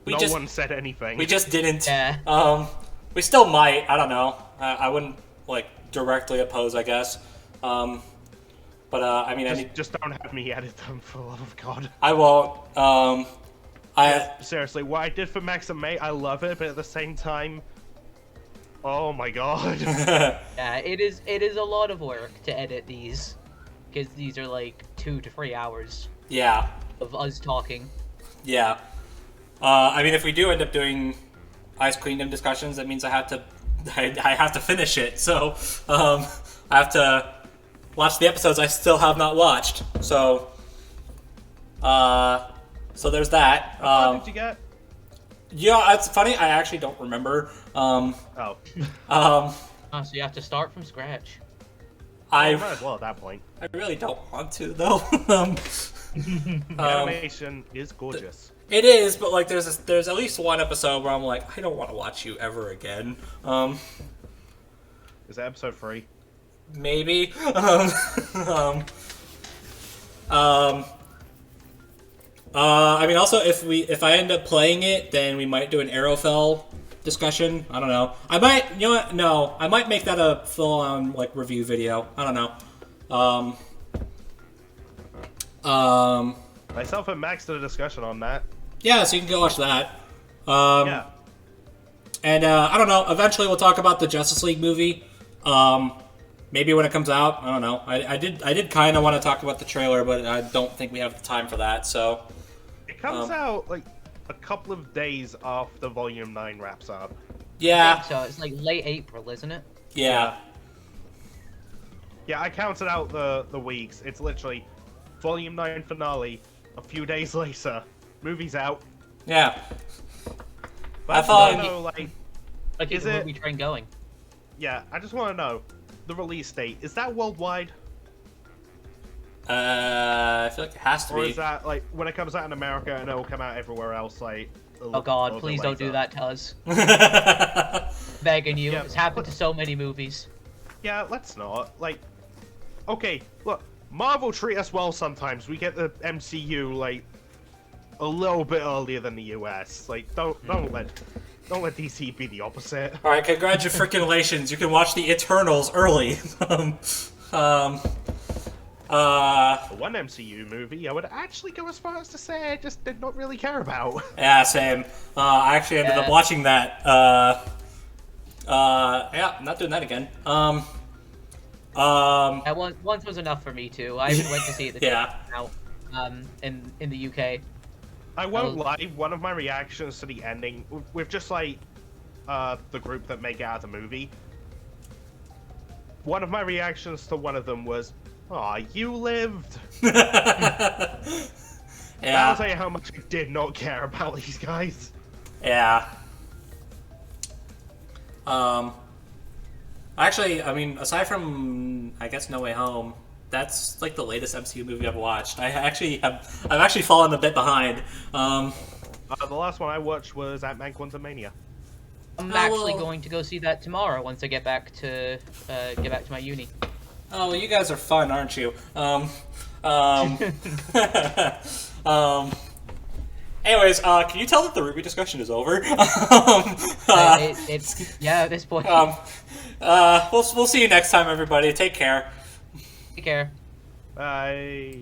no one said anything. We just didn't. Yeah. We still might. I don't know. I wouldn't like directly oppose, I guess. But I mean, just don't have me edit them, for the love of God. I won't. Seriously, what I did for Max and May, I love it, but at the same time, oh my God. Yeah, it is a lot of work to edit these, because these are like 2 to 3 hours. Yeah. Of us talking. Yeah. I mean, if we do end up doing Ice Queendom discussions, that means I have to finish it. So, I have to watch the episodes I still have not watched. So, so there's that. How far did you get? Yeah, it's funny. I actually don't remember. Oh. So you have to start from scratch. Might as well at that point. I really don't want to, though. The animation is gorgeous. It is, but like there's at least one episode where I'm like, I don't want to watch you ever again. Is that episode 3? Maybe. I mean, also if I end up playing it, then we might do an Arrowfell discussion. I don't know. I might, you know what? No, I might make that a full-on like review video. I don't know. Myself and Max did a discussion on that. Yeah, so you can go watch that. Yeah. And I don't know. Eventually, we'll talk about the Justice League movie. Maybe when it comes out. I don't know. I did kind of want to talk about the trailer, but I don't think we have the time for that. So it comes out like a couple of days after Volume 9 wraps up. Yeah. So it's like late April, isn't it? Yeah. Yeah, I counted out the weeks. It's literally Volume 9 finale. A few days later, movie's out. Yeah. But I thought- wanna know, like, Like, Is is the it- movie train going? yeah, I just want to know the release date. Is that worldwide, I feel like it has to or be. is that like when it comes out in America and it will come out everywhere else? Like, Oh God, please don't do that to us. Begging you. Yeah. It's happened to so many movies. Yeah, let's not. Like, okay, look, Marvel treat us well sometimes. We get the MCU like a little bit earlier than the US. Like, don't let DC be the opposite. All right, congratulations! You can watch the Eternals early. For one MCU movie, I would actually go as far as to say I just did not really care about. Yeah, same. I actually ended up watching that. Yeah, I'm not doing that again. That once was enough for me too. I even went to see it the Yeah. out in the UK. I won't lie, one of my reactions to the ending, with just like the group that make it out of the movie, one of my reactions to one of them was, "Aw, you lived." Yeah. That'll tell you how much I did not care about these guys. Yeah. I Actually, I mean, aside from I guess No Way Home, that's like the latest MCU movie I've watched. I've actually fallen a bit behind. The last one I watched was Ant-Man Quantumania. I'm Oh, actually well. going to go see that tomorrow once I get back to my uni. Oh, well, you guys are fun, aren't you? Um, anyways, can you tell that the RWBY discussion is over? It's at this point. We'll see you next time, everybody. Take care. Take care. Bye.